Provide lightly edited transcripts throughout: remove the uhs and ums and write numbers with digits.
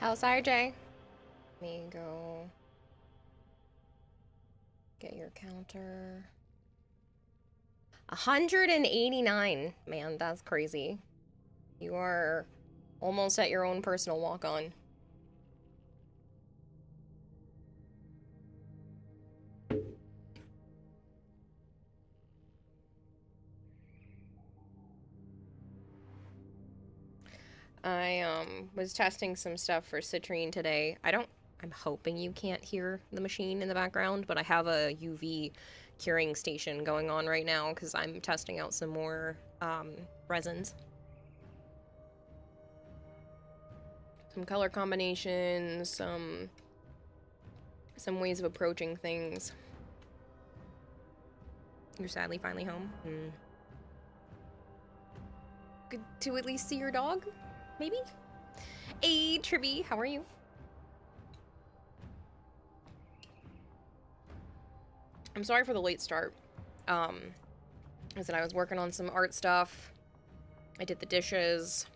How's RJ? Let me go get your counter. 189. Man, that's crazy. You are almost at your own personal walk-on. I was testing some stuff for citrine today. I'm hoping you can't hear the machine in the background, but I have a UV curing station going on right now because I'm testing out some more resins. Some color combinations, some ways of approaching things. You're sadly finally home. Good to at least see your dog, maybe? Hey, Tribby, how are you? I'm sorry for the late start. I said I was working on some art stuff. I did the dishes.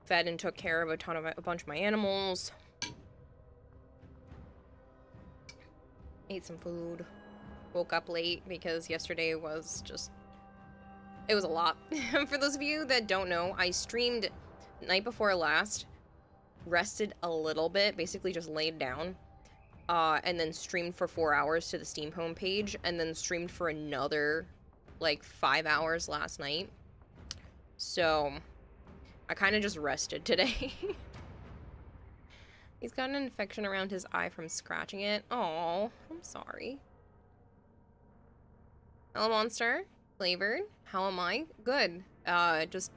Fed and took care of a bunch of my animals. Ate some food. Woke up late because yesterday was just... It was a lot. For those of you that don't know, I streamed night before last, rested a little bit, basically just laid down, and then streamed for 4 hours to the Steam homepage, and then streamed for another, like, 5 hours last night. So, I kind of just rested today. He's got an infection around his eye from scratching it. Oh, I'm sorry. Hello, Monster. Flavored. How am I? Good. Just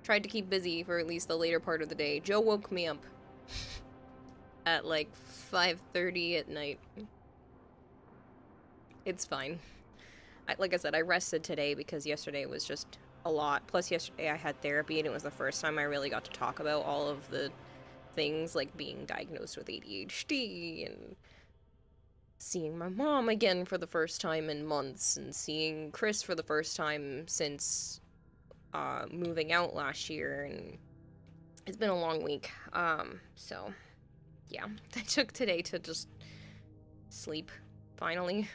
tried to keep busy for at least the later part of the day. Joe woke me up at like 5:30 at night. It's fine. Like I said, I rested today because yesterday was just a lot. Plus yesterday I had therapy and it was the first time I really got to talk about all of the things like being diagnosed with ADHD and seeing my mom again for the first time in months and seeing Chris for the first time since moving out last year, and it's been a long week. So yeah, I took today to just sleep, finally.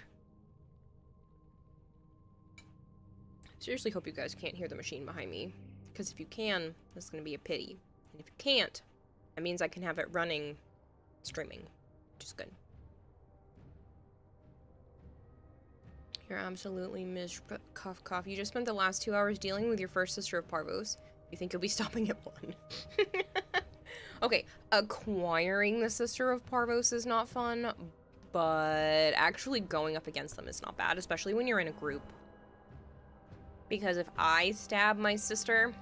Seriously hope you guys can't hear the machine behind me, because if you can, that's gonna be a pity. And if you can't, that means I can have it running, streaming, which is good. You're absolutely cough cough. You just spent the last 2 hours dealing with your first sister of Parvos. You think you'll be stopping at 1. Okay, acquiring the sister of Parvos is not fun, but actually going up against them is not bad, especially when you're in a group. Because if I stab my sister,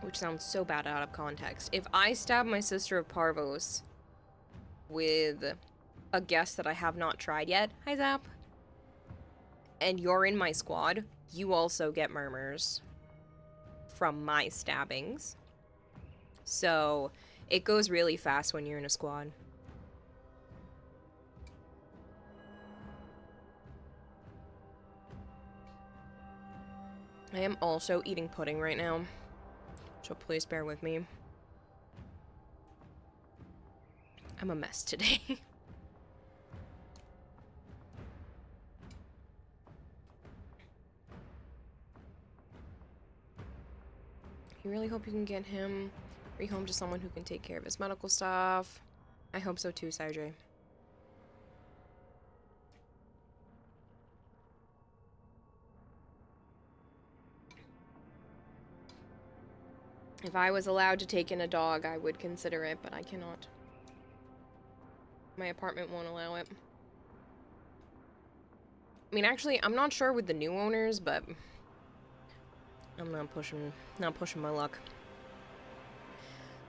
which sounds so bad out of context, if I stab my sister of Parvos with a guest that I have not tried yet, hi Zap, and you're in my squad, you also get murmurs from my stabbings. So it goes really fast when you're in a squad. I am also eating pudding right now, so please bear with me. I'm a mess today. You really hope you can get him rehome to someone who can take care of his medical stuff. I hope so too, Sarjay. If I was allowed to take in a dog, I would consider it, but I cannot. My apartment won't allow it. I mean, actually, I'm not sure with the new owners, but I'm not pushing my luck.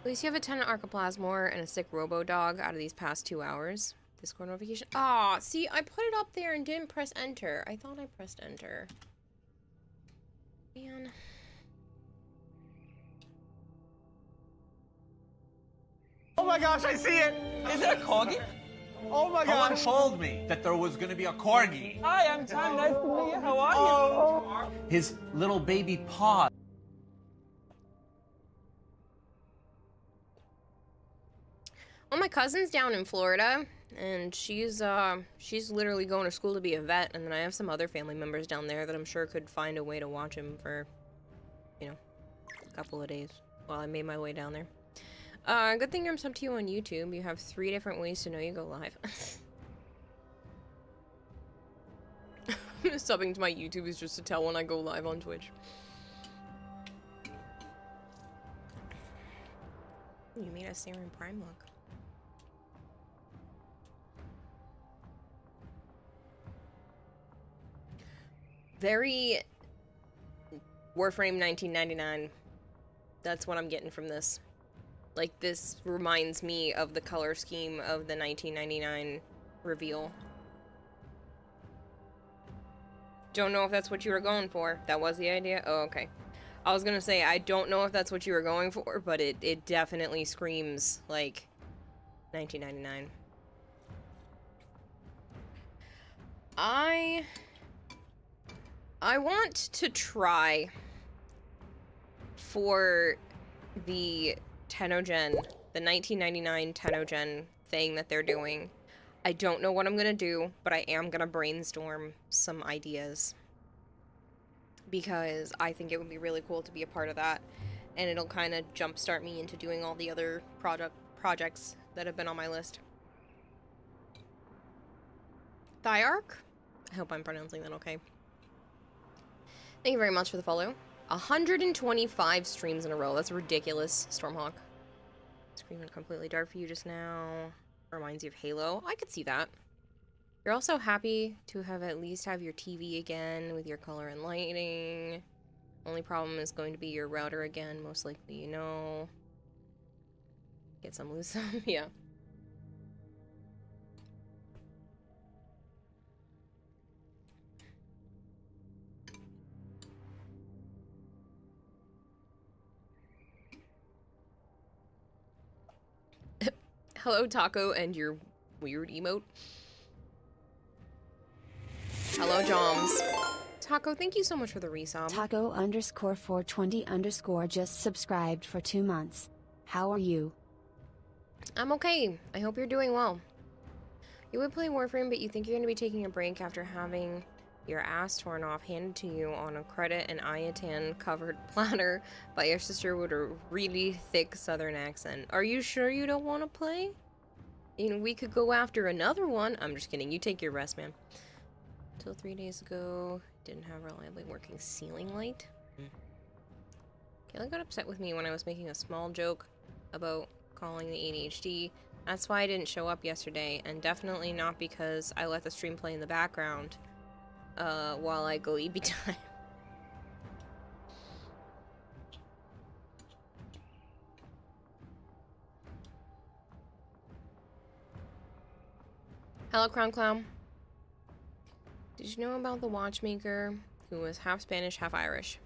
At least you have a tenant Archoplasmor and a sick Robo-Dog out of these past 2 hours. Discord notification. Ah, see, I put it up there and didn't press enter. I thought I pressed enter. Man. Oh my gosh, I see it! Is it a corgi? Oh my gosh! Someone told me that there was gonna be a corgi. Hi, I'm Tom. Nice to meet you. How are you? His little baby paw. Well, my cousin's down in Florida, and she's literally going to school to be a vet, and then I have some other family members down there that I'm sure could find a way to watch him for, you know, a couple of days while I made my way down there. Good thing I'm subbed to you on YouTube. You have 3 different ways to know you go live. Subbing to my YouTube is just to tell when I go live on Twitch. You made a Sarin Prime look. Very Warframe 1999. That's what I'm getting from this. Like, this reminds me of the color scheme of the 1999 reveal. Don't know if that's what you were going for. That was the idea? Oh, okay. I was gonna say, I don't know if that's what you were going for, but it definitely screams, like, 1999. I want to try for the Tenogen, the 1999 Tenogen thing that they're doing. I don't know what I'm gonna do, but I am gonna brainstorm some ideas. Because I think it would be really cool to be a part of that. And it'll kind of jumpstart me into doing all the other projects that have been on my list. Thiark? I hope I'm pronouncing that okay. Thank you very much for the follow. 125 streams in a row. That's ridiculous, Stormhawk. Screen went completely dark for you just now. Reminds you of Halo. I could see that. You're also happy to have at least have your TV again with your color and lighting. Only problem is going to be your router again, most likely, you know. Get some loose. Yeah. Hello, Taco, and your weird emote. Hello, Joms. Taco, thank you so much for the resub. Taco_420_ just subscribed for 2 months. How are you? I'm okay. I hope you're doing well. You would play Warframe, but you think you're going to be taking a break after having your ass torn off handed to you on a credit and Ayatan covered platter by your sister with a really thick southern accent. Are you sure you don't want to play? And we could go after another one. I'm just kidding. You take your rest, man. Till 3 days ago, didn't have reliably working ceiling light. Kayla got upset with me when I was making a small joke about calling the ADHD. That's why I didn't show up yesterday, and definitely not because I let the stream play in the background while I go EB time. Hello, Crown Clown. Did you know about the watchmaker who was half Spanish, half Irish?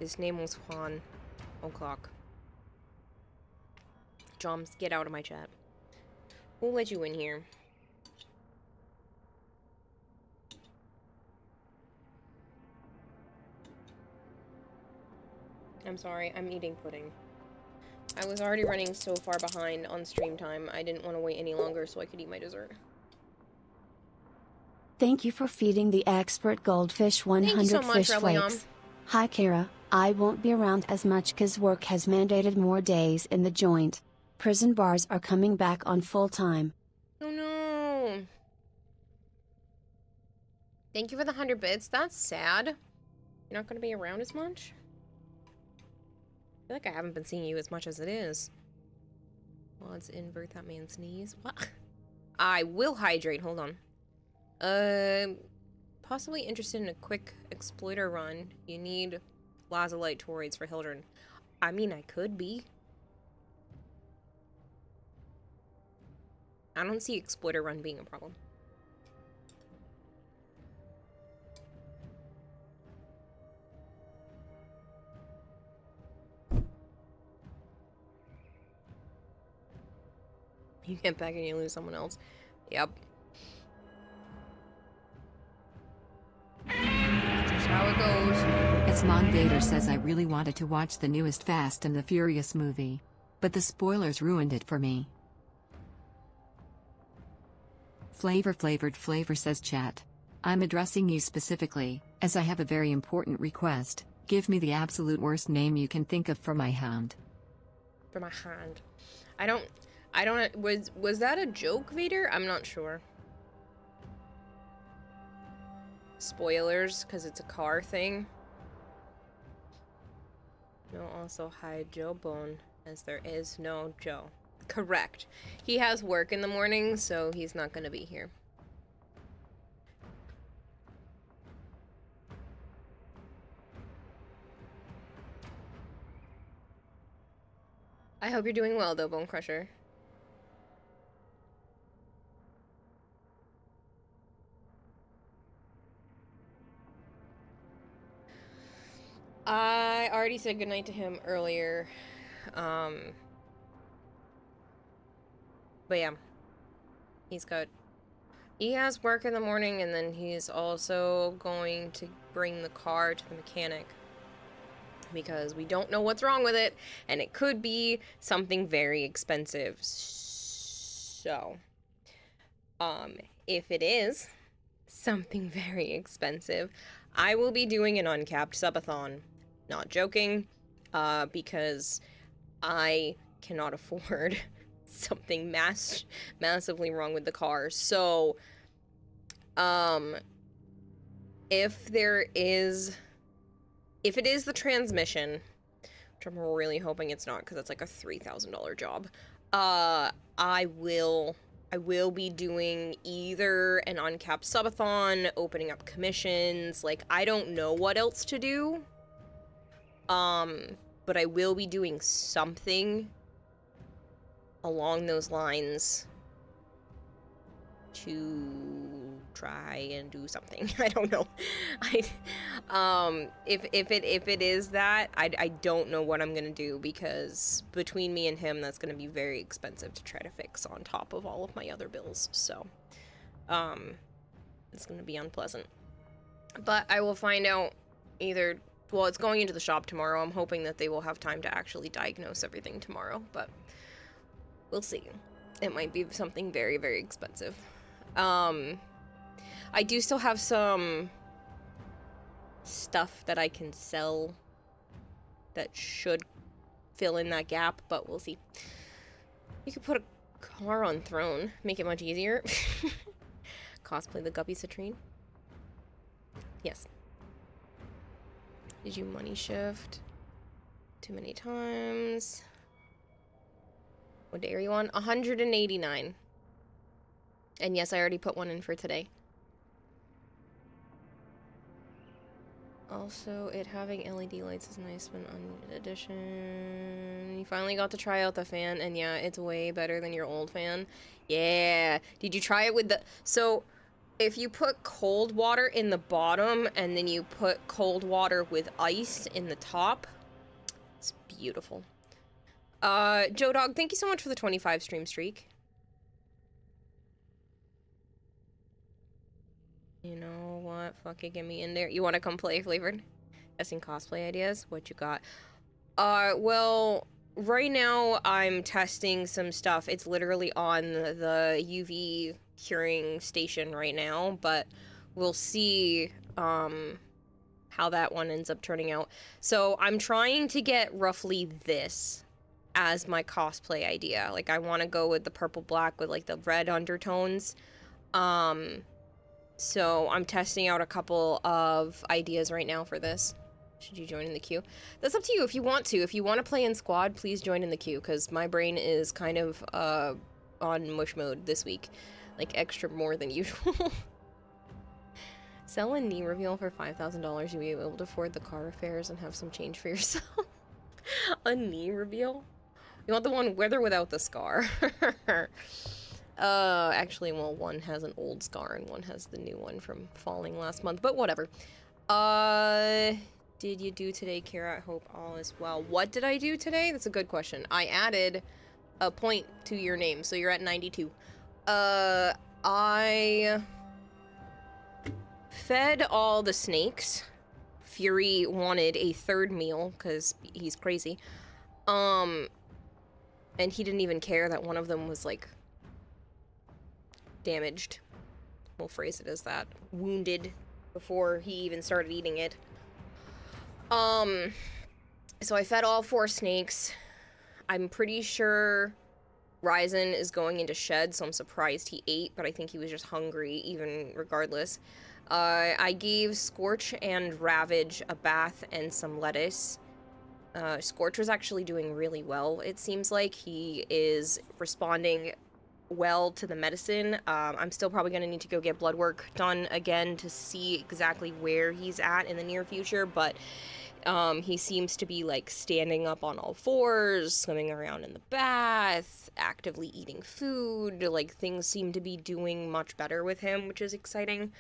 His name was Juan O'Clock. Joms, get out of my chat. We'll let you in here. I'm sorry, I'm eating pudding. I was already running so far behind on stream time, I didn't want to wait any longer so I could eat my dessert. Thank you for feeding the expert goldfish 100 so much, fish Rebellion. flakes. Hi Kara, I won't be around as much cause work has mandated more days in the joint. Prison bars are coming back on full time. Oh no. Thank you for the 100 bits. That's sad. You're not going to be around as much? I feel like I haven't been seeing you as much as it is. Well, let's invert that man's sneeze. What? I will hydrate. Hold on. Possibly interested in a quick exploiter run. You need Lazulite Torids for Hildren. I mean, I could be. I don't see exploiter run being a problem. You get back and you lose someone else. Yep. Just how it goes. Esmond Gator says I really wanted to watch the newest Fast and the Furious movie, but the spoilers ruined it for me. Flavor says chat. I'm addressing you specifically, as I have a very important request. Give me the absolute worst name you can think of for my hound. For my hand. I don't, was that a joke, Vader? I'm not sure. Spoilers, because it's a car thing. No, also hi Joe Bone, as there is no Joe. Correct. He has work in the morning, so he's not gonna be here. I hope you're doing well, though, Bone Crusher. I already said goodnight to him earlier. But yeah. He has work in the morning, and then he's also going to bring the car to the mechanic. Because we don't know what's wrong with it, and it could be something very expensive. So, if it is something very expensive, I will be doing an uncapped subathon. Not joking, because I cannot afford something massively wrong with the car. So, if it is the transmission, which I'm really hoping it's not, because that's like a $3,000 job, I will be doing either an uncapped subathon, opening up commissions, like, I don't know what else to do, but I will be doing something along those lines to try and do something. I don't know. If it is that, I don't know what I'm gonna do, because between me and him, that's gonna be very expensive to try to fix on top of all of my other bills. So, it's gonna be unpleasant. But I will find out either. Well, it's going into the shop tomorrow. I'm hoping that they will have time to actually diagnose everything tomorrow, but we'll see. It might be something very, very expensive. I do still have some stuff that I can sell that should fill in that gap, but we'll see. You could put a car on throne, make it much easier. Cosplay the Guppy Citrine. Yes. Did you money shift? Too many times. What day are you on? 189. And yes, I already put one in for today. Also, it having LED lights is nice when unneeded addition. You finally got to try out the fan, and yeah, it's way better than your old fan. Yeah. Did you try it with the... So, if you put cold water in the bottom, and then you put cold water with ice in the top, it's beautiful. Joe Dog, thank you so much for the 25 stream streak. You know what? Fuck it, get me in there. You want to come play Flavored? Testing cosplay ideas? What you got? Well, right now I'm testing some stuff. It's literally on the UV curing station right now, but we'll see, how that one ends up turning out. So I'm trying to get roughly this as my cosplay idea. Like, I want to go with the purple black with like the red undertones. So I'm testing out a couple of ideas right now for this. Should you join in the queue? That's up to you if you want to. If you want to play in squad, please join in the queue, because my brain is kind of on mush mode this week. Like, extra more than usual. Sell a knee reveal for $5,000. You'll be able to afford the car repairs and have some change for yourself. A knee reveal? You want the one with or without the scar? Actually, well, one has an old scar and one has the new one from falling last month, but whatever. Did you do today, Kara? I hope all is well. What did I do today? That's a good question. I added a point to your name, so you're at 92. I fed all the snakes. Fury wanted a third meal, because he's crazy. And he didn't even care that one of them was, like, damaged. We'll phrase it as that. Wounded before he even started eating it. So I fed all 4 snakes. I'm pretty sure Ryzen is going into shed, so I'm surprised he ate, but I think he was just hungry, even regardless. I gave Scorch and Ravage a bath and some lettuce. Scorch was actually doing really well. It seems like he is responding well to the medicine. I'm still probably going to need to go get blood work done again to see exactly where he's at in the near future, but he seems to be like standing up on all 4s, swimming around in the bath, actively eating food. Like, things seem to be doing much better with him, which is exciting.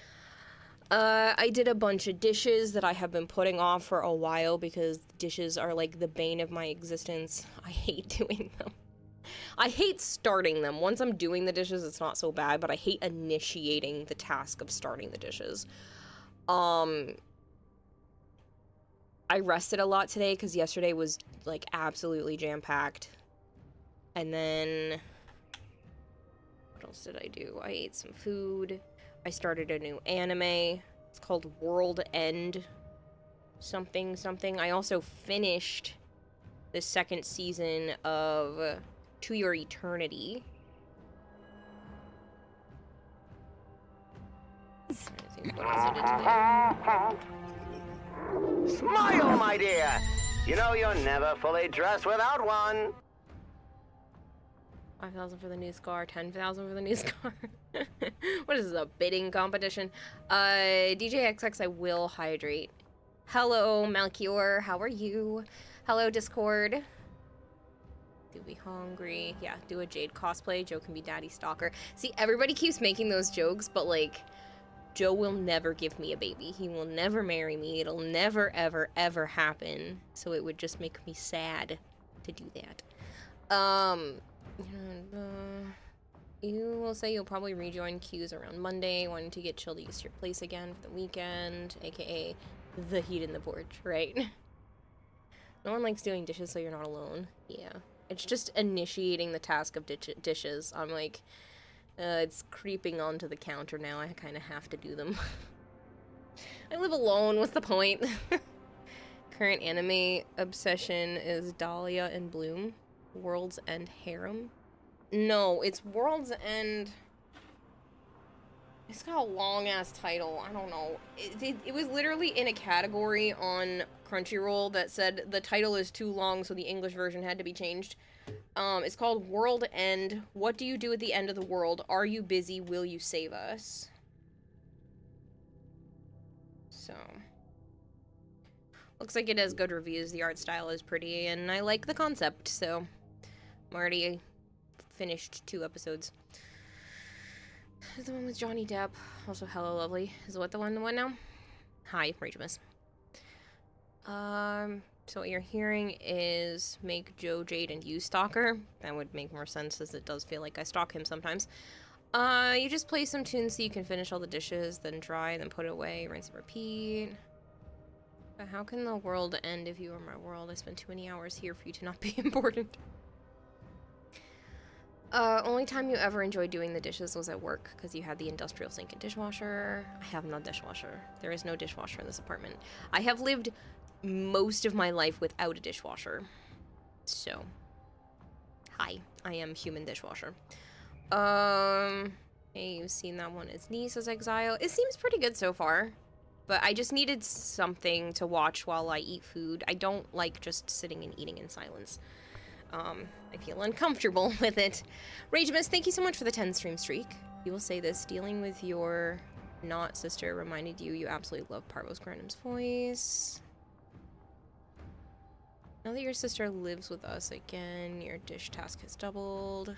I did a bunch of dishes that I have been putting off for a while because dishes are like the bane of my existence. I hate doing them. I hate starting them. Once I'm doing the dishes, it's not so bad, but I hate initiating the task of starting the dishes. I rested a lot today because yesterday was like absolutely jam-packed. And then what else did I do? I ate some food. I started a new anime. It's called World End something something. I also finished the 2nd season of To Your Eternity. I think what else I did today. Smile, my dear. You know you're never fully dressed without one. 5,000 for the new scar, 10,000 for the new scar. What is this, a bidding competition? DJ XX, I will hydrate. Hello, Melchior, how are you? Hello, Discord. Do be hungry. Yeah, do a Jade cosplay. Joe can be Daddy Stalker. See, everybody keeps making those jokes, but like, Joe will never give me a baby. He will never marry me. It'll never, ever, ever happen. So it would just make me sad to do that. You will say you'll probably rejoin queues around Monday, wanting to get chilled used to your place again for the weekend, aka the heat in the porch, right? No one likes doing dishes, so you're not alone. Yeah. It's just initiating the task of dishes. I'm like, it's creeping onto the counter now. I kind of have to do them. I live alone. What's the point? Current anime obsession is Dahlia and Bloom. World's End Harem. No, it's World's End. It's got a long-ass title. I don't know. It was literally in a category on Crunchyroll that said the title is too long, so the English version had to be changed. It's called World End. What do you do at the end of the world? Are you busy? Will you save us? So. Looks like it has good reviews. The art style is pretty, and I like the concept, so. I'm already finished 2 episodes. This is the one with Johnny Depp. Also, hello, lovely. Is what the one now? Hi, Ragemus. So what you're hearing is make Joe, Jade, and you stalker. That would make more sense, as it does feel like I stalk him sometimes. You just play some tunes so you can finish all the dishes, then dry, then put it away, rinse and repeat. But how can the world end if you were my world? I spent too many hours here for you to not be important. Only time you ever enjoyed doing the dishes was at work, because you had the industrial sink and dishwasher. I have no dishwasher. There is no dishwasher in this apartment. I have lived most of my life without a dishwasher. So, hi, I am human dishwasher. Hey, you've seen that one as Niece as Exile. It seems pretty good so far, but I just needed something to watch while I eat food. I don't like just sitting and eating in silence. I feel uncomfortable with it. Ragemus, thank you so much for the 10 stream streak. You will say this, dealing with your not sister reminded you absolutely love Parvos Granum's voice. Now that your sister lives with us again, your dish task has doubled.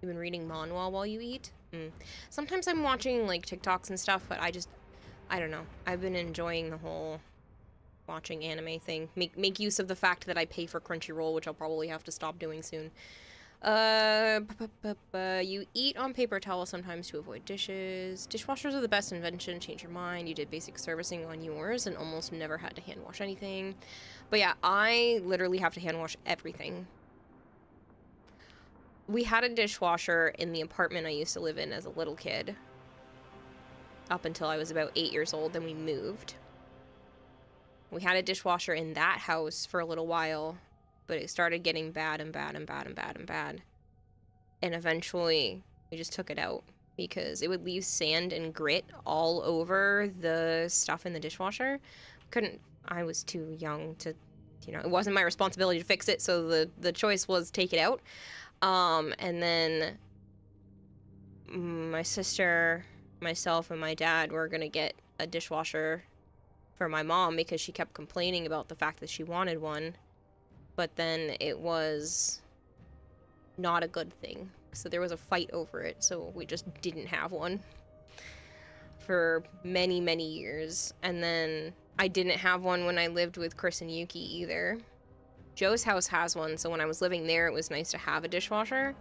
You've been reading manhwa while you eat? Sometimes I'm watching like TikToks and stuff, but I don't know. I've been enjoying the whole watching anime thing. Make use of the fact that I pay for Crunchyroll, which I'll probably have to stop doing soon. You eat on paper towels sometimes to avoid dishes. Dishwashers are the best invention. Change your mind. You did basic servicing on yours and almost never had to hand wash anything. But yeah, I literally have to hand wash everything. We had a dishwasher in the apartment I used to live in as a little kid. up until I was about 8 years old. Then we moved. We had a dishwasher in that house for a little while, but it started getting bad and bad and bad and bad and bad. And eventually, we just took it out because it would leave sand and grit all over the stuff in the dishwasher. I was too young to, it wasn't my responsibility to fix it, so the choice was take it out. And then my sister, myself, and my dad were gonna get a dishwasher for my mom because she kept complaining about the fact that she wanted one, but then it was not a good thing. So there was a fight over it, so we just didn't have one for many, many years. And then I didn't have one when I lived with Chris and Yuki either. Joe's house has one, so when I was living there, it was nice to have a dishwasher,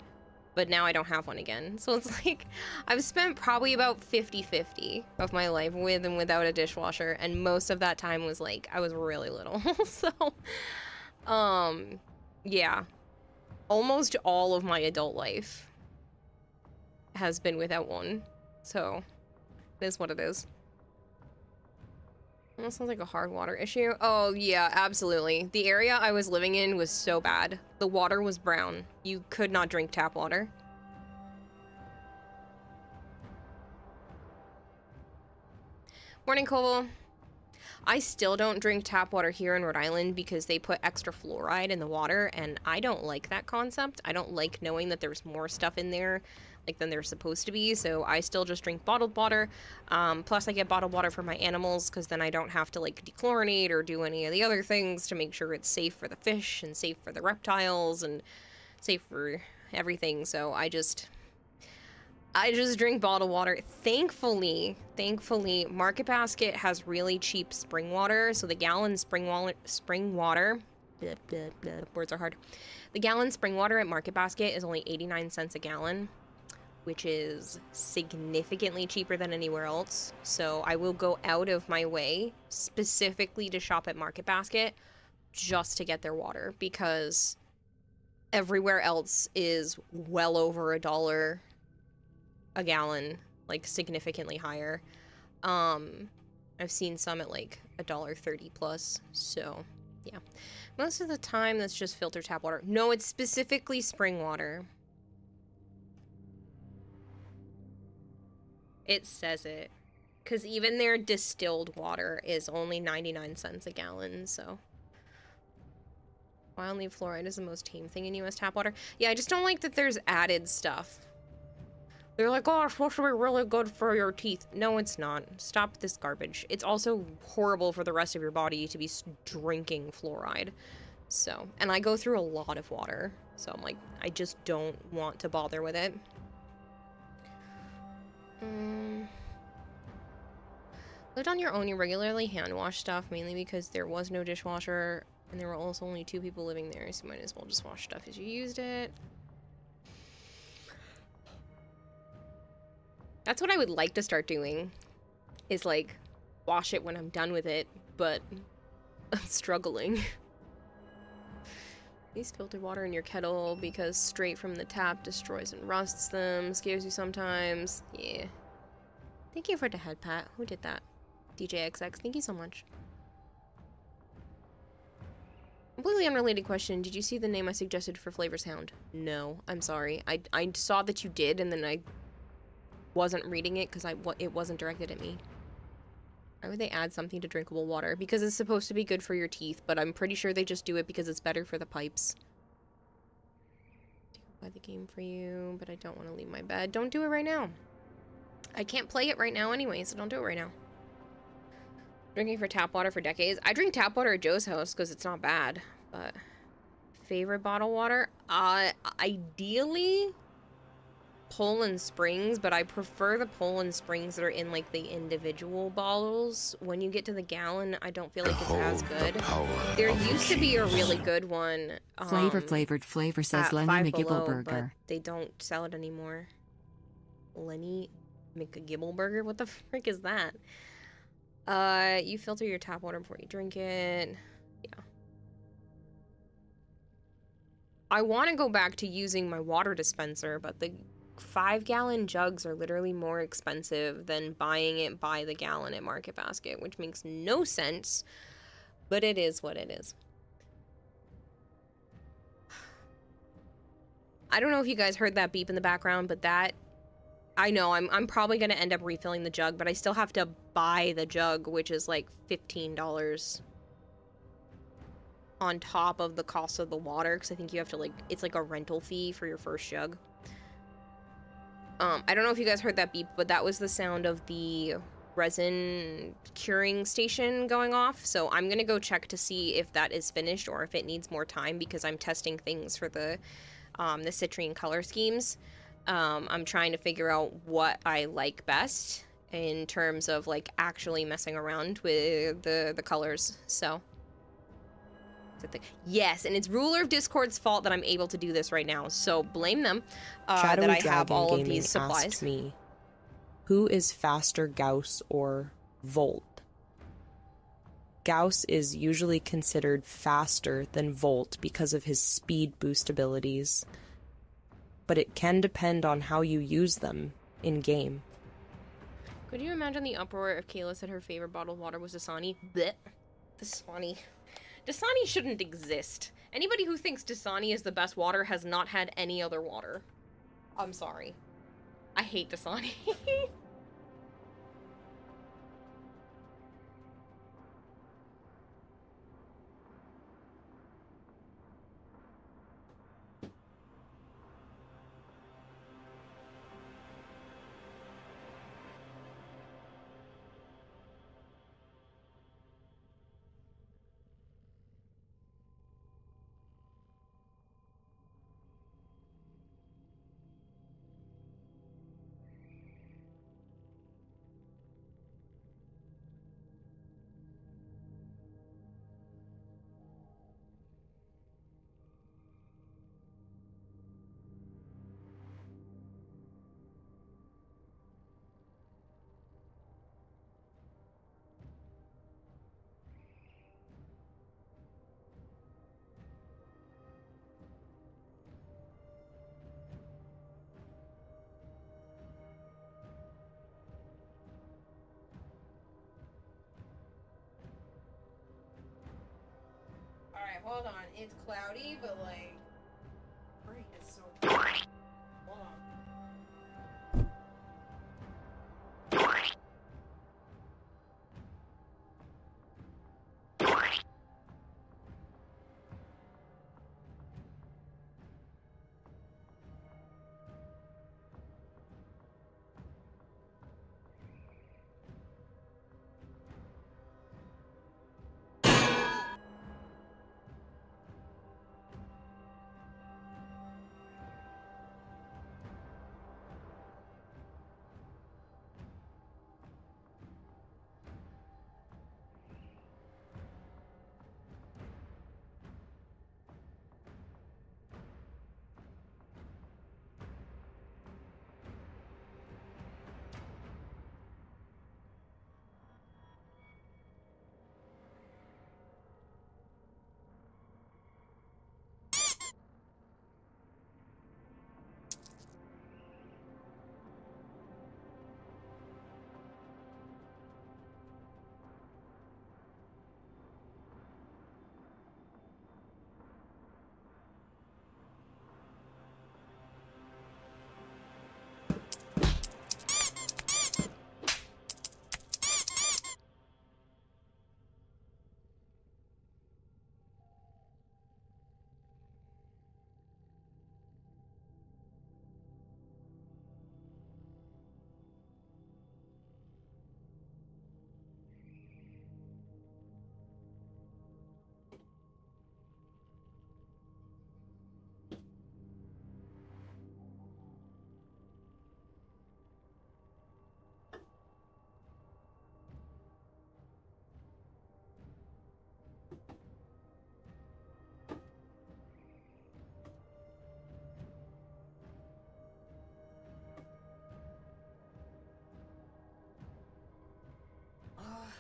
but now I don't have one again. So it's like, I've spent probably about 50-50 of my life with and without a dishwasher, and most of that time was like, I was really little. So, yeah. Almost all of my adult life has been without one. So, it is what it is. That sounds like a hard water issue. Oh, yeah, absolutely. The area I was living in was so bad. The water was brown. You could not drink tap water. Morning, Koval. I still don't drink tap water here in Rhode Island because they put extra fluoride in the water, and I don't like that concept. I don't like knowing that there's more stuff in there than there's supposed to be, so I still just drink bottled water. Plus I get bottled water for my animals because then I don't have to dechlorinate or do any of the other things to make sure it's safe for the fish and safe for the reptiles and safe for everything. So I just drink bottled water. Thankfully, Market Basket has really cheap spring water, so the gallon spring water, blah, blah, blah, words are hard. The gallon spring water at Market Basket is only 89 cents a gallon, which is significantly cheaper than anywhere else. So I will go out of my way specifically to shop at Market Basket just to get their water, because everywhere else is well over $1 a gallon, significantly higher. I've seen some at $1.30 plus. So yeah, most of the time that's just filtered tap water. No, it's specifically spring water. It says it, because even their distilled water is only 99 cents a gallon. So wild leaf fluoride is the most tame thing in US tap water. Yeah, I just don't like that there's added stuff. They're like, oh, it's supposed to be really good for your teeth. No, it's not. Stop this garbage. It's also horrible for the rest of your body to be drinking fluoride. So, and I go through a lot of water. So I'm like, I just don't want to bother with it. Lived on your own, you regularly hand wash stuff, mainly because there was no dishwasher, and there were also only 2 people living there, so you might as well just wash stuff as you used it. That's what I would like to start doing, is wash it when I'm done with it, but I'm struggling. Use filtered water in your kettle because straight from the tap destroys and rusts them. Scares you sometimes. Yeah. Thank you for the head pat. Who did that? DJXX, thank you so much. Completely unrelated question. Did you see the name I suggested for Flavor's Hound? No, I'm sorry. I saw that you did, and then I wasn't reading it because it wasn't directed at me. Why would they add something to drinkable water? Because it's supposed to be good for your teeth, but I'm pretty sure they just do it because it's better for the pipes. I'll play the game for you, but I don't want to leave my bed. Don't do it right now. I can't play it right now anyway, so don't do it right now. Drinking for tap water for decades. I drink tap water at Joe's house because it's not bad, but favorite bottled water? Ideally Poland Springs, but I prefer the Poland Springs that are in the individual bottles. When you get to the gallon, I don't feel like it's as good. There used to be a really good one. Flavored flavor says Lenny McGibbleburger. But they don't sell it anymore. Lenny McGibbleburger? What the frick is that? You filter your tap water before you drink it. Yeah. I want to go back to using my water dispenser, but the 5-gallon jugs are literally more expensive than buying it by the gallon at Market Basket, which makes no sense, but it is what it is. I don't know if you guys heard that beep in the background, but that, I know I'm probably going to end up refilling the jug, but I still have to buy the jug, which is like $15 on top of the cost of the water, because I think you have to, like, it's like a rental fee for your first jug. I don't know if you guys heard that beep, but that was the sound of the resin curing station going off. So I'm gonna go check to see if that is finished or if it needs more time, because I'm testing things for the citrine color schemes. I'm trying to figure out what I like best in terms of like actually messing around with the colors. So yes, and it's Ruler of Discord's fault that I'm able to do this right now, so blame them that I have all of these supplies. Asked me, who is faster, Gauss or Volt? Gauss is usually considered faster than Volt because of his speed boost abilities, but it can depend on how you use them in-game. Could you imagine the uproar if Kayla said her favorite bottled water was Dasani? Blech. Dasani. Dasani shouldn't exist. Anybody who thinks Dasani is the best water has not had any other water. I'm sorry. I hate Dasani. Alright, hold on. It's cloudy, but like... Freak is so cloudy. Hold on.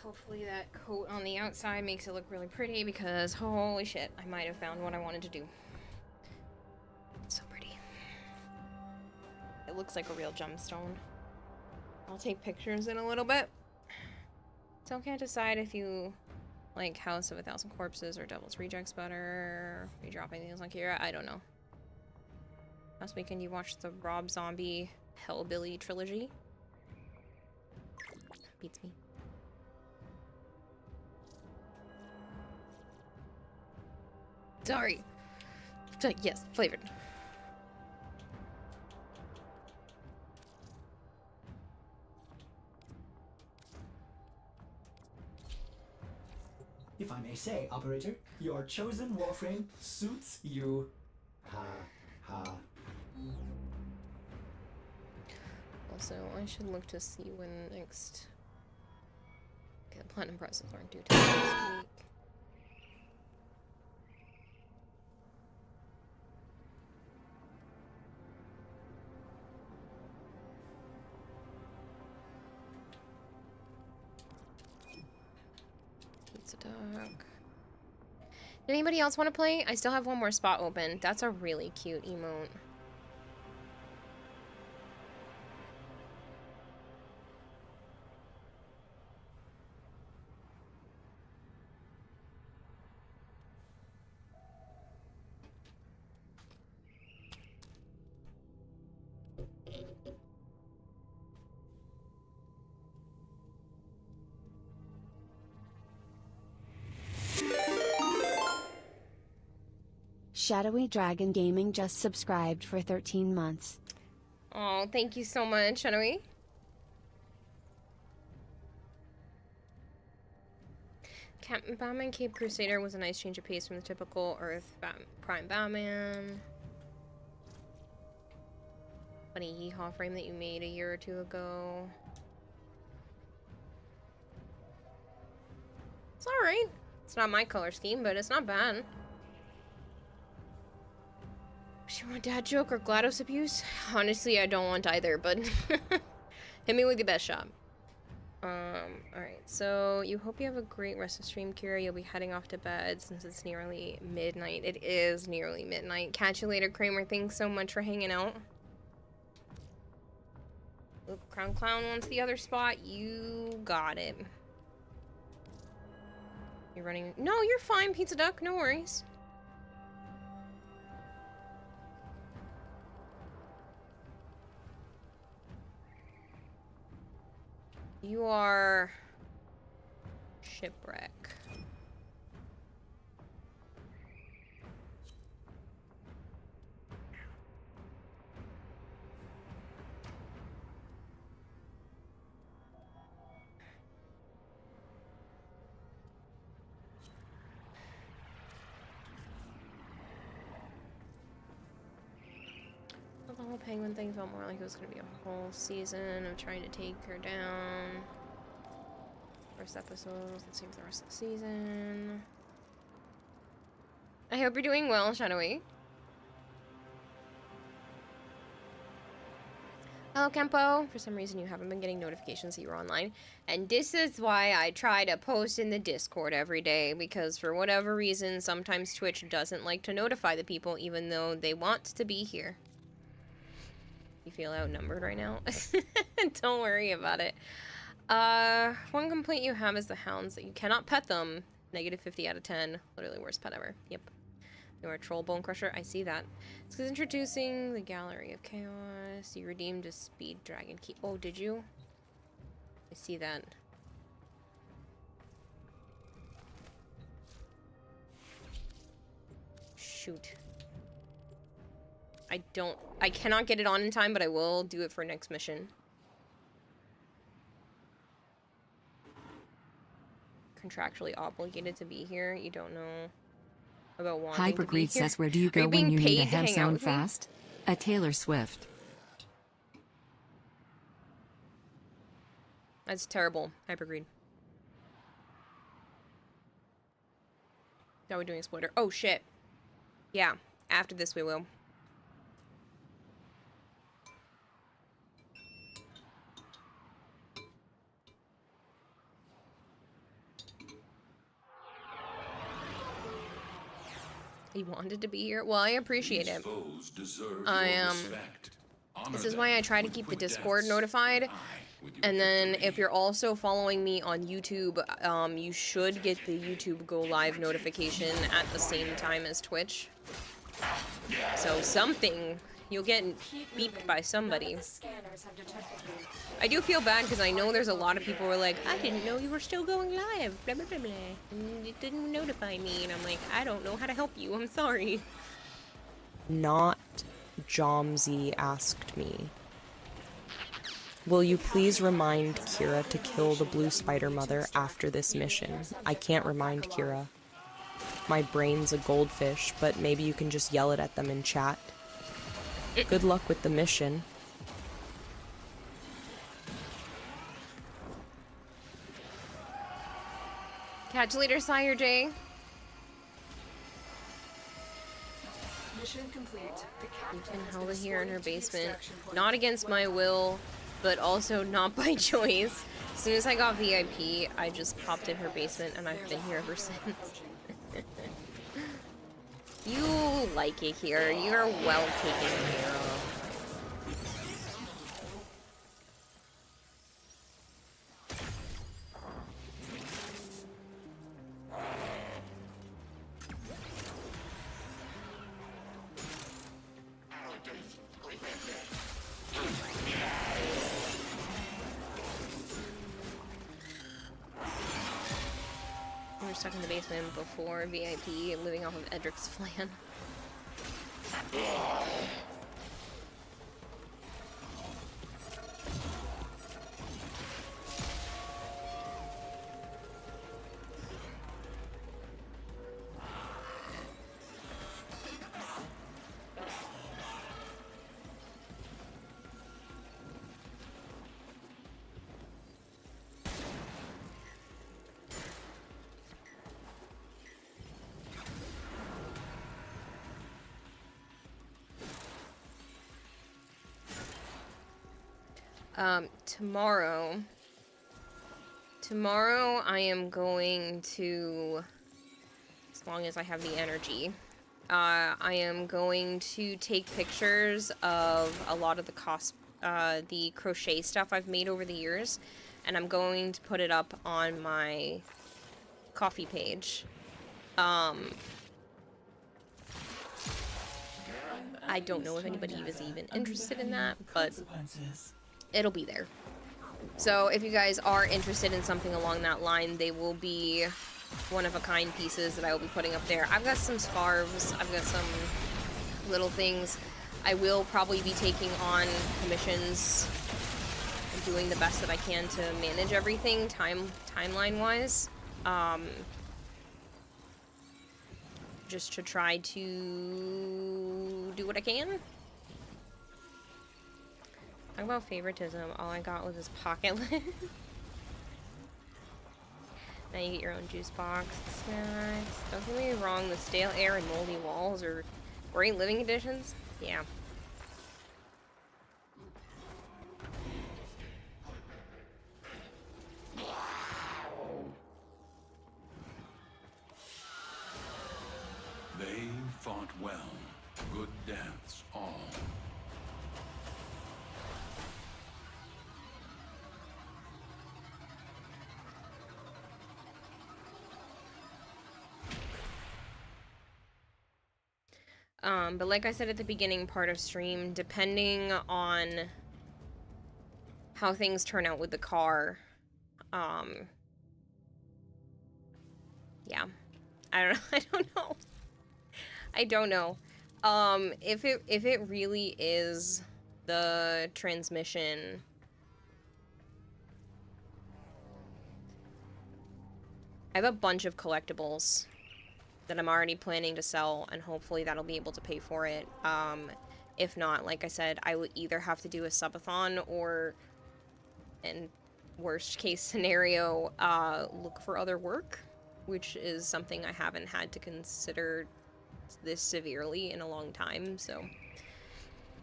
Hopefully that coat on the outside makes it look really pretty, because holy shit, I might have found what I wanted to do. It's so pretty. It looks like a real gemstone. I'll take pictures in a little bit. Still can't decide if you like House of a Thousand Corpses or Devil's Rejects better. Are you dropping things on Kira? I don't know. Last weekend you watched the Rob Zombie Hellbilly trilogy. Beats me. Sorry. Yes, flavored. If I may say, operator, your chosen warframe suits you. Ha ha. Also, I should look to see when next. Okay, the platinum prices aren't due till next week. Pizza dog. Did anybody else want to play? I still have one more spot open. That's a really cute emote. Shadowy Dragon Gaming just subscribed for 13 months. Oh, thank you so much, Shadowy. Batman Cape Crusader was a nice change of pace from the typical Earth Prime Batman. Funny yeehaw frame that you made a year or two ago. It's alright. It's not my color scheme, but it's not bad. Do you want dad joke or GLaDOS abuse? Honestly, I don't want either, but hit me with your best shot. Alright, so you hope you have a great rest of stream, Kira. You'll be heading off to bed since it's nearly midnight. It is nearly midnight. Catch you later, Kramer. Thanks so much for hanging out. Oop, Crown Clown wants the other spot. You got it. You're running. No, you're fine, Pizza Duck. No worries. You are shipwreck. The whole penguin thing felt more like it was going to be a whole season of trying to take her down. First episodes, let's see for the rest of the season. I hope you're doing well, Shadowy. Hello, Kempo. For some reason, you haven't been getting notifications that you're online. And this is why I try to post in the Discord every day. Because for whatever reason, sometimes Twitch doesn't like to notify the people even though they want to be here. You feel outnumbered right now? Don't worry about it. One complaint you have is the hounds, that you cannot pet them. Negative 50 out of 10. Literally worst pet ever. Yep. You're a troll bone crusher. I see that. It's because introducing the Gallery of Chaos. You redeemed a speed dragon key. Oh, did you? I see that. Shoot. I cannot get it on in time, but I will do it for next mission. Contractually obligated to be here. You don't know about wanting to be Hypergreed here. says, where do you Are go when being you need a paid to hem hang out sound with me? fast? A Taylor Swift. That's terrible. Hypergreed. Now we're doing Exploiter. Oh shit. Yeah. After this we will. He wanted to be here. Well, I appreciate it. I This is why I try to keep the Discord notified. And then if you're also following me on YouTube, you should get the YouTube Go Live notification at the same time as Twitch. So something, you'll get beeped by somebody. I do feel bad because I know there's a lot of people who are like, I didn't know you were still going live, blah, blah, blah, blah. And it didn't notify me. And I'm like, I don't know how to help you. I'm sorry. Not Jomsy asked me, will you please remind Kira to kill the blue spider mother after this mission? I can't remind Kira. My brain's a goldfish, but maybe you can just yell it at them in chat. Good luck with the mission. Catch you later, Sire J. Mission complete. You can held it here in her basement. Not against my will, but also not by choice. As soon as I got VIP, I just popped in her basement and I've been here ever since. You like it here. You're well taken care of. We were stuck in the basement before VIP, living off of Edric's flan. Tomorrow I am going to, as long as I have the energy, I am going to take pictures of a lot of the crochet stuff I've made over the years, and I'm going to put it up on my coffee page. I don't know if anybody is even interested in that, but it'll be there. So if you guys are interested in something along that line, they will be one-of-a-kind pieces that I will be putting up there. I've got some scarves, I've got some little things. I will probably be taking on commissions and doing the best that I can to manage everything timeline-wise. Just to try to do what I can. Talk about favoritism. All I got was this pocket lid. Now you get your own juice box, snacks. Don't get me wrong, the stale air and moldy walls are great living conditions. Yeah. They fought well. Good deaths all. But like I said at the beginning part of stream, depending on how things turn out with the car, yeah, I don't know. I don't know. If it really is the transmission, I have a bunch of collectibles that I'm already planning to sell, and hopefully that'll be able to pay for it. If not, like I said, I would either have to do a subathon or, in worst case scenario, look for other work, which is something I haven't had to consider this severely in a long time. So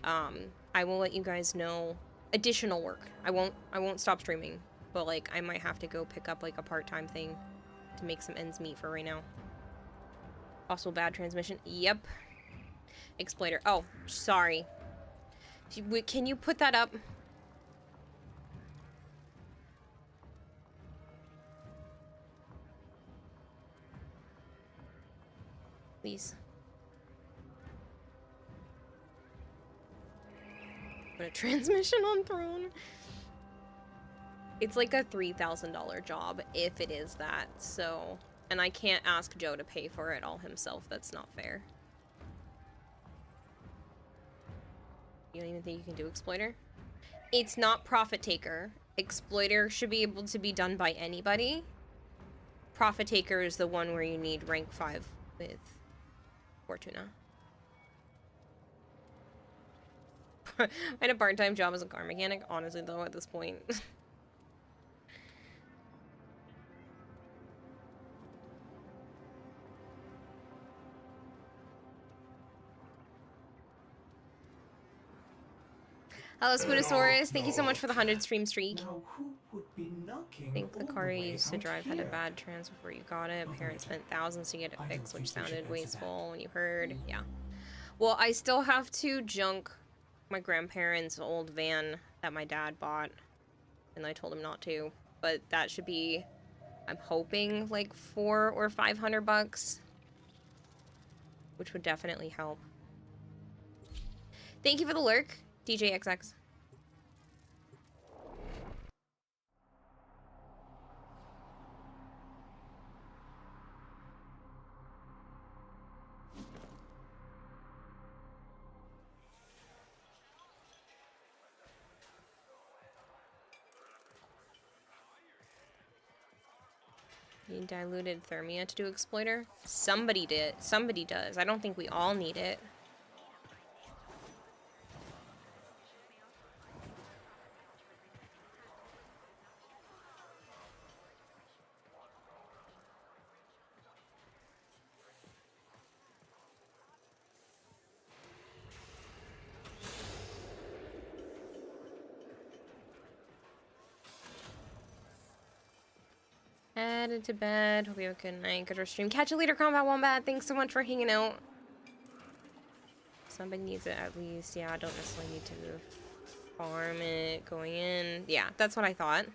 I will let you guys know additional work. I won't stop streaming, but like I might have to go pick up like a part-time thing to make some ends meet for right now. Also bad transmission. Yep. Exploiter. Oh, sorry. Can you put that up? Please. Put a transmission on Throne. It's like a $3,000 job, if it is that, so... And I can't ask Joe to pay for it all himself, that's not fair. You don't even think you can do Exploiter? It's not Profit Taker. Exploiter should be able to be done by anybody. Profit Taker is the one where you need rank 5 with Fortuna. I had a part-time job as a car mechanic, honestly though, at this point. Hello, Spootosaurus. Thank you so much for the 100 stream streak. Now, who would be knocking I think the all car you way used to out drive had a here? bad trans before you got it. Parents spent thousands to get it I fixed, don't which think you should sounded answer wasteful when you heard. Yeah. Well, I still have to junk my grandparents' old van that my dad bought. And I told him not to. But that should be, I'm hoping, like $400 or $500. Which would definitely help. Thank you for the lurk, DJXX. You need diluted thermia to do Exploiter? Somebody did. Somebody does. I don't think we all need it. Headed to bed. Hope you have a good night. Good stream. Catch you later, Combat Wombat. Thanks so much for hanging out. Somebody needs it at least. Yeah, I don't necessarily need to farm it going in. Yeah, that's what I thought.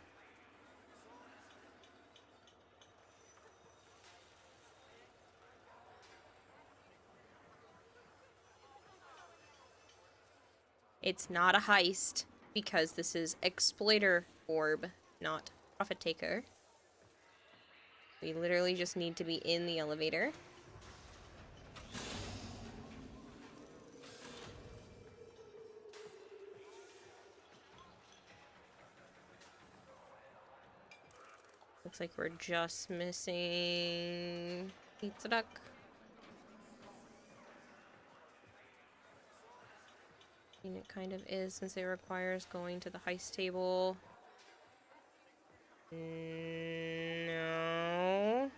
It's not a heist because this is Exploiter Orb, not Profit Taker. We literally just need to be in the elevator. Looks like we're just missing Pizza Duck. And it kind of is since it requires going to the heist table. No.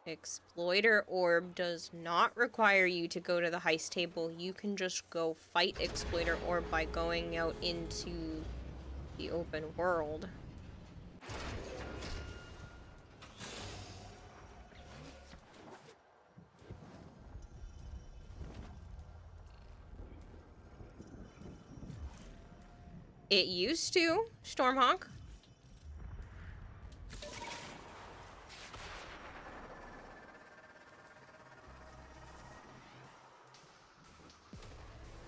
Exploiter Orb does not require you to go to the heist table. You can just go fight Exploiter Orb by going out into the open world. It used to, Stormhawk.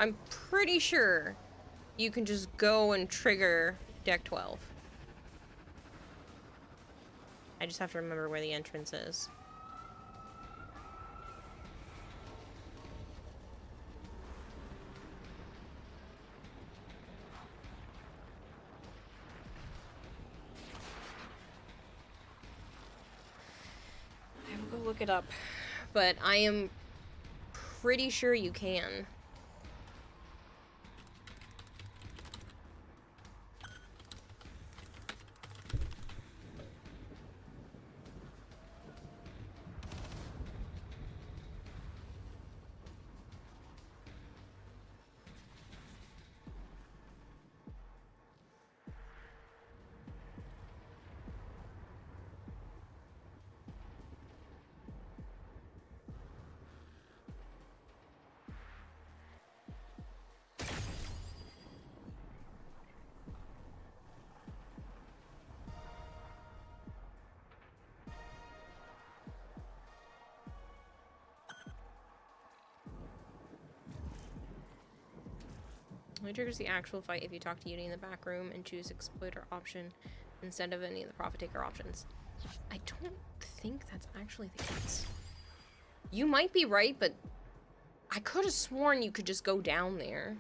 I'm pretty sure you can just go and trigger Deck 12. I just have to remember where the entrance is. I will go look it up, but I am pretty sure you can. Only triggers the actual fight if you talk to Yudi in the back room and choose exploiter option instead of any of the profit taker options. I don't think that's actually the case. You might be right, but I could have sworn you could just go down there.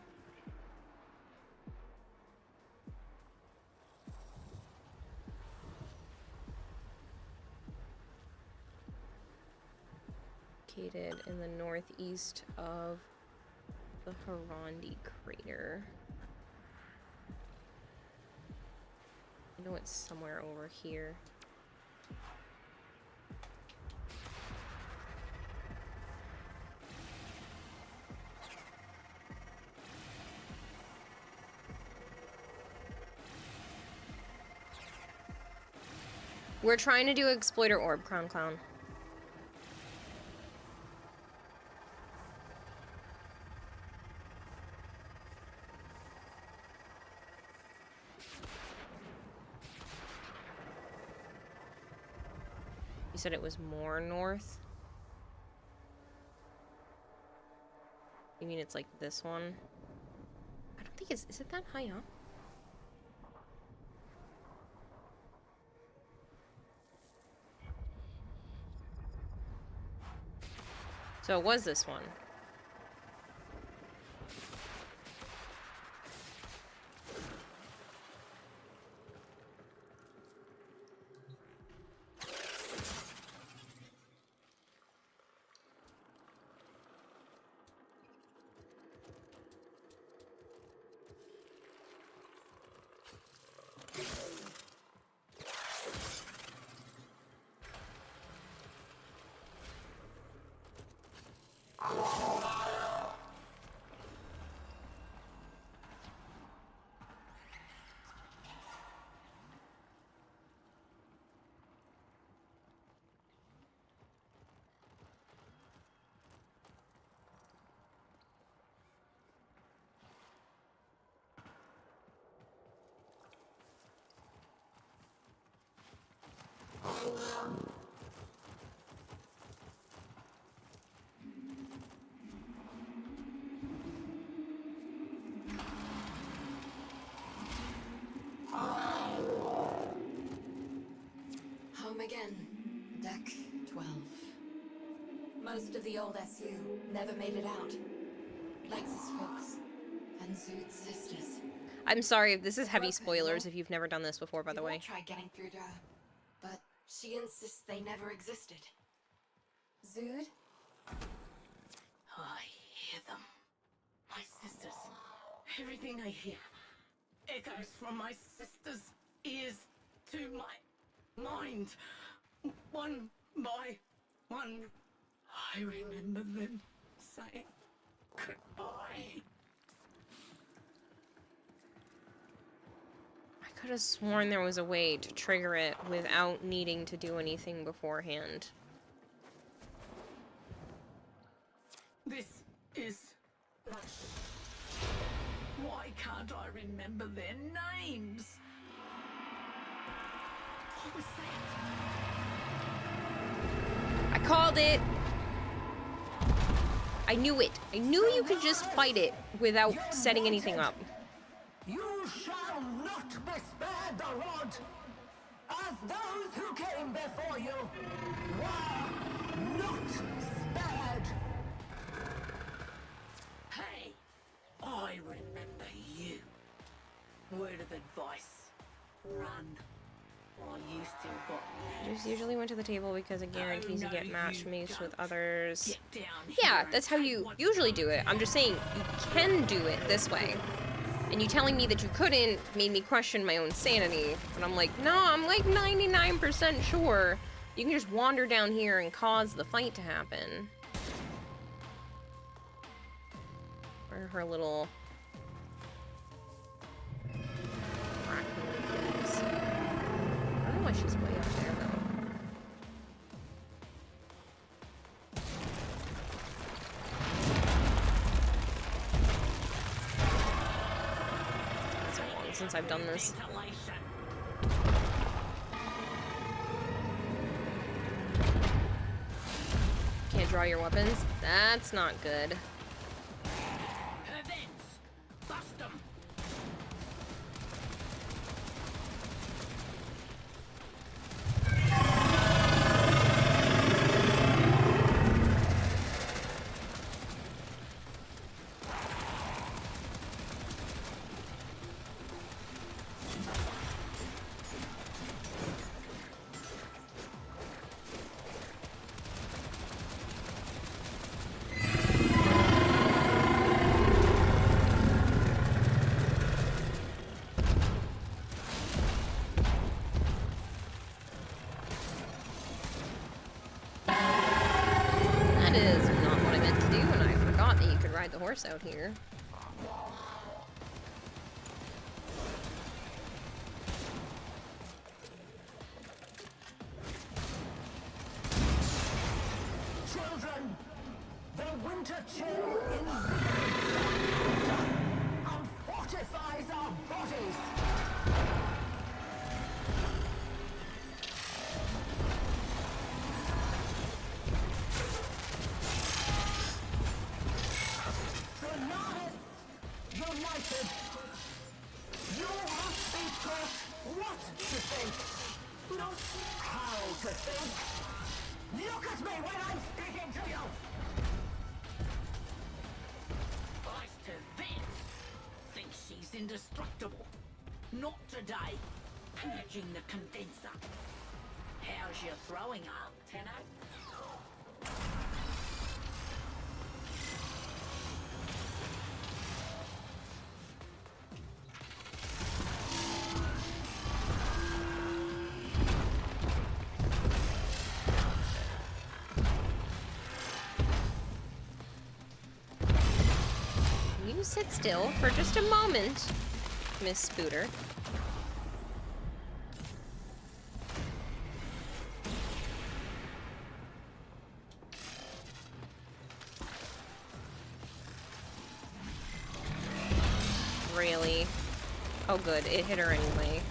Located in the northeast of the Harandi crater. I know it's somewhere over here. We're trying to do Exploiter Orb, Crown Clown. You said it was more north? You mean it's like this one? I don't think it's... Is it that high up? So it was this one. Home again. Deck 12. Most of the old SU never made it out. Lex's folks and Zoot's sisters. I'm sorry if this is heavy spoilers if you've never done this before, by the way. Tried getting through to her, but she insists they never existed. Zoot? I hear them. My sisters. Everything I hear echoes from my sisters' ears to my mind. One by one, I remember them saying goodbye. I could have sworn there was a way to trigger it without needing to do anything beforehand. This is rush. Why can't I remember their names? What was that? I called it! I knew it. I knew you could just fight it without setting anything up. You shall not be spared the rod, as those who came before you were not spared. Hey, I remember you. Word of advice. Run. While you still got me. Just usually went to the table because it guarantees you get match mates with others. Yeah, that's how you usually do it. I'm just saying you can do it this way. And you telling me that you couldn't made me question my own sanity. And I'm like, no, I'm like 99% sure you can just wander down here and cause the fight to happen. Where are her little... raccoon things? I don't know why she's way up there, though. It's so long since I've done this. Can't draw your weapons? That's not good. Bust them. sparse out here. Children, the winter chill and fortifies our bodies. United, you must be taught what to think, not how to think. Look at me when I'm speaking to you! Vice to this. Thinks she's indestructible. Not today. Purging the condenser. How's your throwing arm, Tenno? You sit still for just a moment, Miss Spooter. Really? Oh good, it hit her anyway.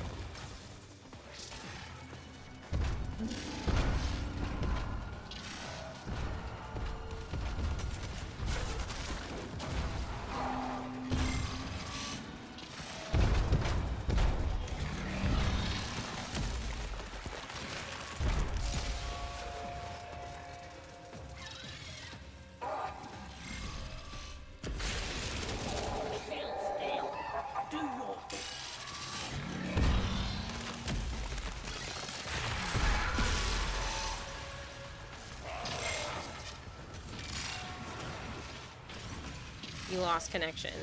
You lost connection.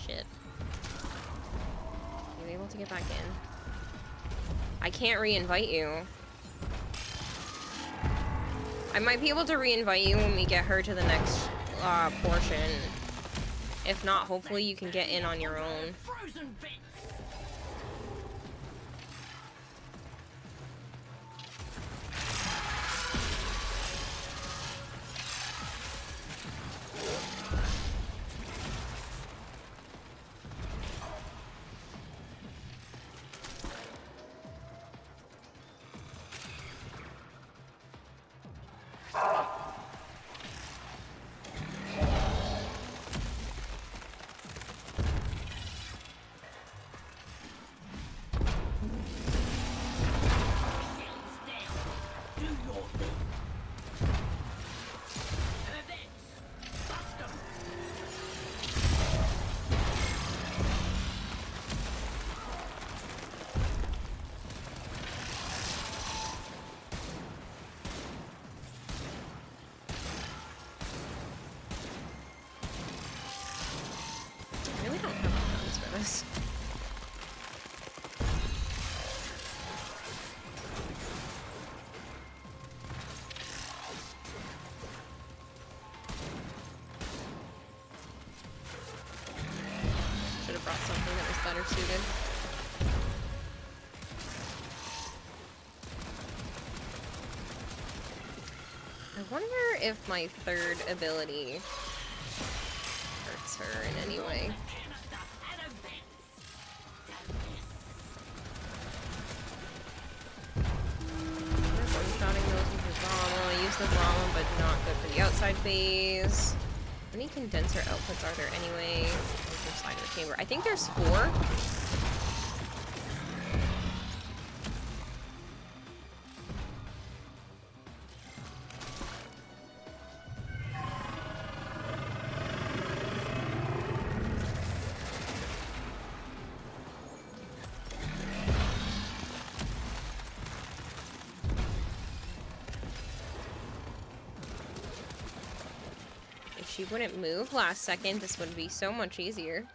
Shit. Are you able to get back in? I can't re-invite you. I might be able to re-invite you when we get her to the next portion. If not, hopefully you can get in on your own. Should have brought something that was better suited. I wonder if my third ability hurts her in any way. One-shotting those with the Brahma. I use the Brahma, but not good for the outside phase. How many condenser outputs are there anyway? Side of the chamber. I think there's 4. If she wouldn't move last second, this would be so much easier.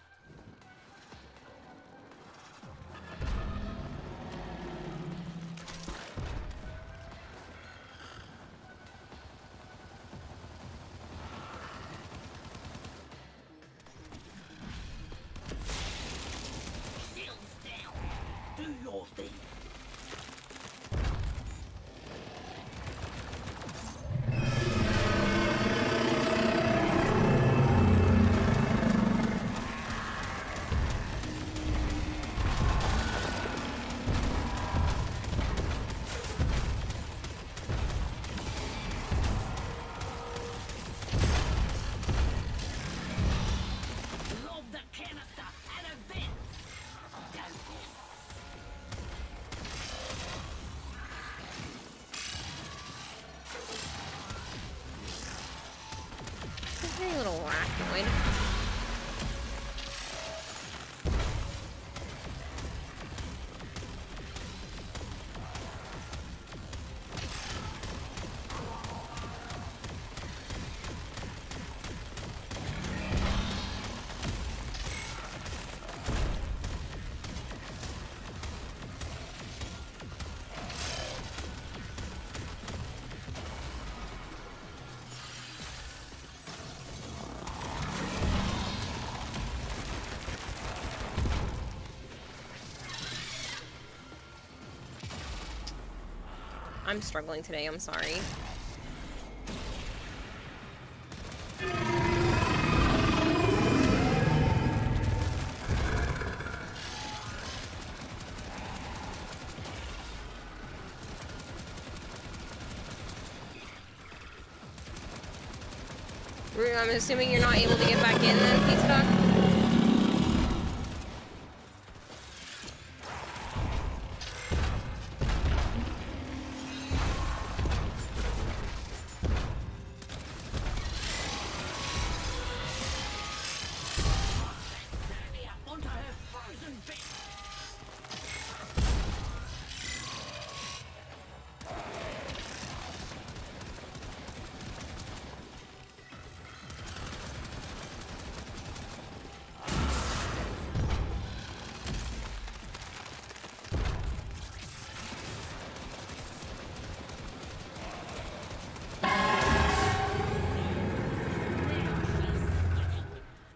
thing. Lob the canister and advance! Hey, little arachnoid. I'm struggling today, I'm sorry. I'm assuming you're not able to get back in then, Pizza Dog? Onto her frozen bit!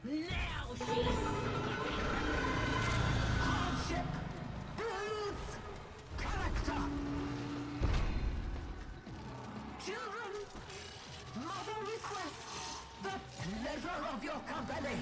Now she's hardship builds character. Children, mother requests the pleasure of your company.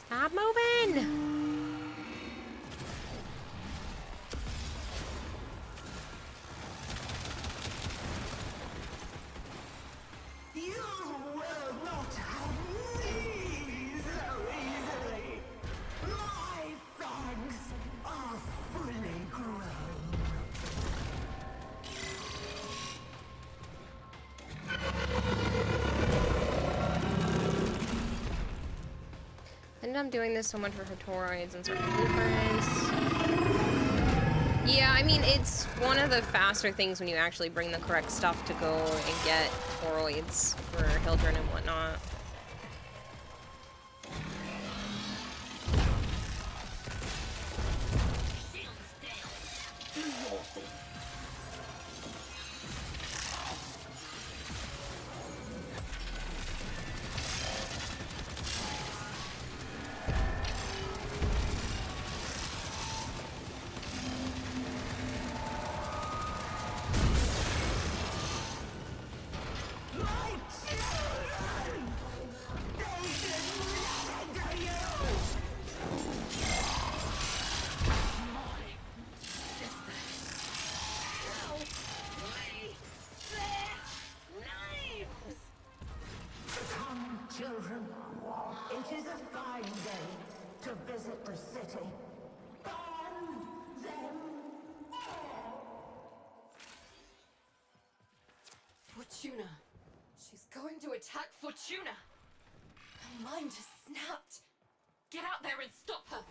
Stop moving! You will not have me so easily. My fangs are fully grown. And I'm doing this so much for her toroids and certain blueprints. Yeah, I mean, it's one of the faster things when you actually bring the correct stuff to go and get toroids for Hildren and whatnot. My children! They did nothing to you! Come, children. It is a fine day to visit the city. Burn them all! Fortuna. She's going to attack Fortuna. Her mind has snapped. Get out there and stop her.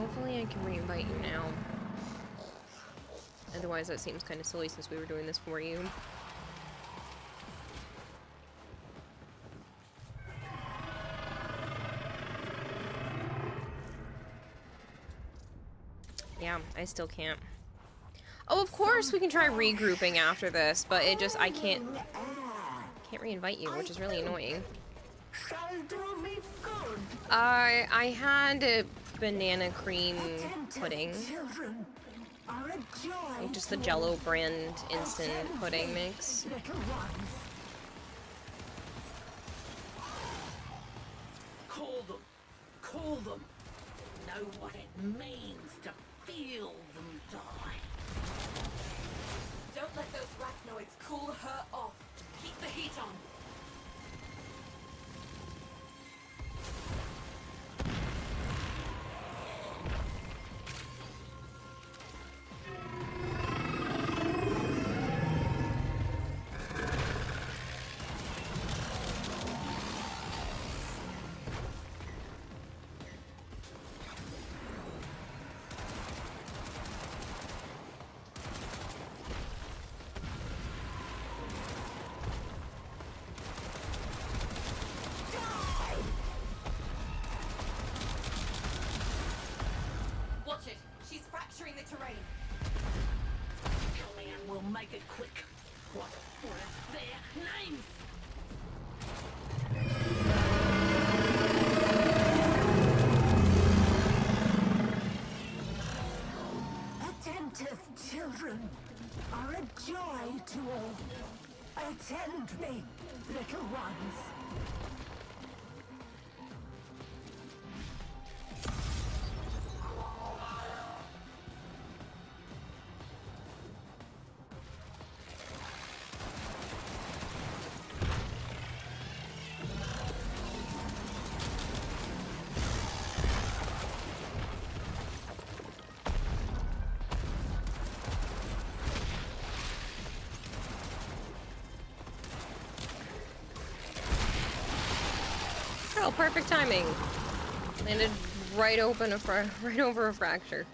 Hopefully I can reinvite you now. Otherwise that seems kind of silly since we were doing this for you. Yeah, I still can't. Oh, of course we can try regrouping after this, but it just, I can't reinvite you, which is really annoying. I had a banana cream pudding. Like just the Jello brand instant pudding mix. Call them. Know what it means to feel them die. Don't let those arachnoids cool her off. Keep the heat on. Make it quick. What were their names? Attentive children are a joy to all. Attend me, little ones. Oh, perfect timing. Landed right over a fracture.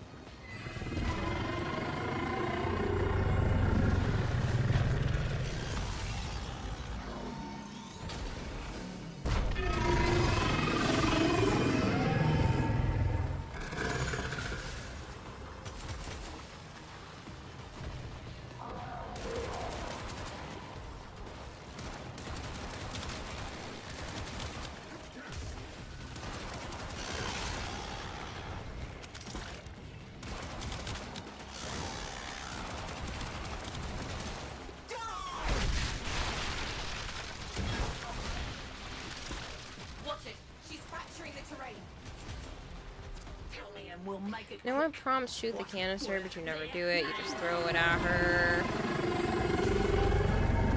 You know what prompts shoot the canister, but you never do it. You just throw it at her.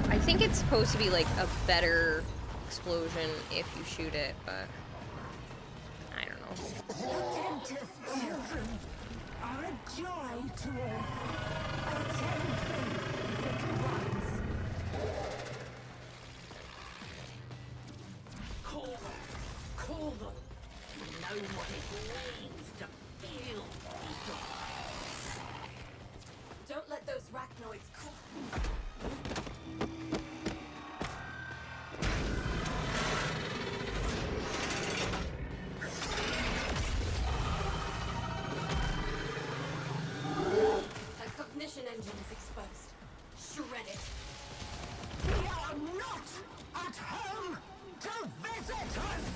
I think it's supposed to be like a better explosion if you shoot it, but I don't know. Attentive children are a joy to all. Attend me, little ones. Call them. Know what it means to feel them die. Don't let those arachnoids cool. Her cognition engine is exposed. Shred it. We are not at home to visitors!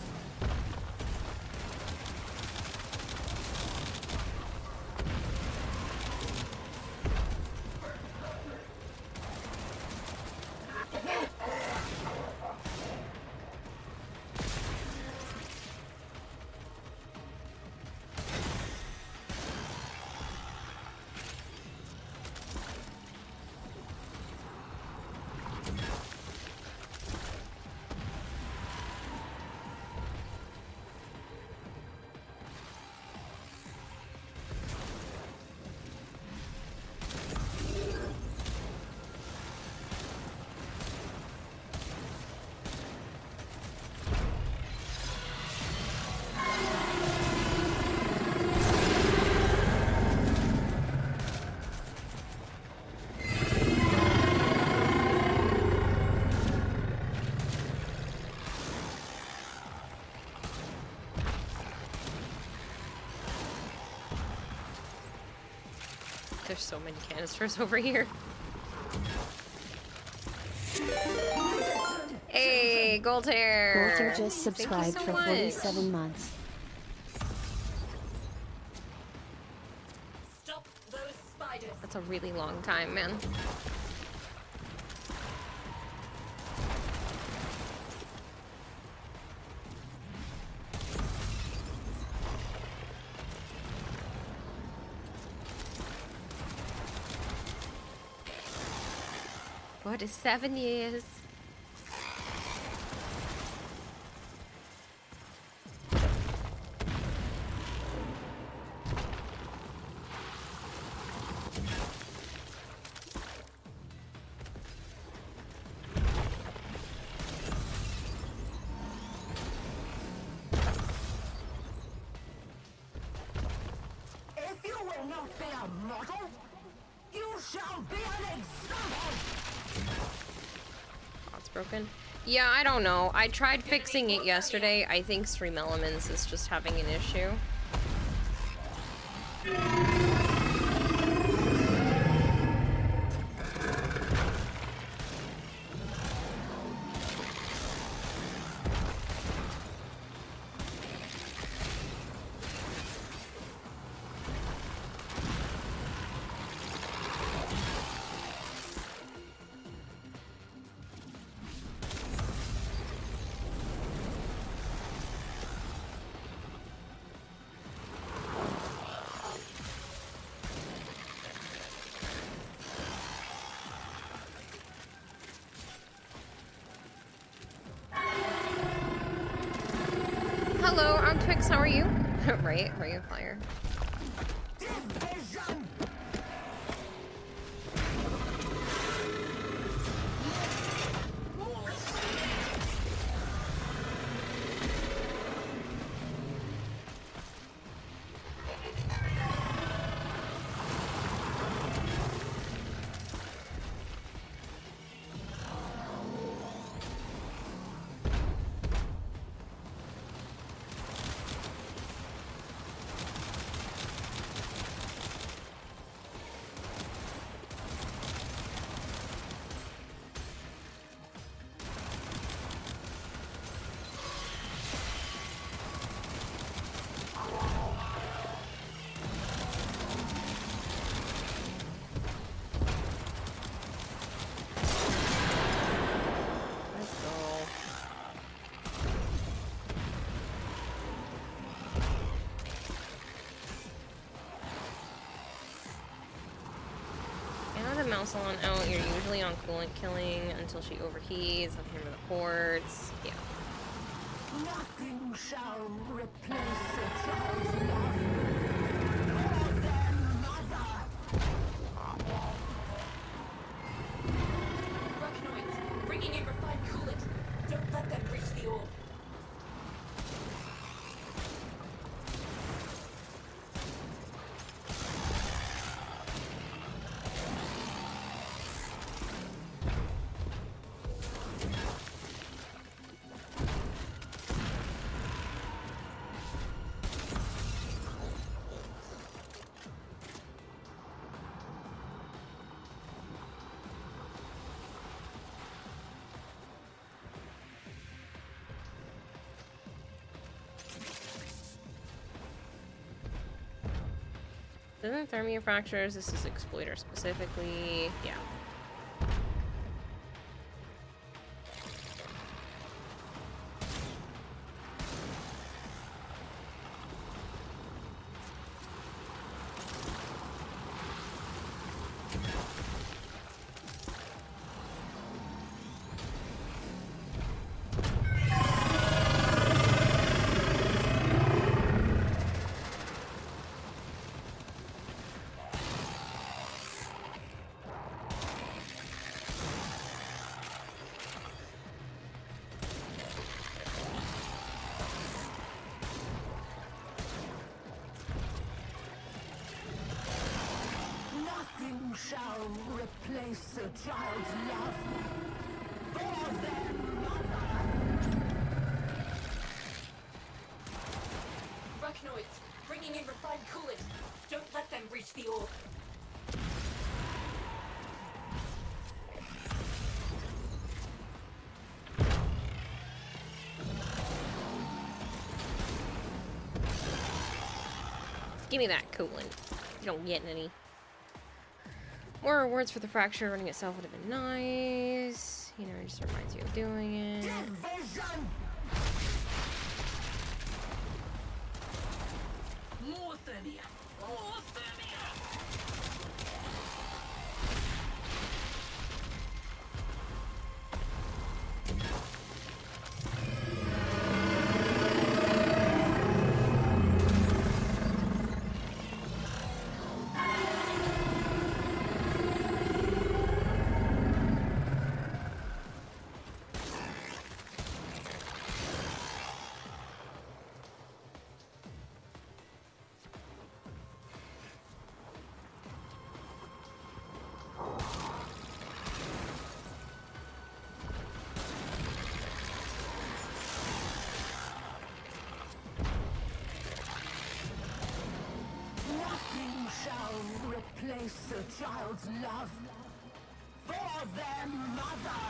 There's so many canisters over here. Hey, Goldhair! Goldhair just subscribed so for much. 47 months. Stop those spiders. That's a really long time, man. What is 7 years? If you will not be a model, you shall be an example! Oh, it's broken. Yeah, I don't know. I tried fixing it yesterday. I think Stream Elements is just having an issue. Hello, I'm Twix. How are you? Right, Ray of Fire. Let's go. Yeah, the mouse on out. You're usually on coolant killing until she overheats. I'm here with the ports. Yeah. Nothing shall replace a child's love for their mother. Arachnoids, bringing in refined coolant. Don't let them reach the orb. Isn't thermia fractures? This is exploiter specifically. Yeah. Nothing shall replace a child's love for their mother. Arachnoids, bringing in refined coolant. Don't let them reach the orb. Give me that coolant. You don't get any. More rewards for the fracture. Running itself would have been nice. You know, it just reminds you of doing it. More thermia! More thermia! Nothing shall replace a child's love for their mother.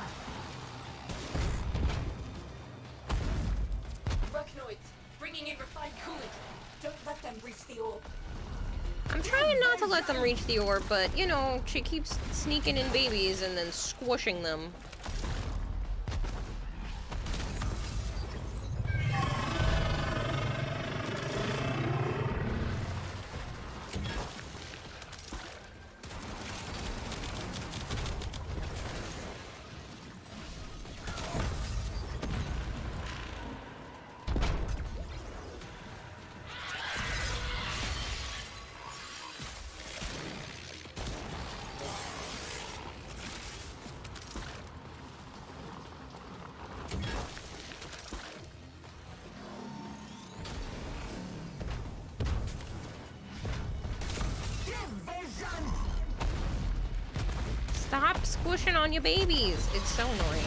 Arachnoids, bringing in refined coolant. Don't let them reach the orb. I'm trying not to let them reach the orb, but, you know, she keeps sneaking in babies and then squishing them. Stop squishing on your babies. It's so annoying.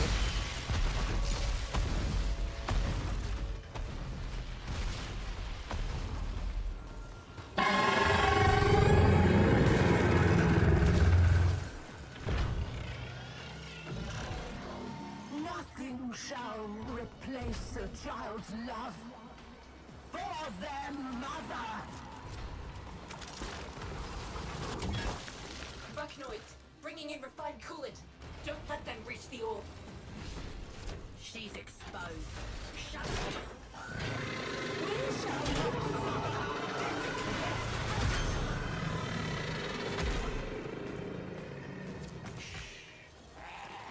Nothing shall replace a child's love for their mother. Arachnoids, bringing in refined coolant. Don't let them reach the orb. She's exposed. Shut up. We shall not suffer.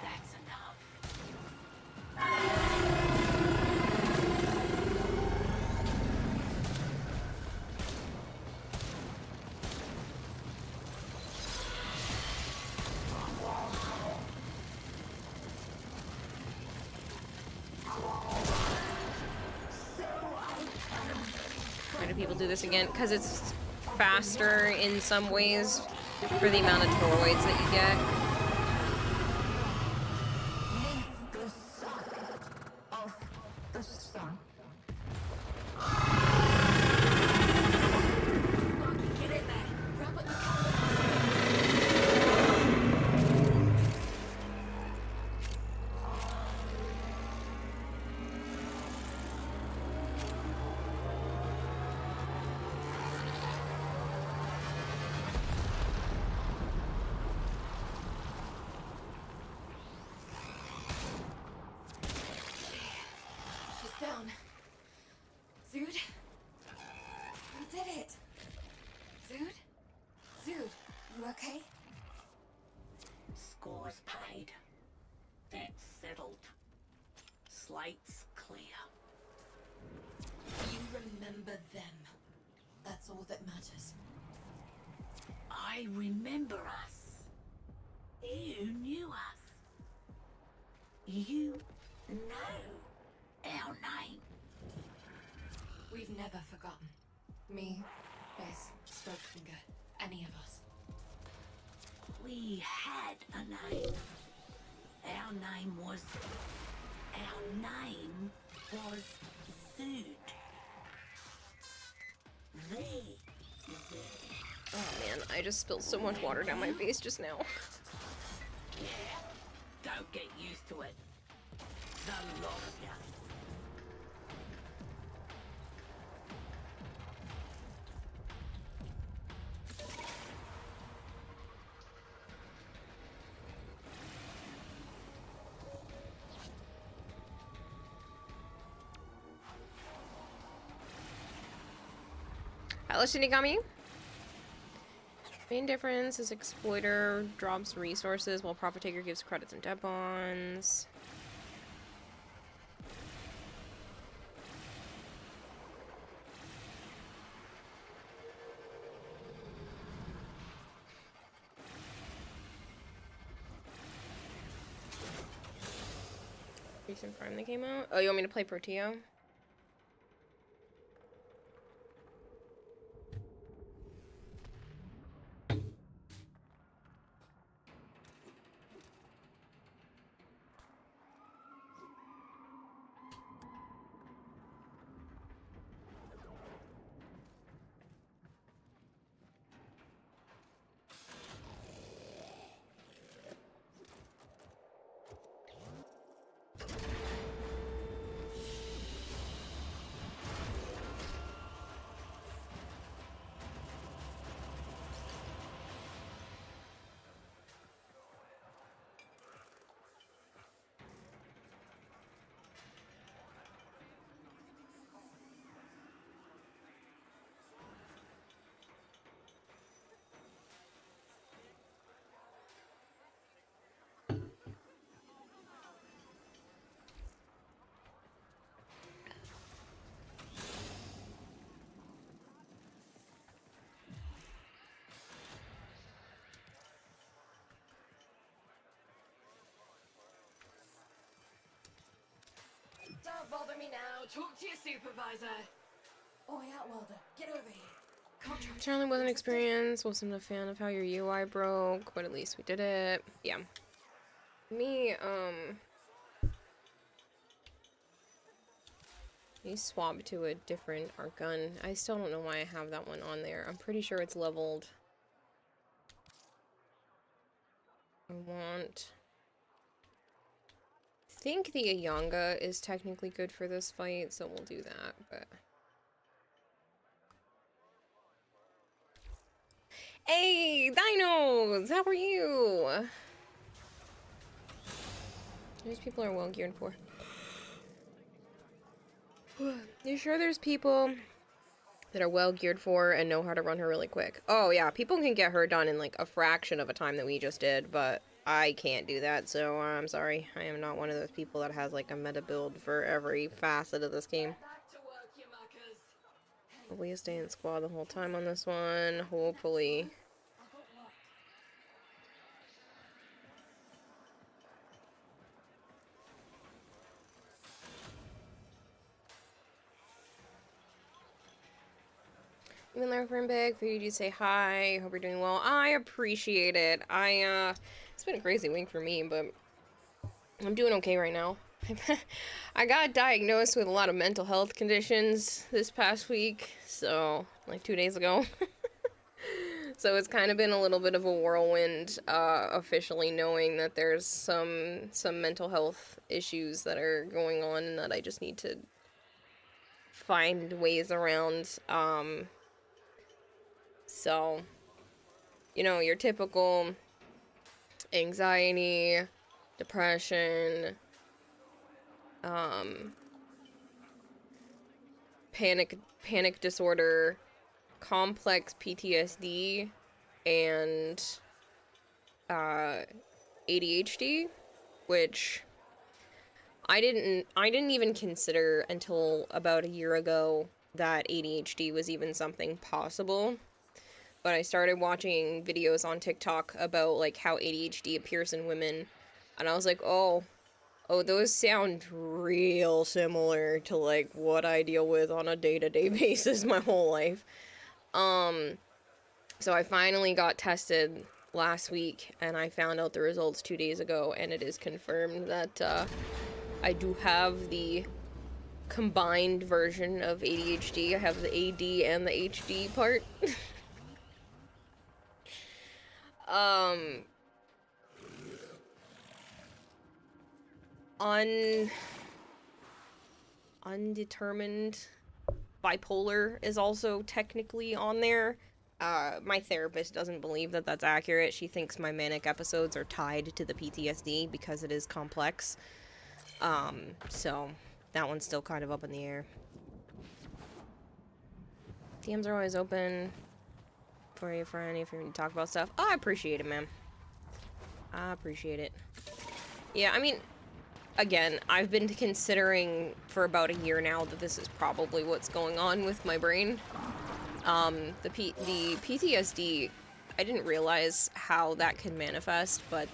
That's enough. Why do people do this again? Because it's faster in some ways for the amount of toroids that you get. The sun of the sun. Get in there. Grab at the down. Zood? We did it! Zood? Zood, you okay? Scores paid. That's settled. Slate's clear. You remember them. That's all that matters. I remember us. You knew us. You know our name. We've never forgotten. Me, Bess, Spokefinger, any of us. We had a name. Our name was Zood. The Zood. Oh man, I just spilled so much water down my face just now. Yeah, don't get used to it. The longer. Hello, Shinigami. Main difference is exploiter drops resources while profit taker gives credits and debt bonds. Recent Prime that came out. Oh, you want me to play Proteo? Don't bother me now. Talk to your supervisor. Oi, Outworlder, get over here. Contract. Certainly wasn't experienced. Wasn't a fan of how your UI broke, but at least we did it. Yeah. Me swap to a different art gun. I still don't know why I have that one on there. I'm pretty sure it's leveled. I think the Ayanga is technically good for this fight, so we'll do that, but... Hey, Dinos! How are you? These people are well geared for. You sure there's people that are well geared for and know how to run her really quick? Oh yeah, people can get her done in like a fraction of a time that we just did, but I can't do that, so I'm sorry. I am not one of those people that has like a meta build for every facet of this game. Hopefully you stay in squad the whole time on this one. Hopefully. Even there for big, for you to say hi. Hope you're doing well. I appreciate it. It's been a crazy week for me, but I'm doing okay right now. I got diagnosed with a lot of mental health conditions this past week, so like 2 days ago. So it's kind of been a little bit of a whirlwind, officially knowing that there's some mental health issues that are going on and that I just need to find ways around. So, you know, your typical anxiety, depression, panic disorder, complex PTSD, and ADHD, which I didn't even consider until about a year ago that ADHD was even something possible. But I started watching videos on TikTok about like how ADHD appears in women, and I was like, oh, those sound real similar to like what I deal with on a day-to-day basis my whole life. So I finally got tested last week, and I found out the results 2 days ago, and it is confirmed that I do have the combined version of ADHD. I have the AD and the HD part. Undetermined bipolar is also technically on there. My therapist doesn't believe that that's accurate. She thinks my manic episodes are tied to the PTSD because it is complex. So that one's still kind of up in the air. DMs are always open for you, friend, if you need to talk about stuff. Oh, I appreciate it, man. I appreciate it. Yeah, I mean, again, I've been considering for about a year now that this is probably what's going on with my brain. The PTSD, I didn't realize how that can manifest, but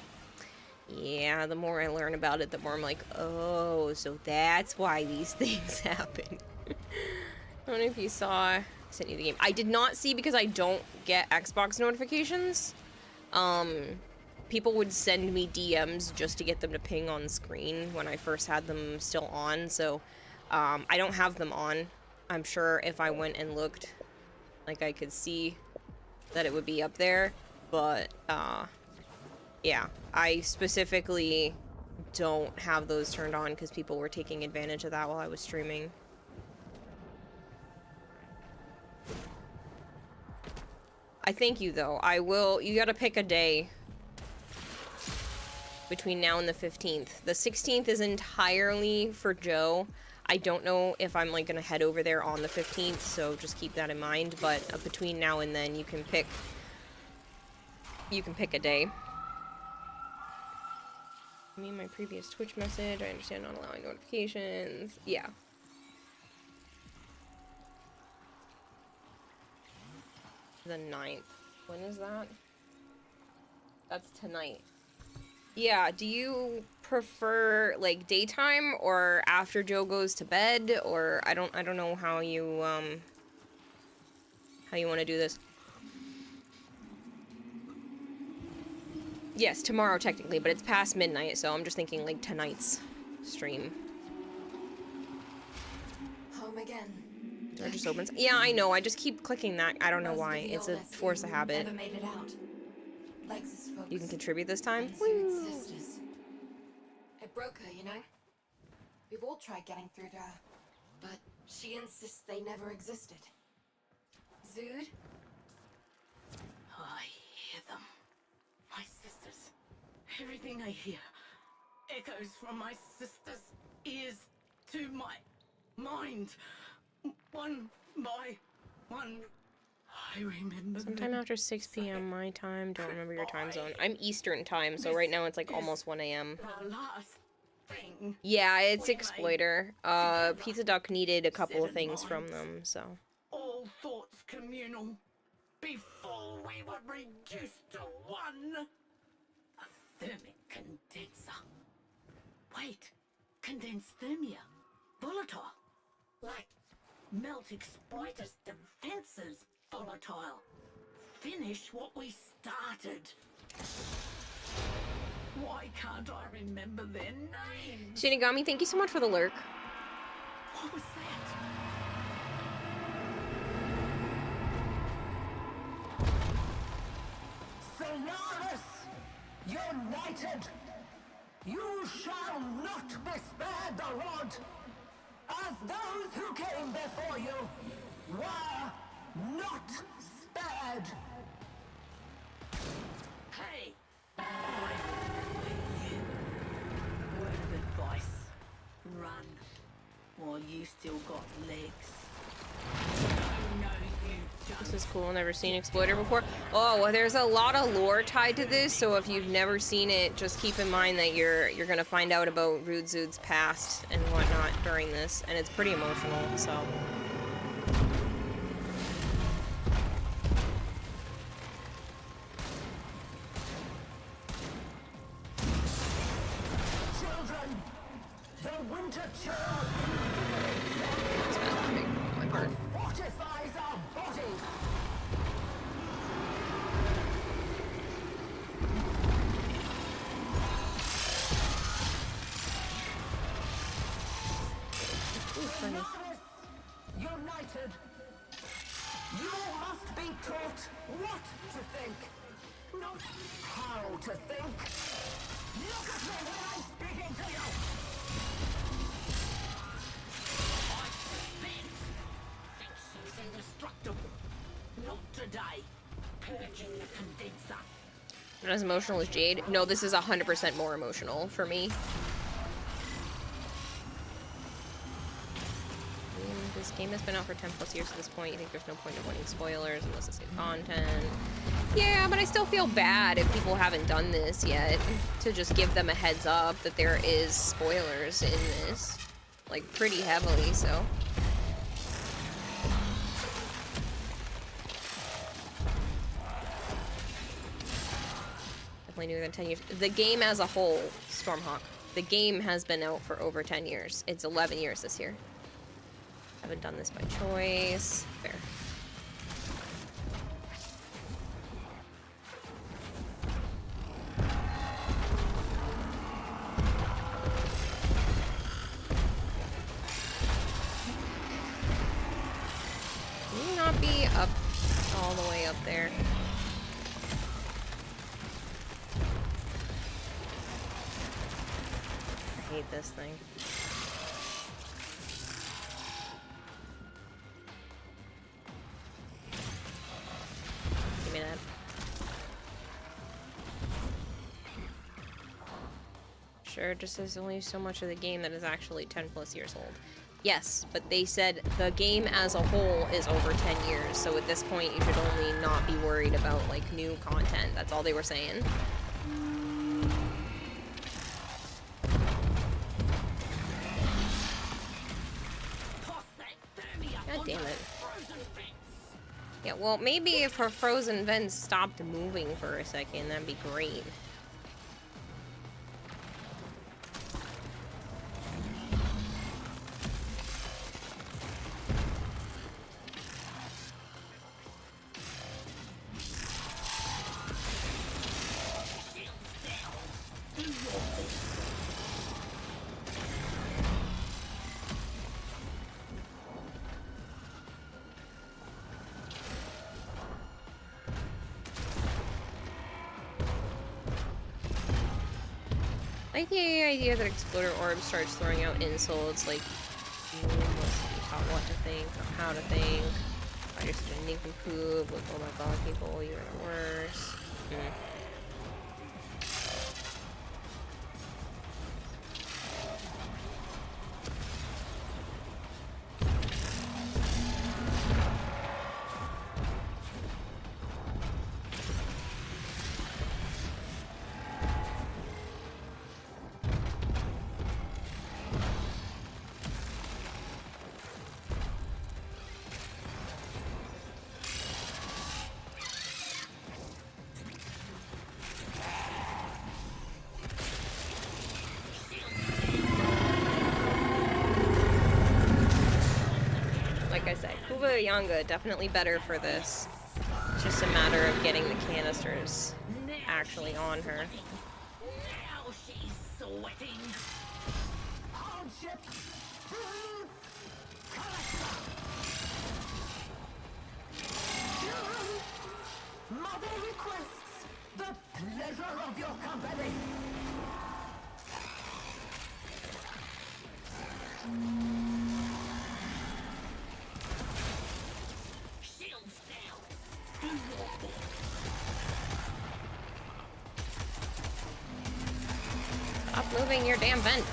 yeah, the more I learn about it, the more I'm like, oh, so that's why these things happen. I don't know if you saw, I sent you the game. I did not see because I don't get Xbox notifications. People would send me DMs just to get them to ping on screen when I first had them still on, so I don't have them on. I'm sure if I went and looked, like, I could see that it would be up there, but yeah, I specifically don't have those turned on because people were taking advantage of that while I was streaming. I thank you, though. I will, you gotta pick a day between now and the 15th. The 16th is entirely for Joe. I don't know if I'm, like, gonna head over there on the 15th, so just keep that in mind, but between now and then, you can pick a day. I mean, my previous Twitch message, I understand not allowing notifications. Yeah. The 9th. When is that? That's tonight. Yeah, do you prefer, like, daytime or after Joe goes to bed, or I don't know how you want to do this. Yes, tomorrow technically, but it's past midnight, so I'm just thinking like tonight's stream. Home again. Door just opens. Yeah, I know. I just keep clicking that. I don't know why. It's a force of habit. Never made it out. Lex's folks. You can contribute this time. Woo. Sisters. It broke her, you know. We've all tried getting through to her, but she insists they never existed. Zood? I hear them. My sisters. Everything I hear echoes from my sisters' ears to my mind. One by one. I remember sometime after 6 p.m. my time. Don't remember your time zone. I'm Eastern time, so right now it's like almost 1 a.m. Yeah, it's Exploiter. Pizza Duck needed a couple of things from them, so. All thoughts communal. Before we were reduced to one. A thermic condenser. Wait, condensed thermia. Volatile. Like melt exploiters' defenses. Volatile. Finish what we started. Why can't I remember their names? Shinigami, thank you so much for the lurk. What was that? Solaris, united, you shall not be spared the rod, as those who came before you were not spared. Hey! I remember you. Word of advice. Run, while you still got legs. No, you don't. This is cool. Never seen Exploiter before. Oh, well, there's a lot of lore tied to this, so if you've never seen it, just keep in mind that you're gonna find out about Rude Zood's past and whatnot during this, and it's pretty emotional, so. Children, the winter chill It's kind of big on my part. fortifies our bodies. Funny. United, you must be taught what to think, not how to think. Look at me when I'm speaking to you. I think she's indestructible. Not today. Purging the condenser. Not as emotional as Jade. No, this is 100% more emotional for me. This game has been out for 10 plus years at this point. You think there's no point in wanting spoilers unless it's new content. Yeah, but I still feel bad if people haven't done this yet, to just give them a heads up that there is spoilers in this. Like, pretty heavily, so. Definitely newer than 10 years. The game as a whole, Stormhawk, the game has been out for over 10 years. It's 11 years this year. Haven't done this by choice. Fair. Can you not be up all the way up there? I hate this thing. Give me that. Sure, just there's only so much of the game that is actually 10 plus years old. Yes, but they said the game as a whole is over 10 years, so at this point you should only not be worried about, like, new content. That's all they were saying. God damn it. Yeah, well, maybe if her frozen vents stopped moving for a second, that'd be great. I like the idea that Exploder Orb starts throwing out insults like, let's be taught what to think, or how to think. I just a nincompoop, like, oh my god, people, you're the worst. Like I said, Kuba Yanga definitely better for this. It's just a matter of getting the canisters actually on her. Now she's sweating. Hardship. Mother requests the pleasure of your company. Shields down. Stop moving your damn vent.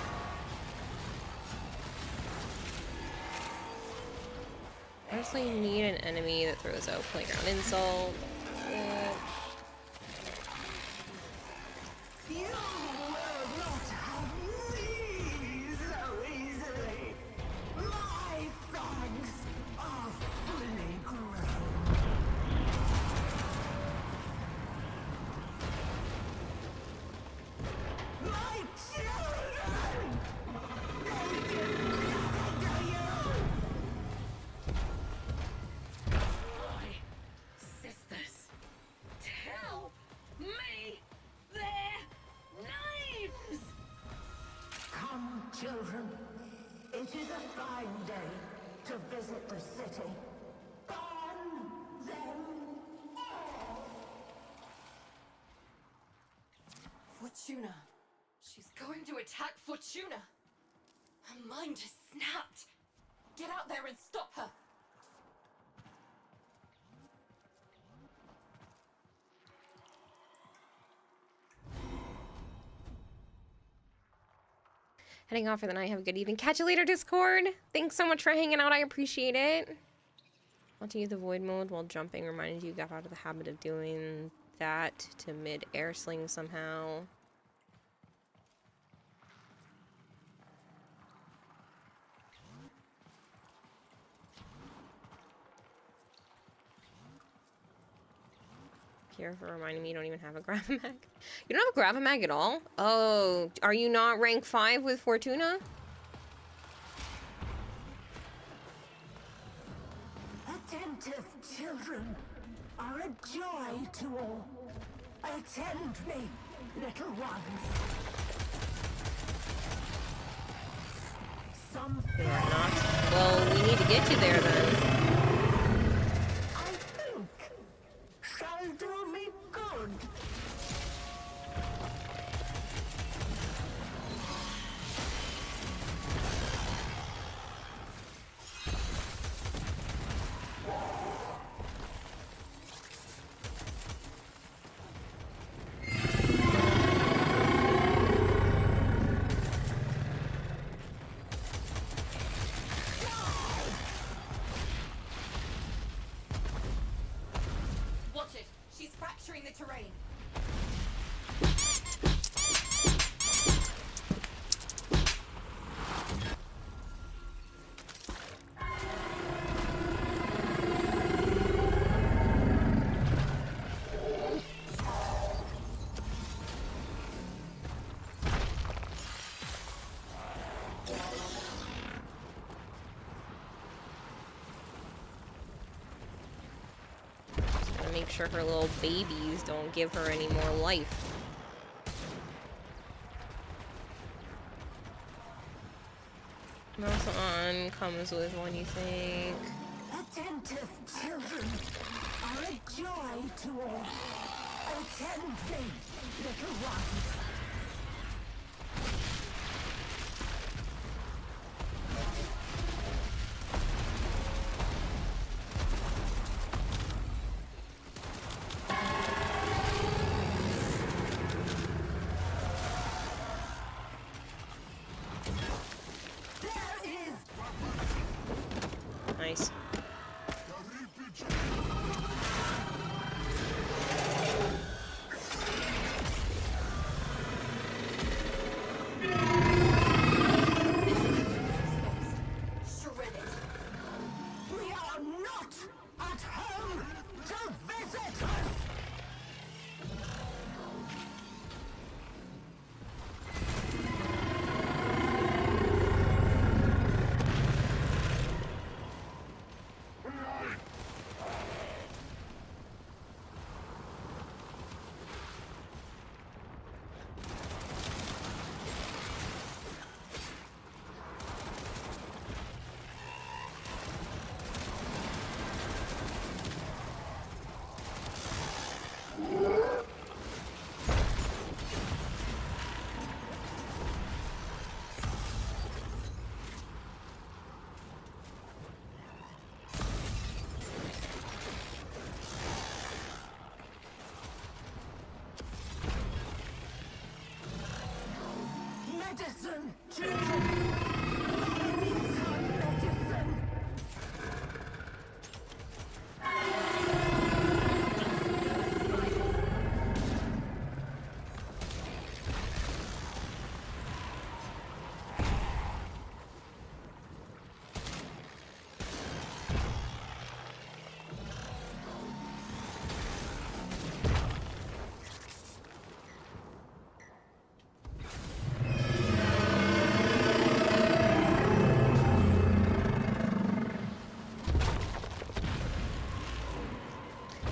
Honestly, you need an enemy that throws out playground insult. You will not have me so easily. My thongs are fully grown. My children! They did nothing to you! My sisters, tell me their names! Come, children. It is a fine day to visit the city. Burn them all! Fortuna. She's going to attack Fortuna. Her mind has snapped. Get out there and stop her. Heading off for the night. Have a good evening. Catch you later, Discord. Thanks so much for hanging out. I appreciate it. Want to use the void mode while jumping. Reminded you got out of the habit of doing that to mid-air sling somehow. Here for reminding me you don't even have a Gravamag. You don't have a Gravamag at all? Oh, are you not rank 5 with Fortuna? Attentive children are a joy to all. Attend me, little ones. Some You are not. Well, we need to get you there then. I think shall do me good. Watch it. She's fracturing the terrain. Just gotta make sure her little babies don't give her any more life. Mouse on comes with one, you think? Attentive children are a joy to all. Attend me, little ones. Nice. Shred it. We are not at home to visitors. Medicine, children. I need some medicine.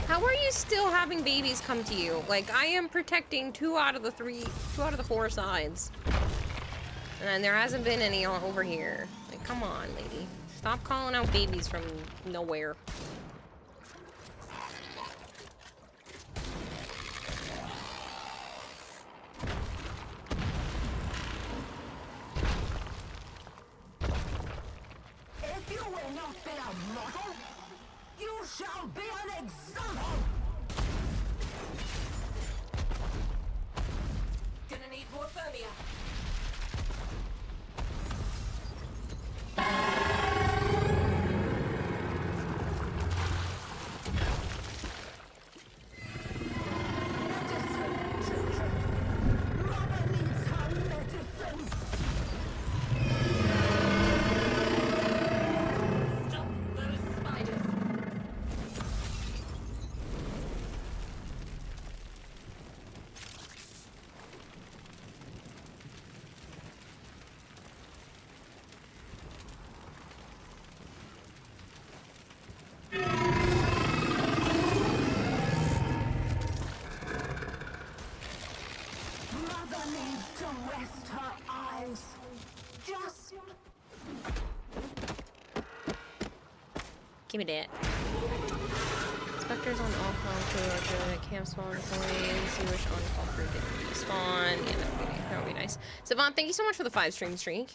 How are you still having babies come to you? Like, I am protecting 2 out of the 4 sides. And there hasn't been any over here. Like, come on, lady. Stop calling out babies from nowhere. If you will not be a model, you shall be an example. Gonna need more Thermia. Give me that. Spectres on all call crew at camp spawn coins. You wish on call crew didn't respawn. Yeah, that would be nice. Savant, thank you so much for the 5-stream streak.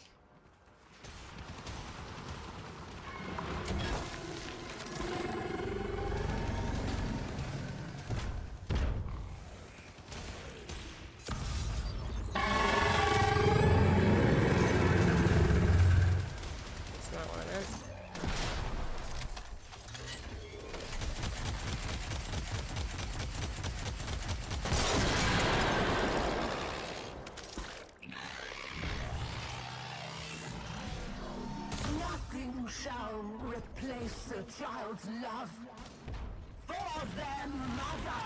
It's not what I meant. Nothing shall replace a child's love for their mother.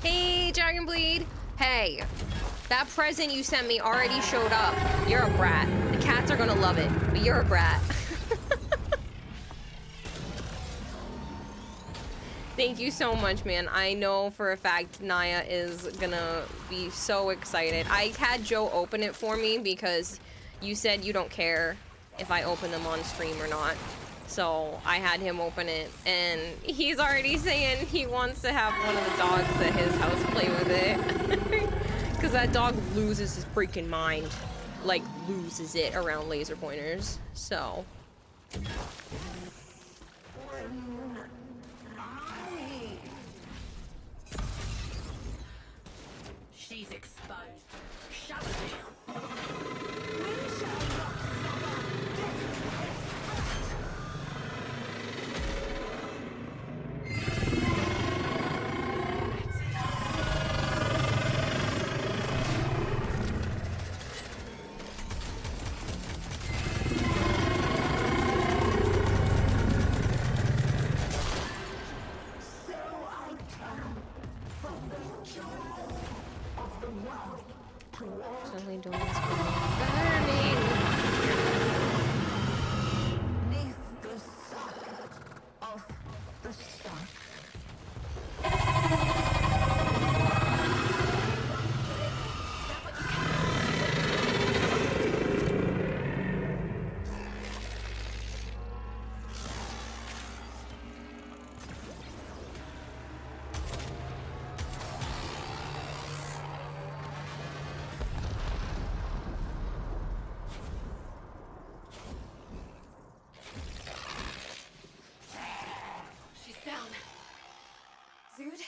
Hey, Dragonbleed. Hey, that present you sent me already showed up. You're a brat. The cats are gonna love it, but you're a brat. Thank you so much, man. I know for a fact Naya is gonna be so excited. I had Joe open it for me because you said you don't care if I open them on stream or not. So I had him open it, and he's already saying he wants to have one of the dogs at his house play with it. Because that dog loses his freaking mind. Like, loses it around laser pointers. So... She's exposed. Shut her down. Suddenly doing this burning. Neath the sun of the sun. She's down. Zood?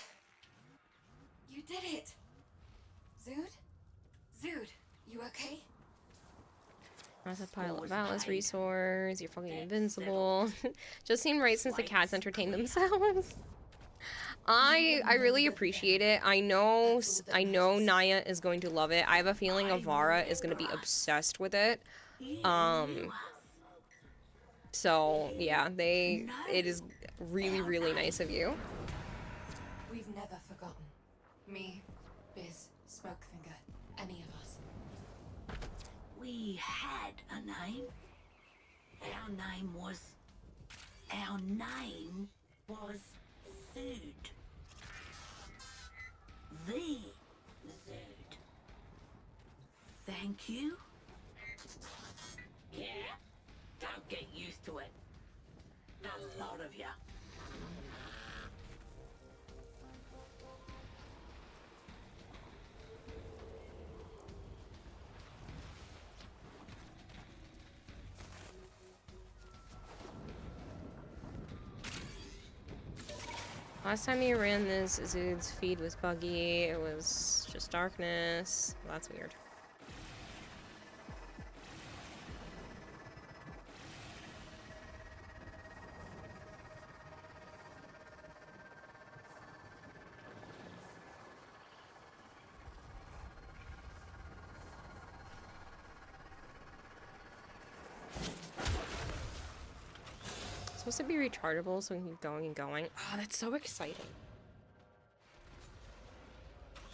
You did it! Zood? Zood, you okay? That's a pile of Atlas resource. You're fucking invincible. Just seemed right since the cats entertain themselves. I really appreciate it. I know Naya is going to love it. I have a feeling Avara is going to be obsessed with it. So yeah, it is really, really nice of you. We've never forgotten. Me, Biz, Smokefinger, any of us. We had a name. Our name was Zood. The Zood. Thank you. Yeah, don't get lot of you. Last time you ran this, Zood's feed was buggy. It was just darkness. Well, that's weird. It's supposed to be rechargeable so we can keep going and going. Oh, that's so exciting.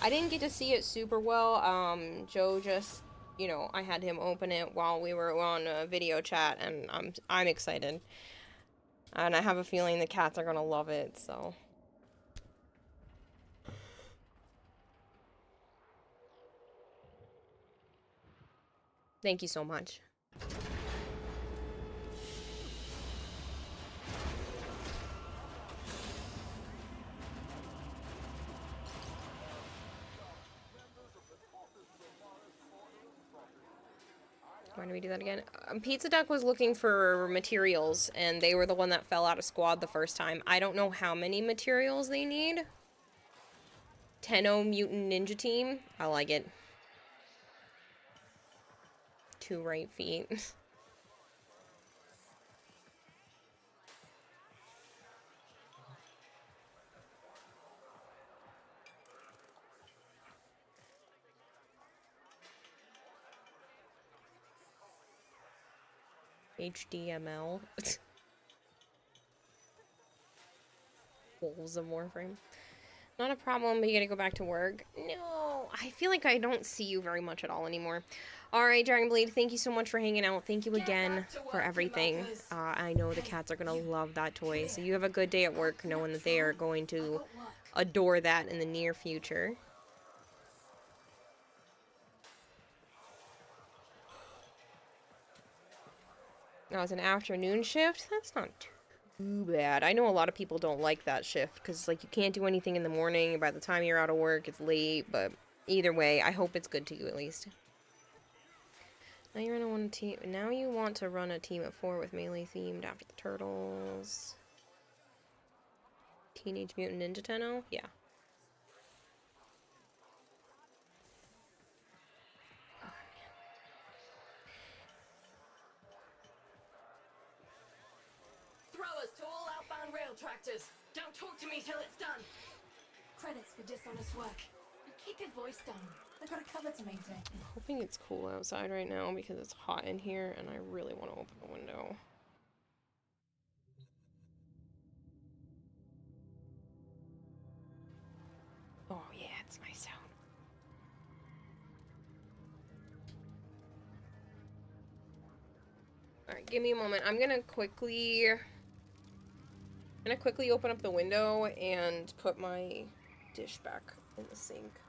I didn't get to see it super well. Joe just, you know, I had him open it while we were on a video chat, and I'm excited. And I have a feeling the cats are gonna love it, so. Thank you so much. Why do we do that again? Pizza Duck was looking for materials, and they were the one that fell out of squad the first time. I don't know how many materials they need. Tenno Mutant Ninja Team. I like it. 2 right feet. HDML. Holes of Warframe. Not a problem, but you gotta go back to work. No, I feel like I don't see you very much at all anymore. Alright, Dragonblade, thank you so much for hanging out. Thank you again for everything. I know the cats are gonna love that toy, so you have a good day at work knowing that they are going to adore that in the near future. Oh, it's an afternoon shift? That's not too bad. I know a lot of people don't like that shift because, like, you can't do anything in the morning. By the time you're out of work, it's late. But either way, I hope it's good to you at least. Now you're gonna want a team. Now you want to run a team of 4 with melee themed after the turtles. Teenage Mutant Ninja Tenno? Yeah. Throwers to all outbound rail tractors. Don't talk to me till it's done. Credits for dishonest work. And keep your voice down. I've got a cover to maintain. I'm hoping it's cool outside right now because it's hot in here and I really want to open the window. Oh yeah, it's nice out. Alright, give me a moment. I'm gonna quickly open up the window and put my dish back in the sink.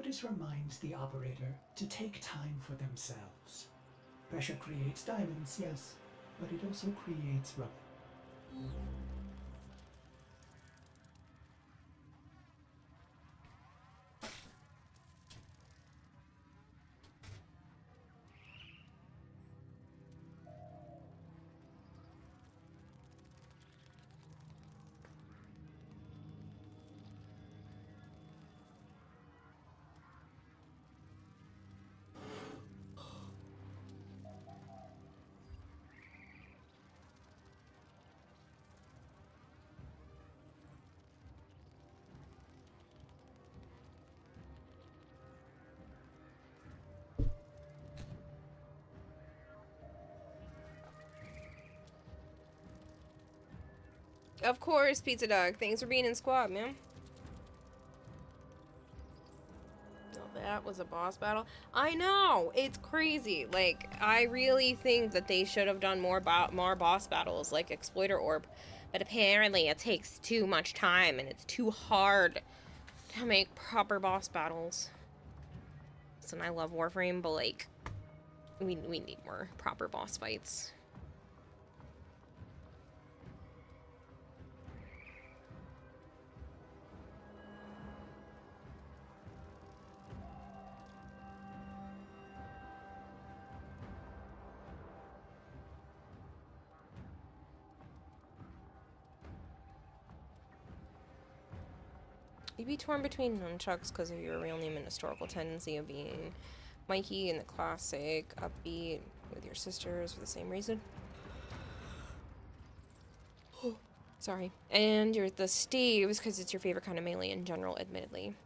this reminds the operator to take time for themselves. Pressure creates diamonds, yes, but it also creates rubble. Of course, Pizza Dog. Thanks for being in squad, man. Oh, that was a boss battle. I know! It's crazy. Like, I really think that they should have done more boss battles, like Exploiter Orb. But apparently it takes too much time, and it's too hard to make proper boss battles. So, and I love Warframe, but, like, we need more proper boss fights. You'd be torn between nunchucks because of your real name and historical tendency of being Mikey in the classic upbeat with your sisters for the same reason. Sorry. And you're the Steves because it's your favorite kind of melee in general, admittedly.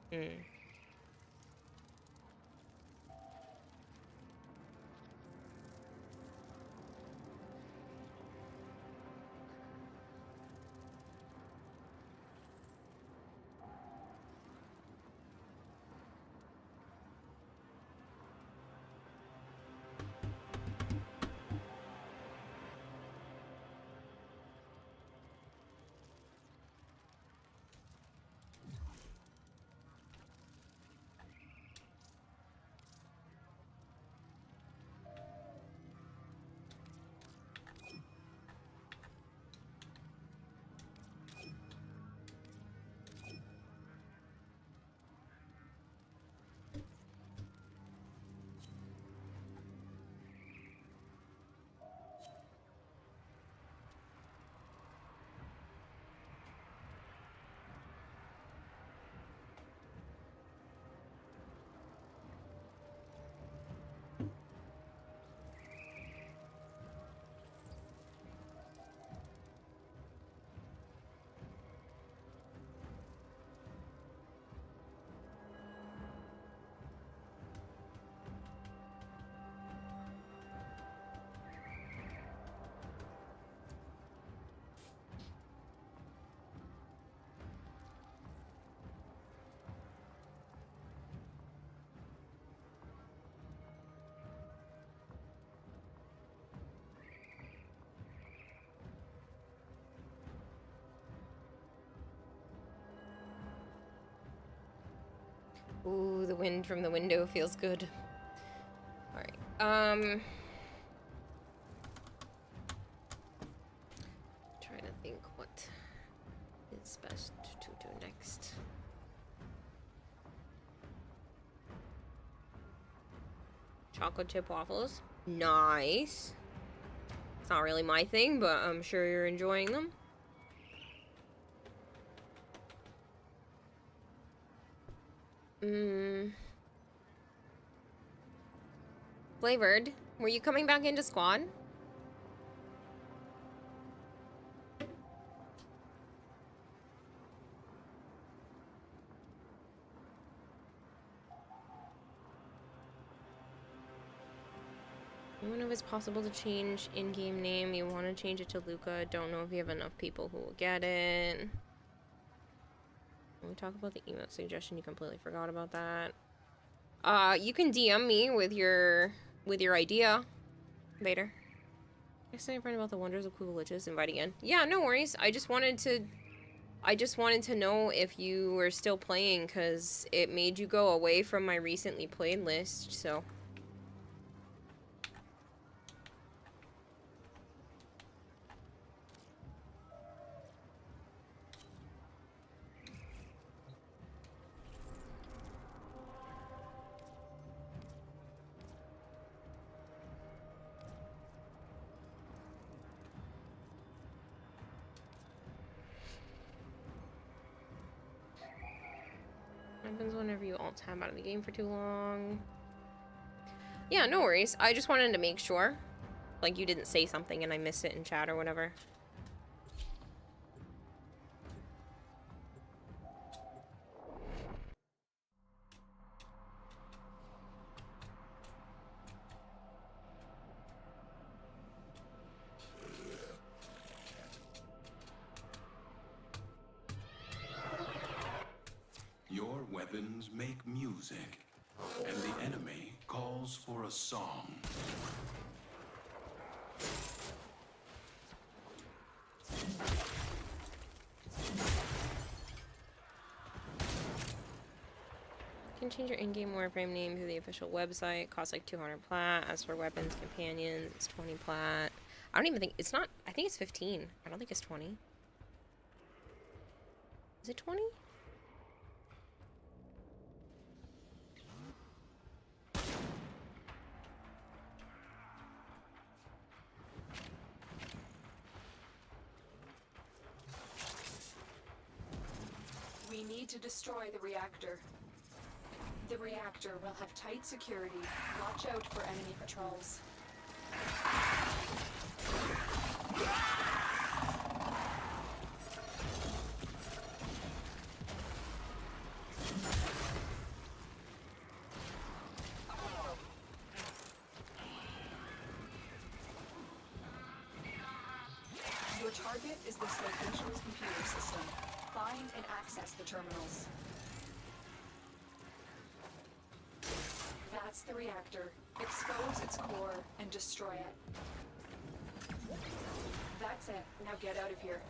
Ooh, the wind from the window feels good. Alright, trying to think what is best to do next. Chocolate chip waffles. Nice. It's not really my thing, but I'm sure you're enjoying them. Flavored. Were you coming back into squad? I don't know if it's possible to change in-game name. You want to change it to Luca. Don't know if you have enough people who will get it. When we talk about the emote suggestion, you completely forgot about that. You can DM me with your idea, Vader. I say a friend about the wonders of cool glitches. Invite again. Yeah, no worries. I just wanted to I just wanted to know if you were still playing, because it made you go away from my recently played list, so... Happens whenever you alt tab out of the game for too long. Yeah, no worries. I just wanted to make sure. Like, you didn't say something and I missed it in chat or whatever. Your weapons make music, and the enemy calls for a song. You can change your in-game Warframe name through the official website. Costs like 200 plat. As for weapons, companions, it's 20 plat. I don't even think it's not. I think it's 15. I don't think it's 20. Is it 20? We need to destroy the reactor. The reactor will have tight security. Watch out for enemy patrols. Your target is this location's computer system. Find and access the terminals. That's the reactor. Expose its core and destroy it. That's it. Now get out of here.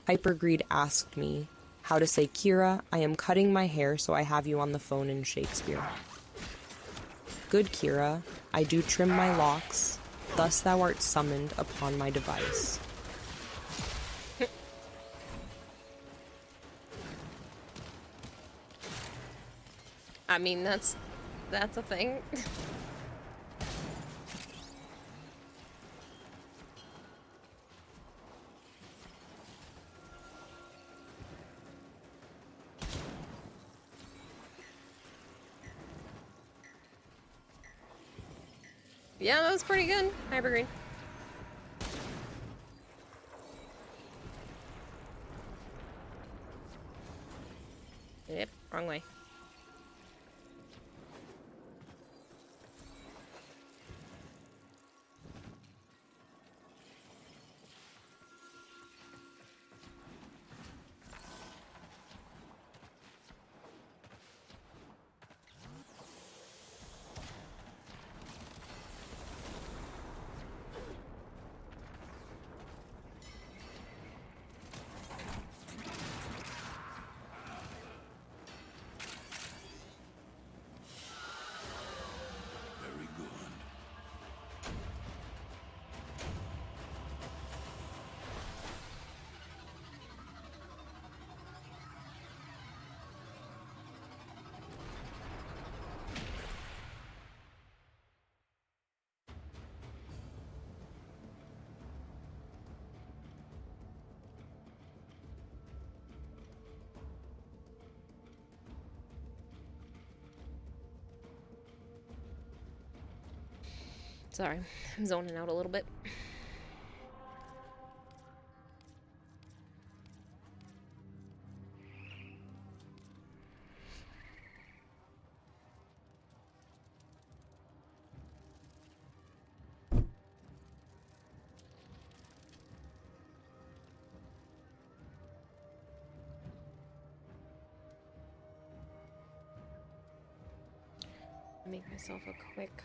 Hypergreed asked me how to say, Kira, I am cutting my hair, so I have you on the phone in Shakespeare. Good Kira, I do trim my locks, thus thou art summoned upon my device. I mean, that's a thing. Yeah, that was pretty good. Hypergreen. Yep, wrong way. Very good. Sorry, I'm zoning out a little bit. Make myself a quick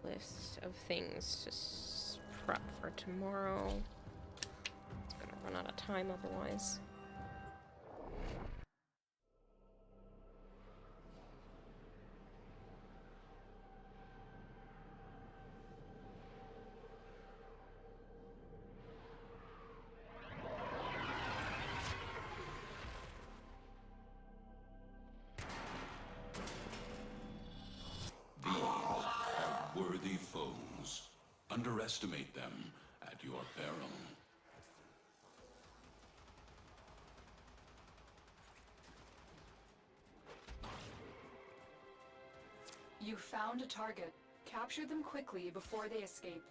list of things to prep for tomorrow. It's gonna run out of time otherwise. Worthy foes. Underestimate them at your peril. You found a target. Capture them quickly before they escape.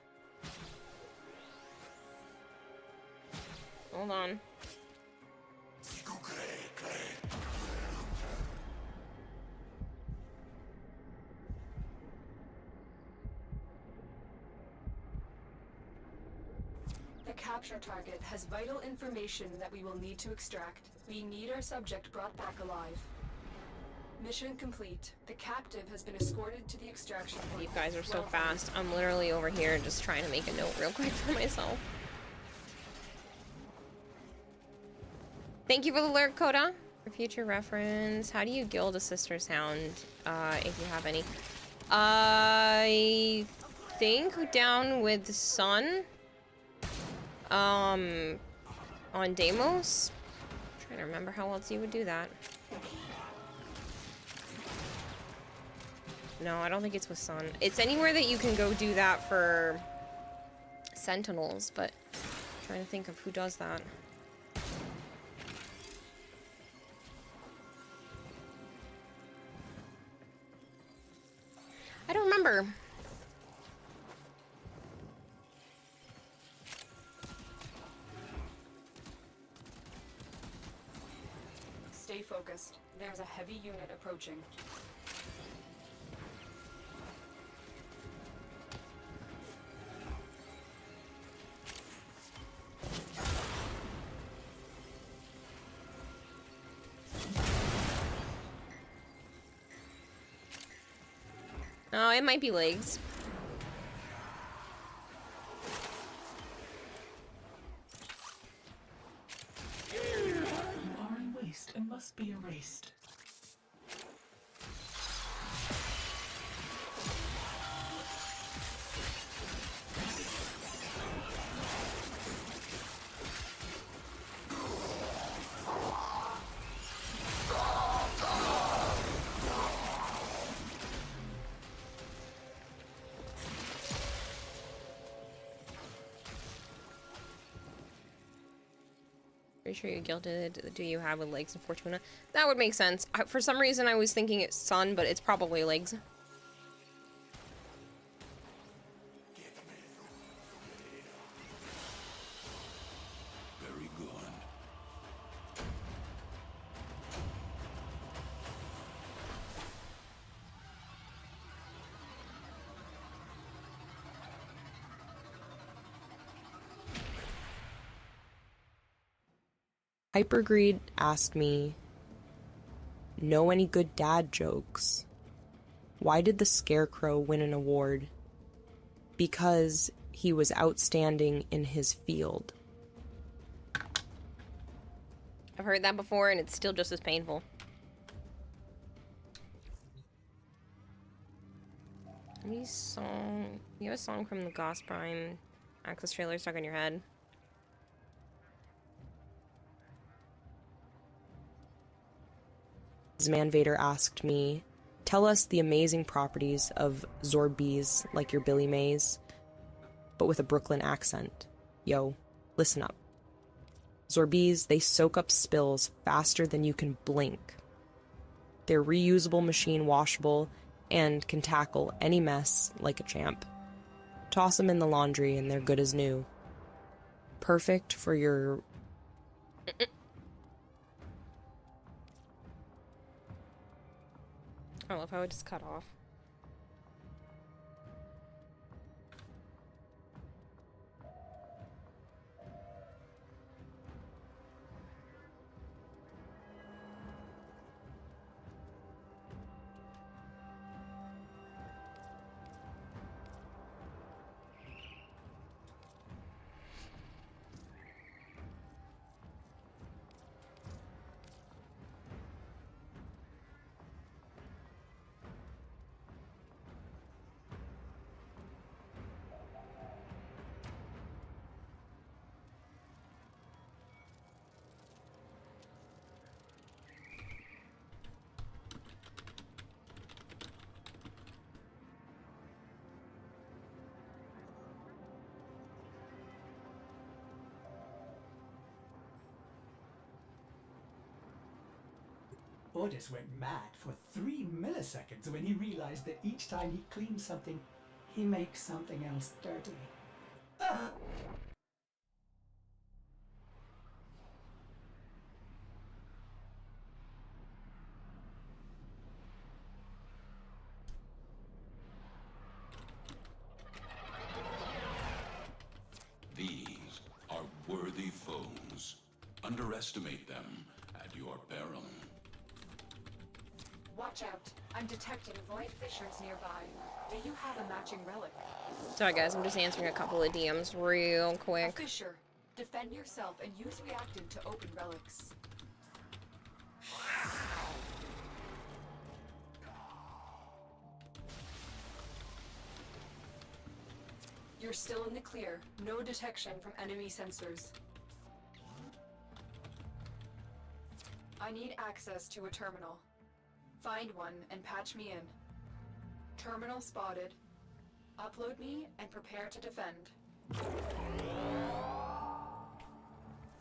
Hold on. The capture target has vital information that we will need to extract. We need our subject brought back alive. Mission complete. The captive has been escorted to the extraction point. You guys are so fast. I'm literally over here just trying to make a note real quick for myself. Thank you for the alert, Coda. For future reference, how do you guild a sister's hound, if you have any? I think down with the sun. On Deimos. I'm trying to remember how else you would do that. No, I don't think it's with sun. It's anywhere that you can go do that for sentinels, but I'm trying to think of who does that. I don't remember. Stay focused. There's a heavy unit approaching. Oh, it might be legs. You are a waste and must be erased. Pretty sure you gilded. Do you have with legs and Fortuna? That would make sense. For some reason, I was thinking it's sun, but it's probably legs. Very good. Hypergreed asked me, know any good dad jokes? Why did the Scarecrow win an award? Because he was outstanding in his field. I've heard that before, and it's still just as painful. Any song? You have a song from the Gauss Prime Access trailer stuck in your head? Man Vader asked me, tell us the amazing properties of Zorbees like your Billy Mays, but with a Brooklyn accent. Yo, listen up. Zorbees, they soak up spills faster than you can blink. They're reusable, machine washable, and can tackle any mess like a champ. Toss them in the laundry and they're good as new. Perfect for your... I love how it just cut off. Ordis went mad for 3 milliseconds when he realized that each time he cleans something, he makes something else dirty. Ah! These are worthy foes. Underestimate them at your peril. Watch out. I'm detecting void fissures nearby. Do you have a matching relic? Sorry guys, I'm just answering a couple of DMs real A quick. fissure. Defend yourself and use reactant to open relics. You're still in the clear. No detection from enemy sensors. I need access to a terminal. Find one and patch me in. Terminal spotted. Upload me and prepare to defend.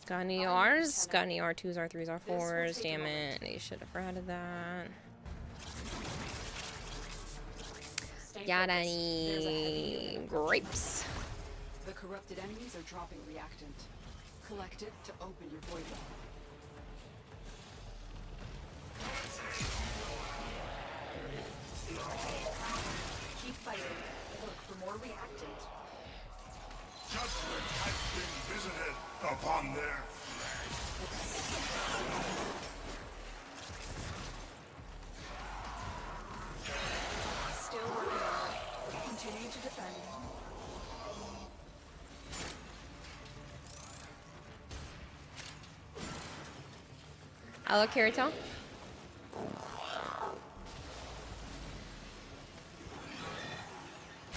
Got any Rs? Got any R2s, R3s, R4s? Damn it, they should have added that. Got any grapes? The corrupted enemies are dropping reactant. Collect it to open your void. Keep fighting. Look for more reactant. Judgment has been visited upon their Still working on it. Continue to defend. Hello, Kirito.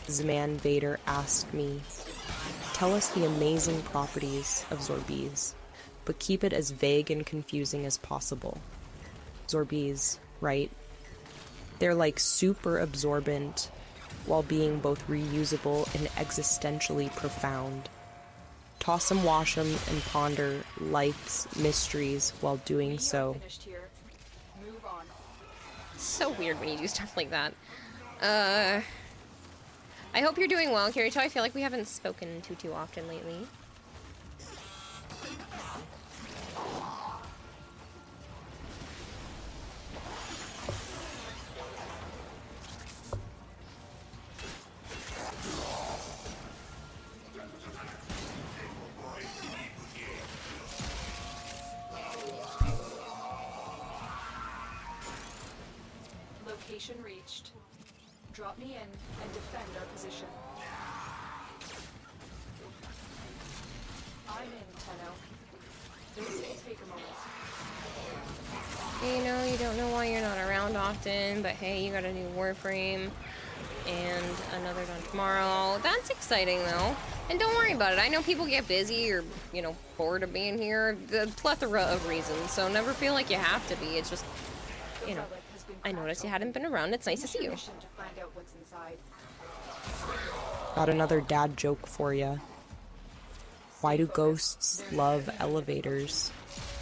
Zman Vader asked me, tell us the amazing properties of Zorbees, but keep it as vague and confusing as possible. Zorbees, right? They're like super absorbent while being both reusable and existentially profound. Toss 'em, wash 'em, and ponder life's mysteries while doing so. Move on. So weird when you do stuff like that. I hope you're doing well, Kirito. I feel like we haven't spoken too often lately. Location reached. Drop me in and defend our position. I'm in, Tenno. This will take a moment. You know, you don't know why you're not around often, but hey, you got a new Warframe and another done tomorrow. That's exciting, though. And don't worry about it. I know people get busy or, you know, bored of being here. The plethora of reasons, so never feel like you have to be. It's just, you know, I noticed you hadn't been around. It's nice to see you. Got another dad joke for ya. Why do ghosts love elevators?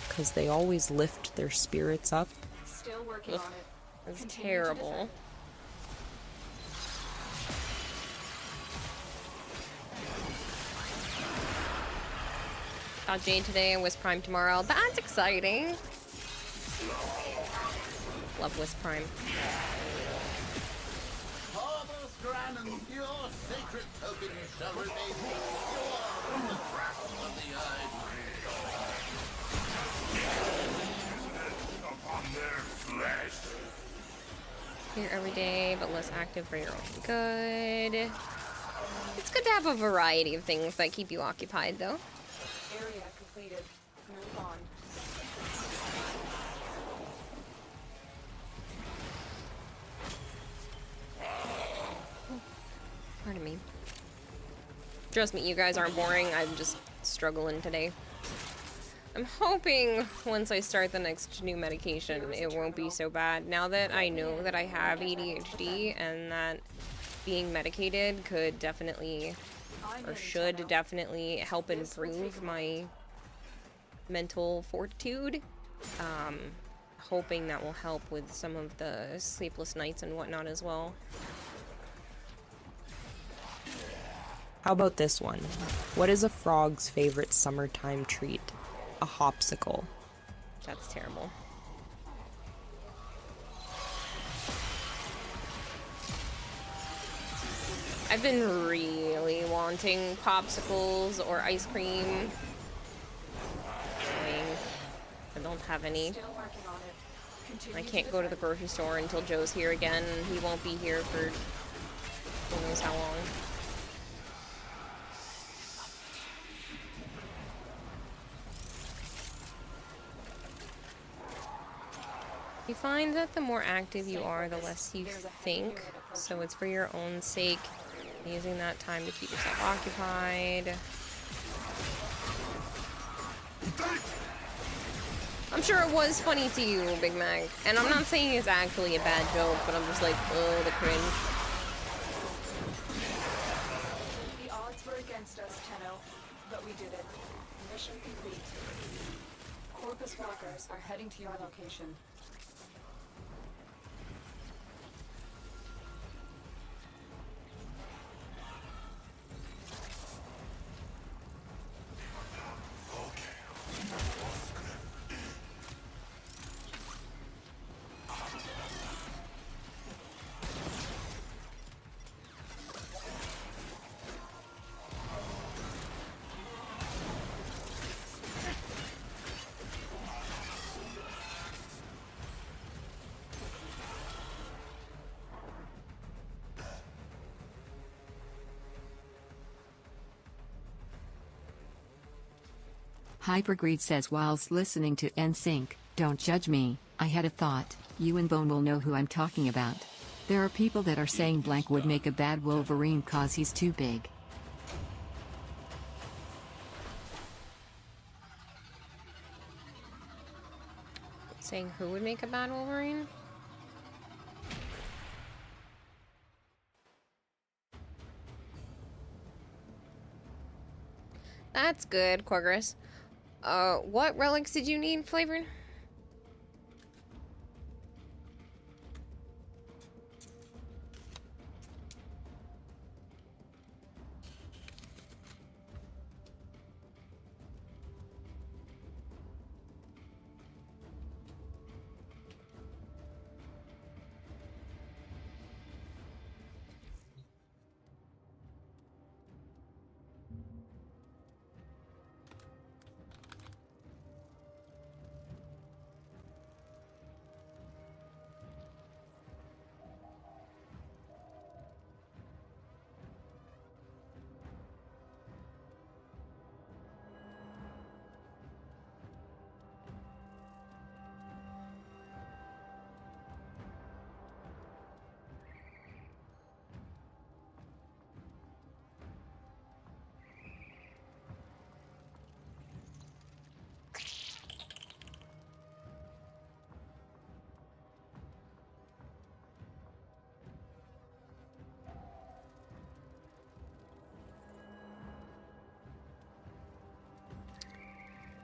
Because they always lift their spirits up. Still working on it. That's terrible. Got Jade today and Wisp Prime tomorrow. That's exciting. Love Wisp Prime. Your sacred token shall remain pure from the grasp of the upon their flesh. Here every day, but less active for your own good. It's good to have a variety of things that keep you occupied, though. Area completed. Move on. Pardon me. Trust me, you guys aren't boring. I'm just struggling today. I'm hoping once I start the next new medication, it won't be so bad. Now that I know that I have ADHD and that being medicated could definitely, or should definitely help improve my mental fortitude, hoping that will help with some of the sleepless nights and whatnot as well. How about this one? What is a frog's favorite summertime treat? A hopsicle. That's terrible. I've been really wanting popsicles or ice cream. I don't have any. I can't go to the grocery store until Joe's here again, and he won't be here for who knows how long. You find that the more active you are, the less you think, so it's for your own sake, using that time to keep yourself occupied. I'm sure it was funny to you, Big Mac, and I'm not saying it's actually a bad joke, but I'm just like, oh, the cringe. The odds were against us, Tenno, but we did it. Mission complete. Corpus walkers are heading to your location. Hypergreed says whilst listening to NSYNC, don't judge me, I had a thought, you and Bone will know who I'm talking about. There are people that are saying blank would make a bad Wolverine cause he's too big. Saying who would make a bad Wolverine? That's good, Quagris. What relics did you need flavored?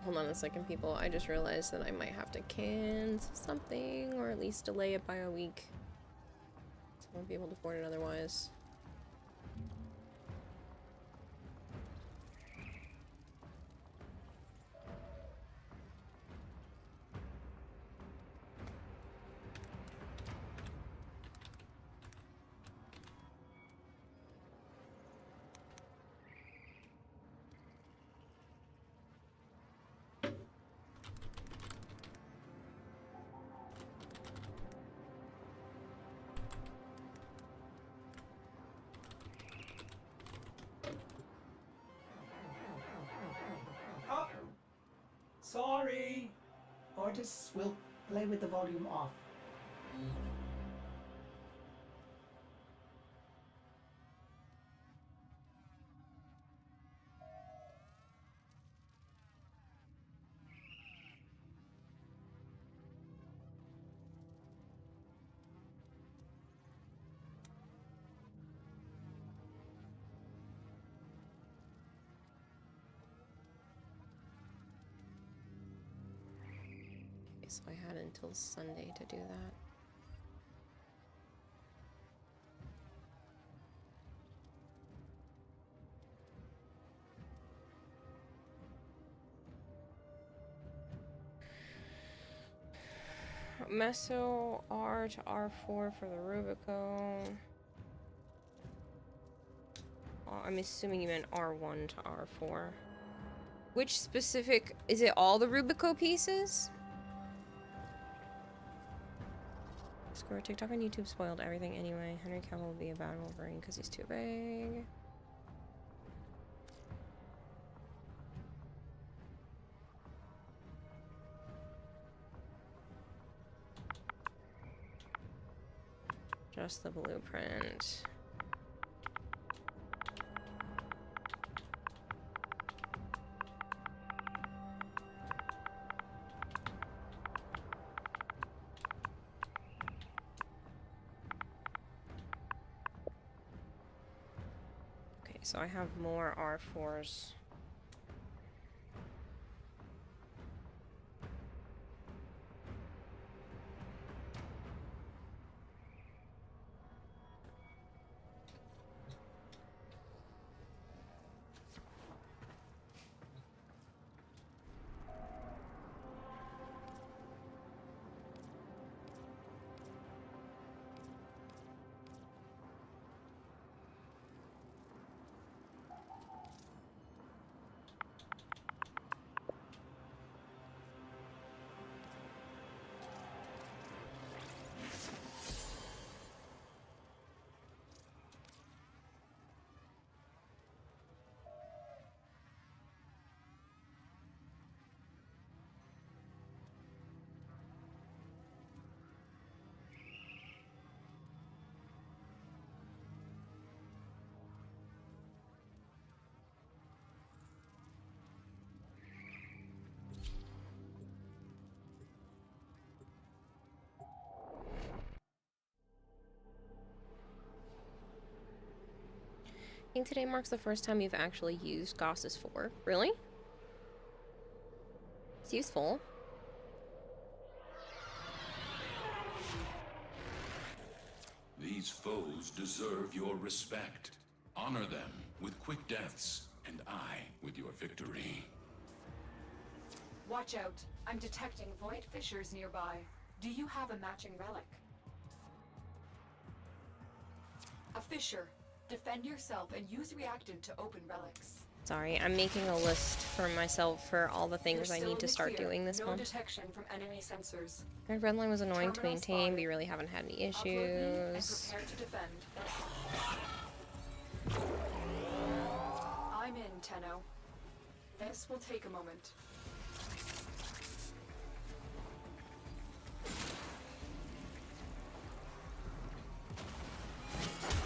Hold on a second, people. I just realized that I might have to cancel something, or at least delay it by a week. So I won't be able to afford it otherwise. Sorry. Artists will play with the volume off. Okay, so I had until Sunday to do that. Meso R to R4 for the Rubico. I'm assuming you meant R1 to R4. Which specific... Is it all the Rubico pieces? Score TikTok and YouTube spoiled everything anyway. Henry Cavill will be a bad Wolverine because he's too big. Just the blueprint. Okay, so I have more R4s. I think today marks the first time you've actually used Goss's 4. Really? It's useful. These foes deserve your respect. Honor them with quick deaths, and I with your victory. Watch out. I'm detecting void fissures nearby. Do you have a matching relic? A fissure. Defend yourself and use reactant to open relics. Sorry, I'm making a list for myself for all the things I need to start doing this month. No detection from enemy sensors. My red line was annoying to maintain, but you really haven't had any issues. Prepare to defend. I'm in, Tenno. This will take a moment.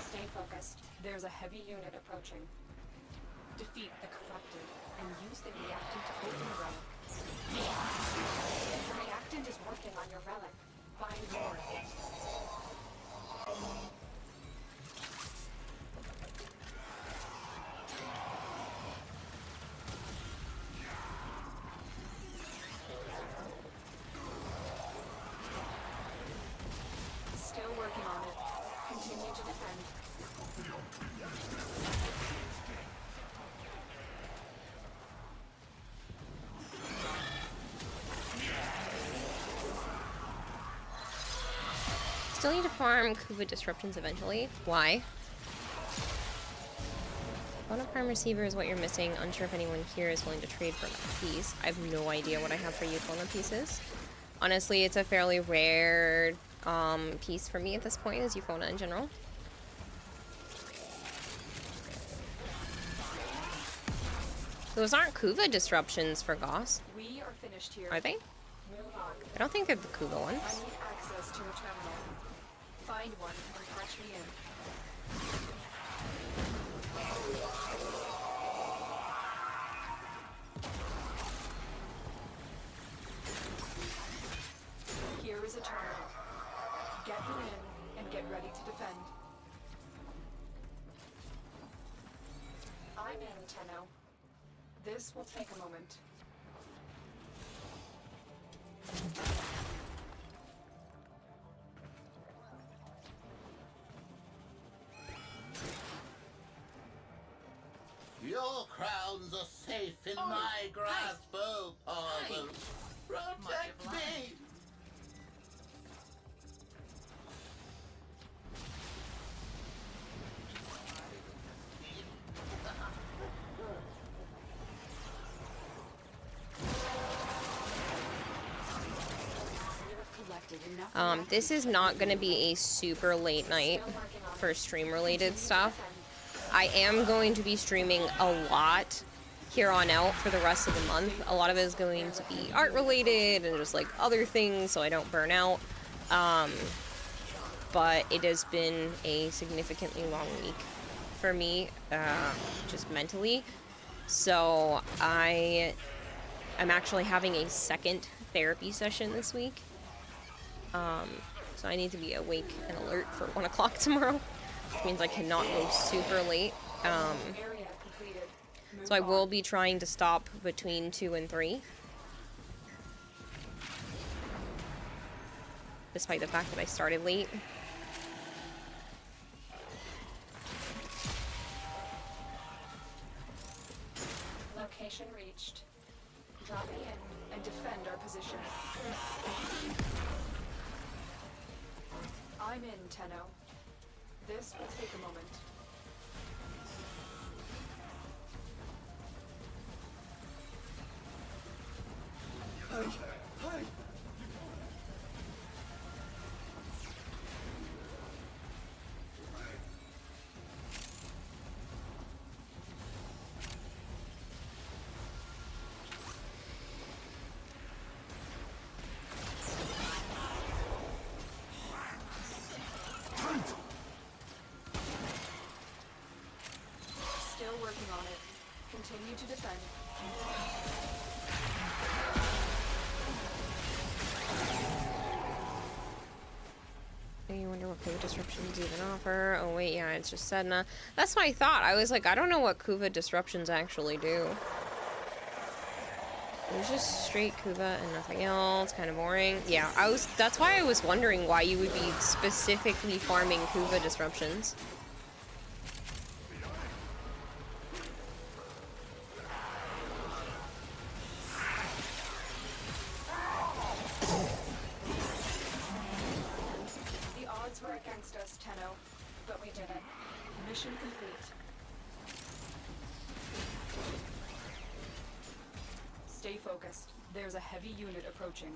Stay focused. There's a heavy unit approaching. Defeat the corrupted and use the reactant to open the relic. The reactant is working on your relic. Find more. Still working on it. Continue to defend. Still need to farm Kuva disruptions eventually. Why? Bona Prime Receiver is what you're missing. Unsure if anyone here is willing to trade for that piece. I have no idea what I have for Eupona pieces. Honestly, it's a fairly rare piece for me at this point, is Euphona in general. Those aren't Kuva disruptions for Goss. We are finished here. Are they? Move on. I don't think they're the Kuva ones. I need access to a terminal. Find one and patch me in. Here is a terminal. Get me in and get ready to defend. I'm in, Tenno. This will take a moment. Your crowns are safe in my grasp, oh Pavel. Protect me! This is not going to be a super late night for stream related stuff. I am going to be streaming a lot here on out for the rest of the month. A lot of it is going to be art related and just like other things so I don't burn out. But it has been a significantly long week for me, just mentally. So I'm actually having a second therapy session this week. So I need to be awake and alert for 1 o'clock tomorrow, which means I cannot go super late. So I will be trying to stop between 2 and 3. Despite the fact that I started late. Location reached. Drop me in and defend our position. I'm in, Tenno. This will take a moment. Still working on it. Continue to defend. I wonder what Kuva disruptions even offer. Oh wait, yeah, it's just Sedna. That's what I thought. I was like, I don't know what Kuva disruptions actually do. It was just straight Kuva and nothing else. Kind of boring. Yeah, that's why I was wondering why you would be specifically farming Kuva disruptions. The odds were against us, Tenno, but we did it. Mission complete. Stay focused. There's a heavy unit approaching.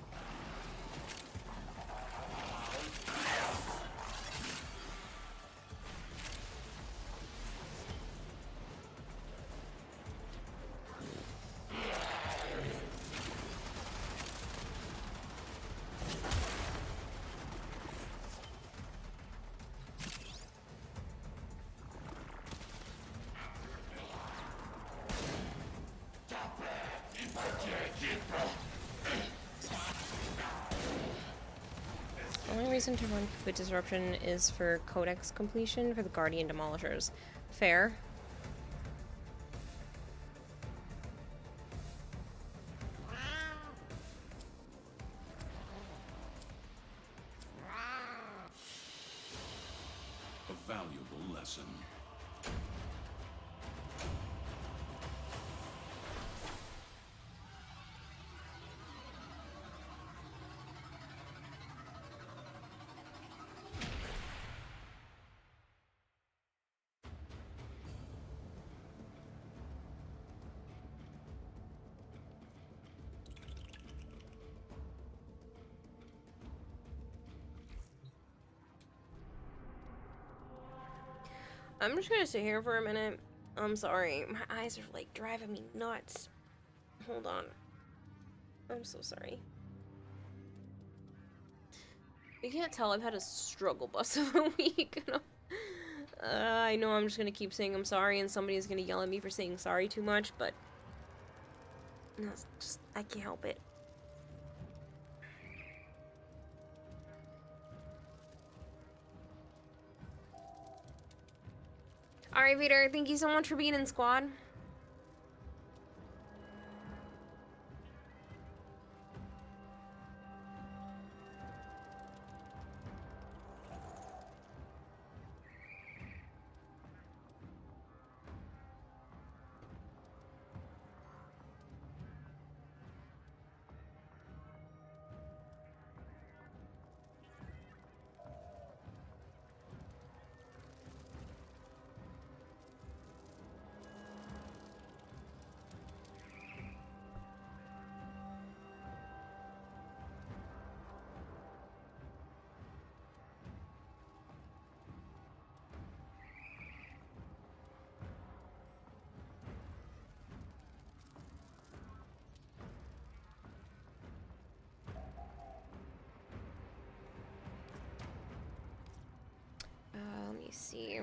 The only reason to run Kuva disruption is for codex completion for the Guardian Demolishers. Fair. A valuable lesson. I'm just gonna sit here for a minute. I'm sorry. My eyes are like driving me nuts. Hold on. I'm so sorry. You can't tell I've had a struggle bus of a week. I know I'm just gonna keep saying I'm sorry and somebody's gonna yell at me for saying sorry too much, but no, it's just, I can't help it. Alright, Vader, thank you so much for being in squad. see.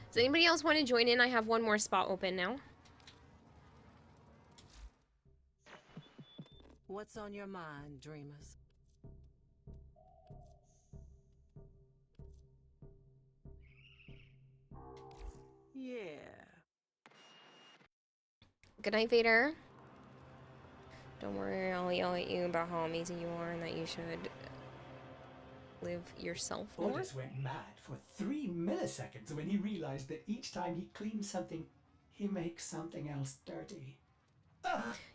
Does anybody else want to join in? I have one more spot open now. What's on your mind, dreamers? Yeah. Good night, Vader. Don't worry, I'll yell at you about how amazing you are and that you should live yourself more. Otis went mad for 3 milliseconds when he realized that each time he cleans something, he makes something else dirty.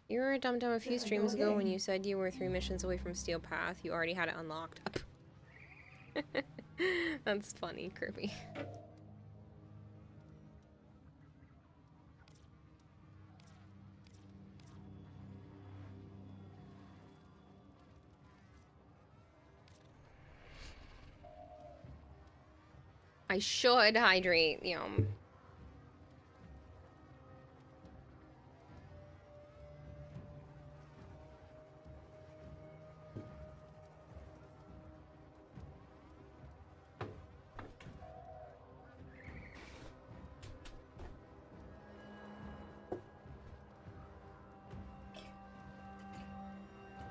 You were a dum-dum a few streams ago when you said you were 3 missions away from Steel Path. You already had it unlocked. That's funny, Kirby. I should hydrate, yum.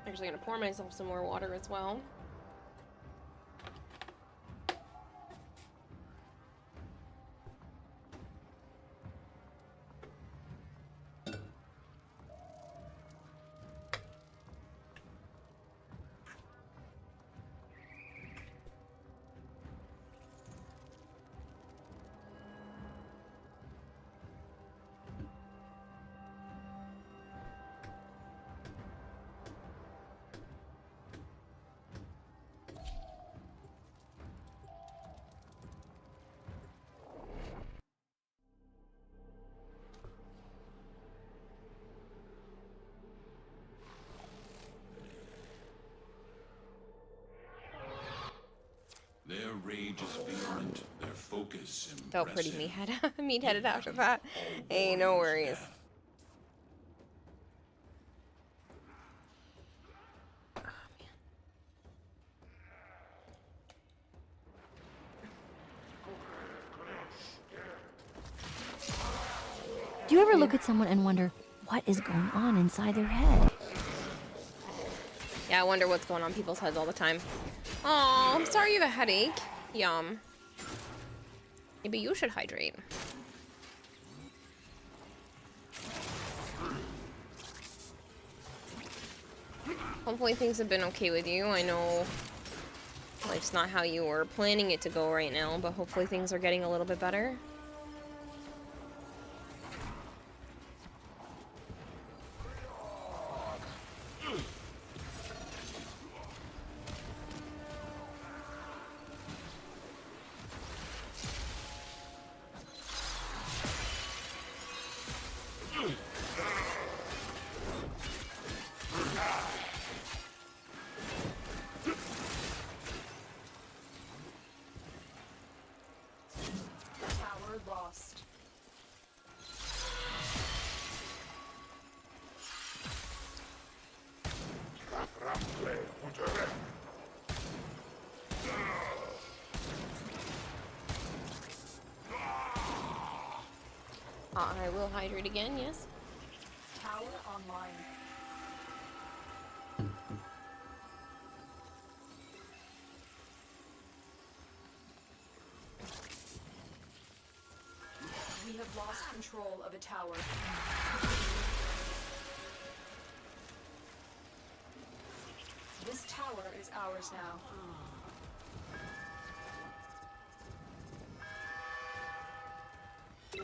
Actually gonna pour myself some more water as well. Their rage is vehement, their focus impressive. Felt pretty meat-headed after that. Hey, no worries. Do you ever look at someone and wonder what is going on inside their head? Yeah, I wonder what's going on in people's heads all the time. Oh, I'm sorry you have a headache. Yum. Maybe you should hydrate. Hopefully things have been okay with you. I know life's not how you were planning it to go right now, but hopefully things are getting a little bit better. Tower lost. I will hydrate again, yes. Tower online. We have lost control of a tower. This tower is ours now. The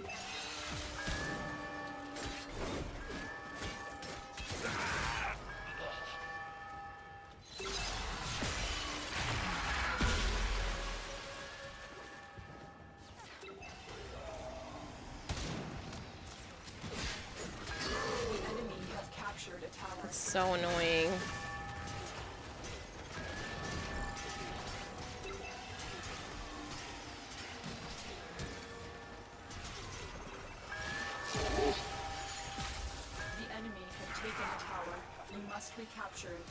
enemy has captured a tower. It's so annoying. The enemy have taken a tower. We must recapture it.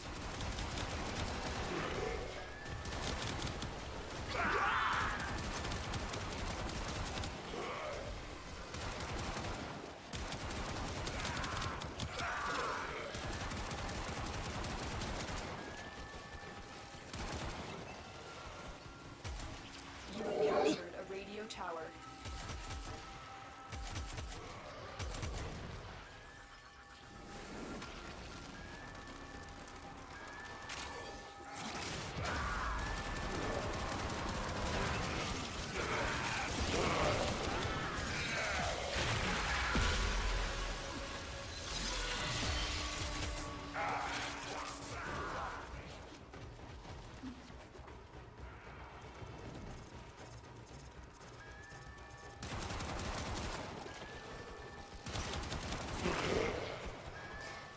tower.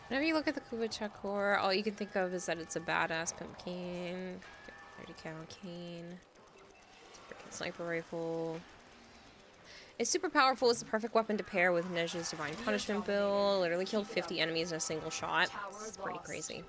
Whenever you look at the Kubachak core, all you can think of is that it's a badass pumpkin, 30 cal cane, it's a freaking sniper rifle. It's super powerful. It's the perfect weapon to pair with Nej's Divine Punishment build. Literally killed 50 enemies in a single shot. It's pretty crazy.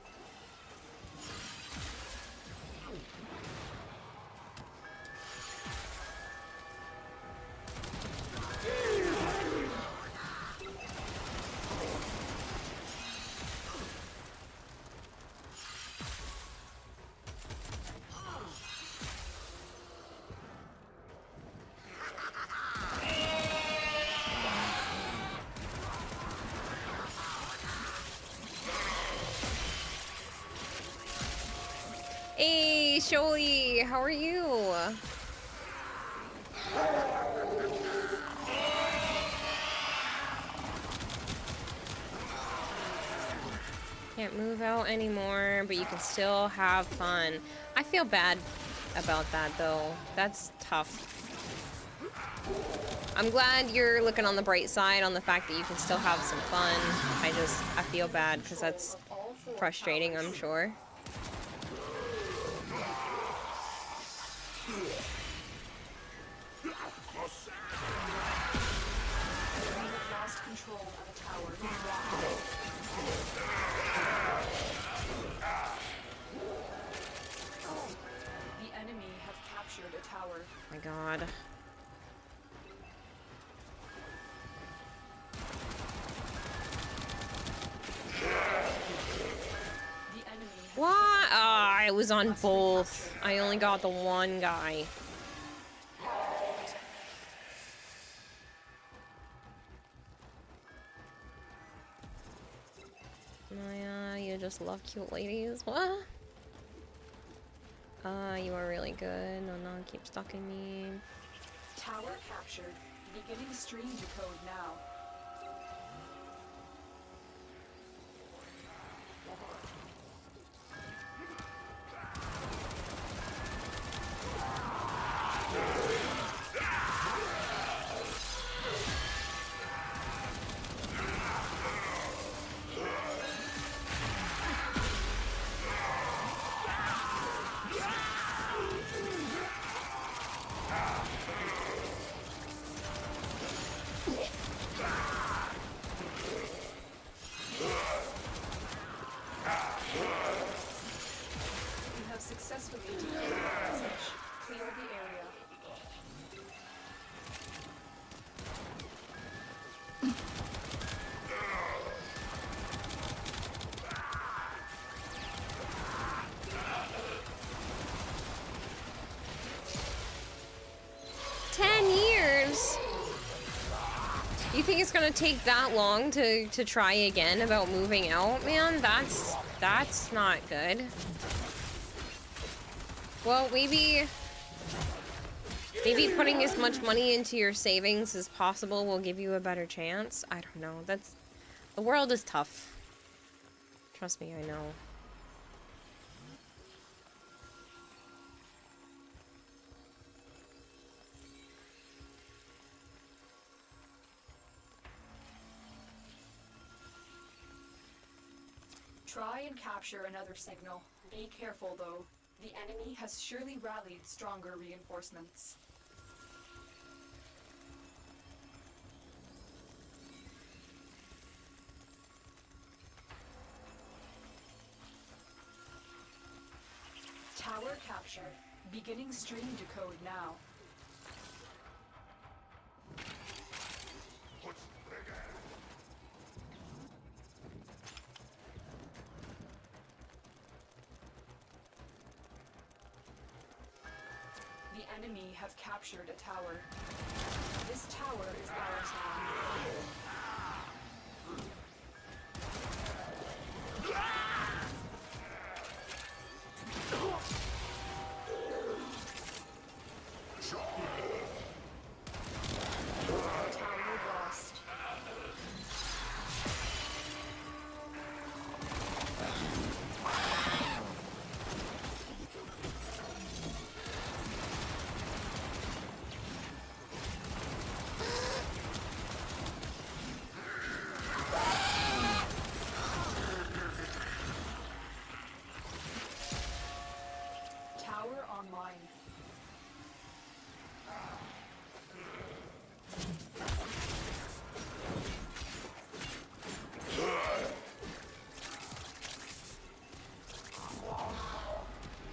Hey, Sholi, how are you? Can't move out anymore, but you can still have fun. I feel bad about that, though. That's tough. I'm glad you're looking on the bright side on the fact that you can still have some fun. I feel bad because that's frustrating, I'm sure. Lost control of a tower. The enemy have captured a tower. My God. What? Ah, I was on both. I only got the one guy. Maya, you just love cute ladies. What? You are really good. No, keep stalking me. Tower captured. Beginning stream decode now. Successfully decoded the message. Clear the area. You think it's gonna take that long to try again about moving out? Man, that's not good. Well, maybe putting as much money into your savings as possible will give you a better chance. I don't know. The world is tough. Trust me, I know. Try and capture another signal. Be careful, though. The enemy has surely rallied stronger reinforcements. Tower captured. Beginning stream decode now. The enemy have captured a tower. This tower is ours Tower lost. Tower online.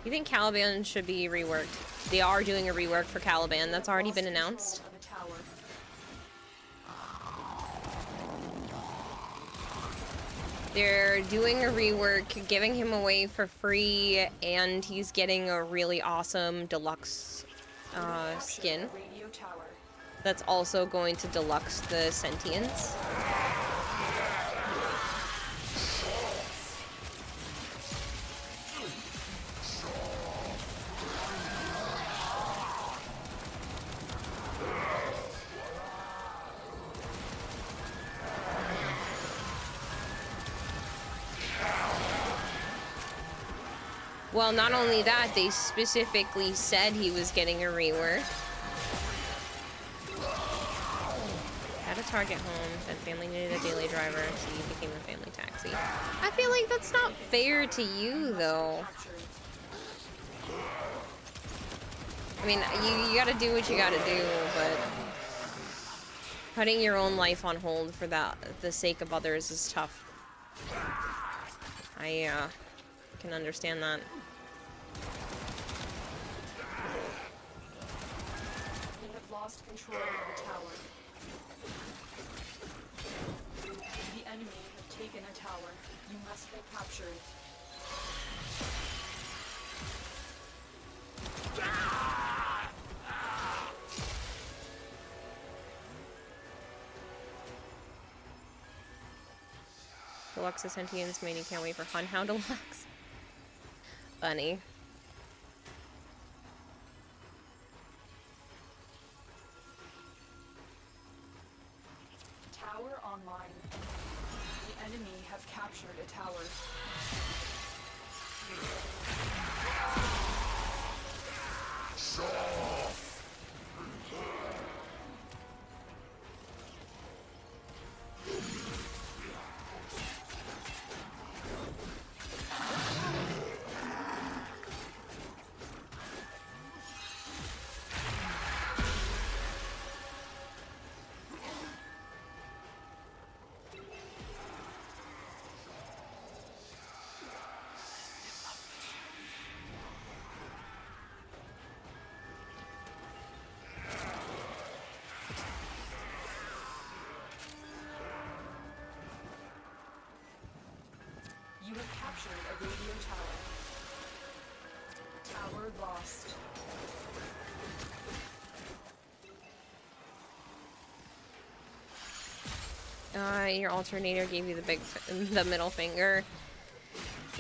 You think Caliban should be reworked? They are doing a rework for Caliban. That's already been announced. They're doing a rework, giving him away for free, and he's getting a really awesome deluxe skin. That's also going to deluxe the sentience. Well, not only that, they specifically said he was getting a rework. Had a target home, then family needed a daily driver, so you became a family taxi. I feel like that's not fair to you, though. I mean, you gotta do what you gotta do, but putting your own life on hold for the sake of others is tough. I can understand that. You have lost control of the tower. The enemy have taken a tower. You must recapture it. Deluxe Sentience, man, you can't wait for Hunhound Deluxe. Funny. Tower online. The enemy have captured a tower. You have captured a radio tower. Tower lost. Your alternator gave you the middle finger.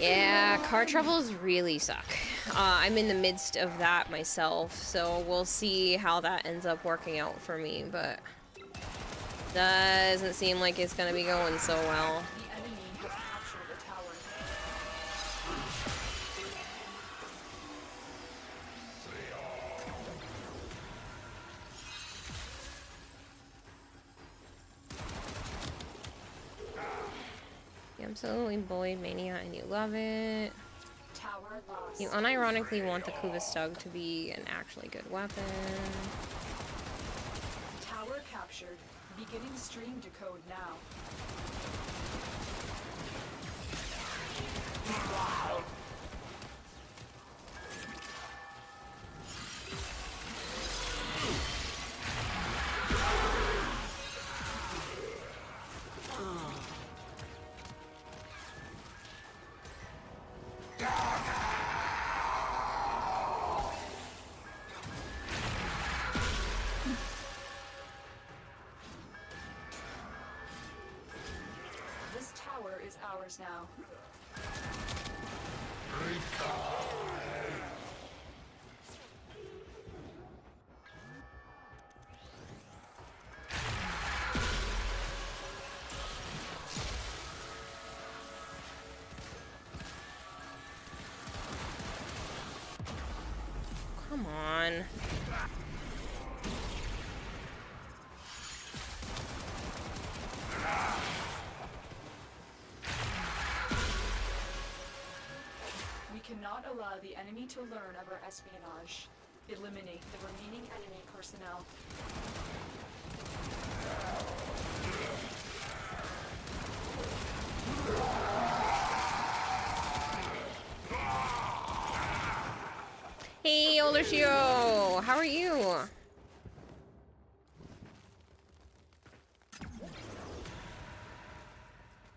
Yeah, car troubles really suck. I'm in the midst of that myself, so we'll see how that ends up working out for me, but doesn't seem like it's gonna be going so well. The enemy have captured a tower. You absolutely bullied Mania and you love it. Tower lost. You unironically want the Kuvastug to be an actually good weapon. Tower captured. Beginning stream decode now. Wow. yours now. Come on. We cannot allow the enemy to learn of our espionage. Eliminate the remaining enemy personnel. Hey, Older Shio! How are you?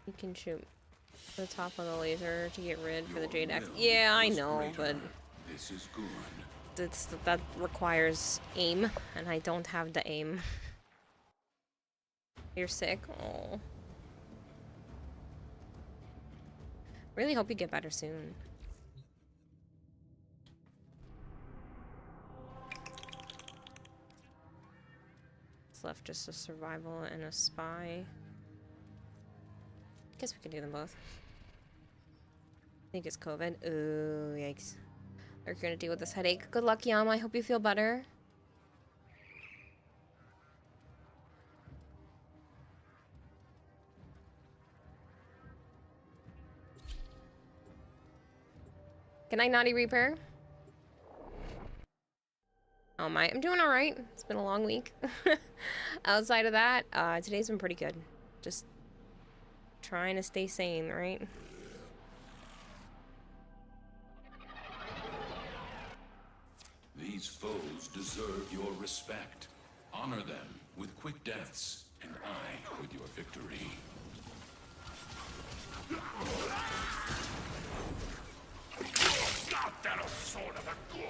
You can shoot the top of the laser to get rid for the Jade Axe. Yeah, I know, but This is good. that requires aim, and I don't have the aim. You're sick? Oh. Really hope you get better soon. It's left just a survival and a spy. Guess we could do them both. I think it's COVID. Oh, yikes. We're gonna deal with this headache. Good luck, Yama. I hope you feel better. Good night, Naughty Reaper. Oh my, I'm doing alright. It's been a long week. Outside of that, today's been pretty good. Just trying to stay sane, right? These foes deserve your respect. Honor them with quick deaths, and I with your victory. God, that a sort of a good.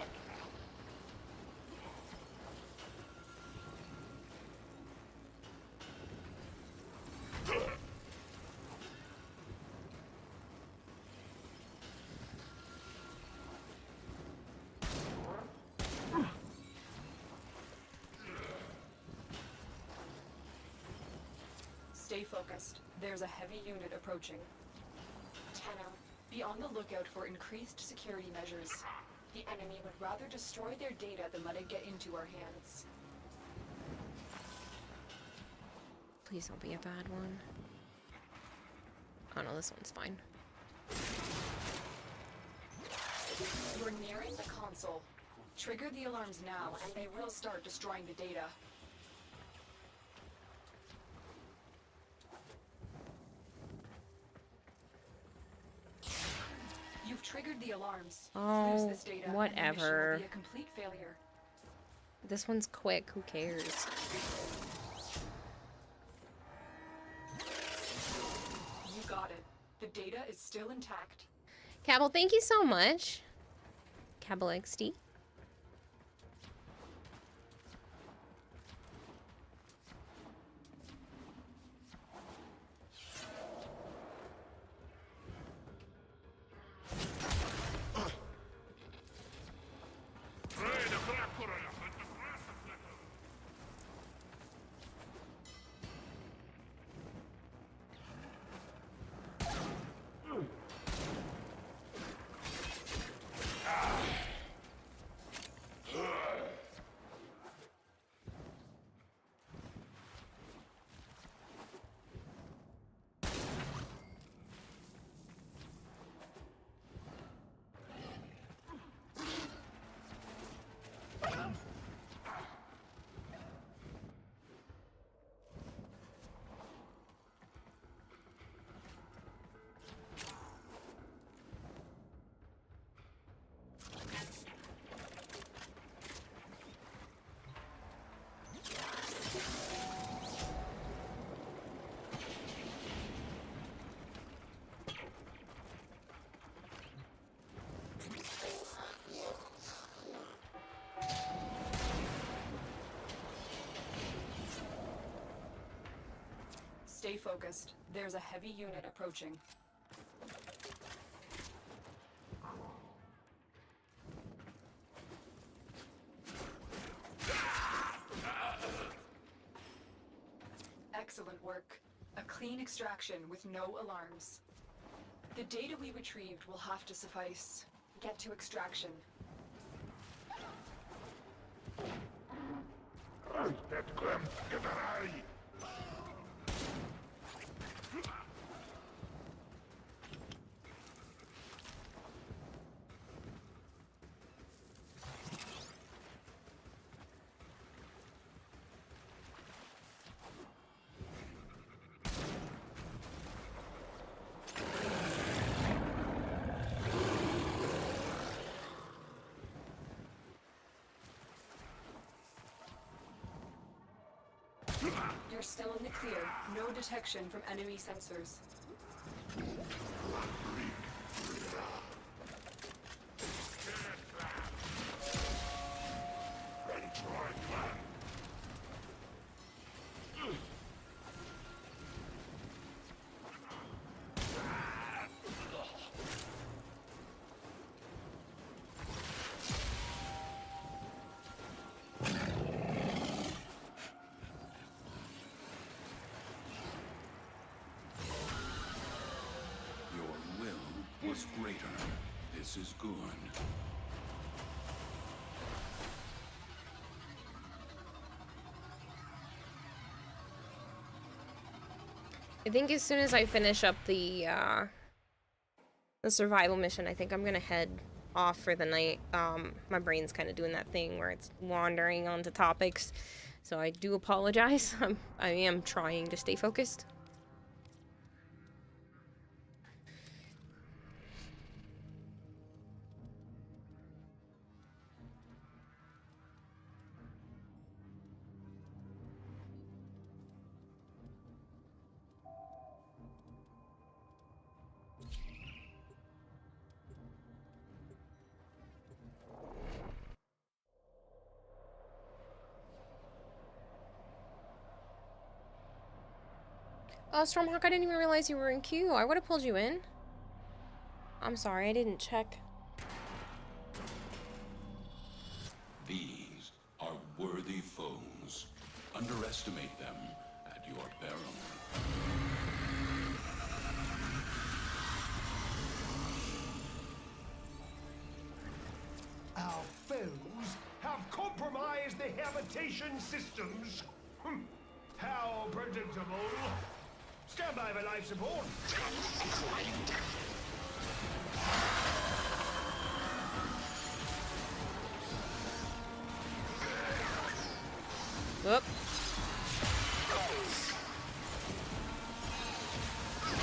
Stay focused. There's a heavy unit approaching. Tenno, be on the lookout for increased security measures. The enemy would rather destroy their data than let it get into our hands. Please don't be a bad one. Oh no, this one's fine. We're nearing the console. Trigger the alarms now, and they will start destroying the data. You've triggered the alarms. Oh, Lose this data, and the mission whatever. will be a complete failure. This one's quick, who cares? You got it. The data is still intact. Cabal, thank you so much. Cabal XD. Stay focused. There's a heavy unit approaching. Excellent work. A clean extraction with no alarms. The data we retrieved will have to suffice. Get to extraction. You're still in the clear. No detection from enemy sensors. Was greater. This is good. I think as soon as I finish up the survival mission, I think I'm gonna head off for the night. My brain's kind of doing that thing where it's wandering onto topics, so I do apologize. I am trying to stay focused. Oh, Stormhawk, I didn't even realize you were in queue. I would have pulled you in. I'm sorry, I didn't check. These are worthy foes. Underestimate them at your peril. Our foes have compromised the habitation systems. How predictable. Stand by for life support. Whoop.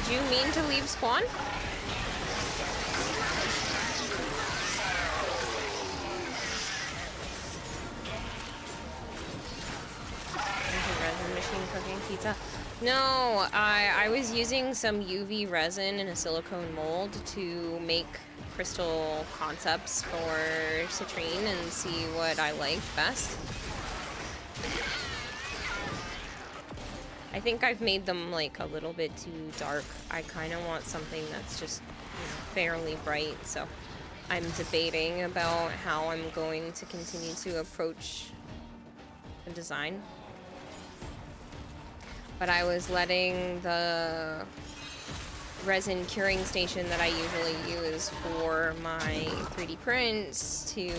Did you mean to leave spawn? Resin machine cooking pizza. No, I was using some UV resin in a silicone mold to make crystal concepts for citrine and see what I liked best. I think I've made them like a little bit too dark. I kind of want something that's just, you know, fairly bright, so I'm debating about how I'm going to continue to approach the design. But I was letting the resin curing station that I usually use for my 3D prints to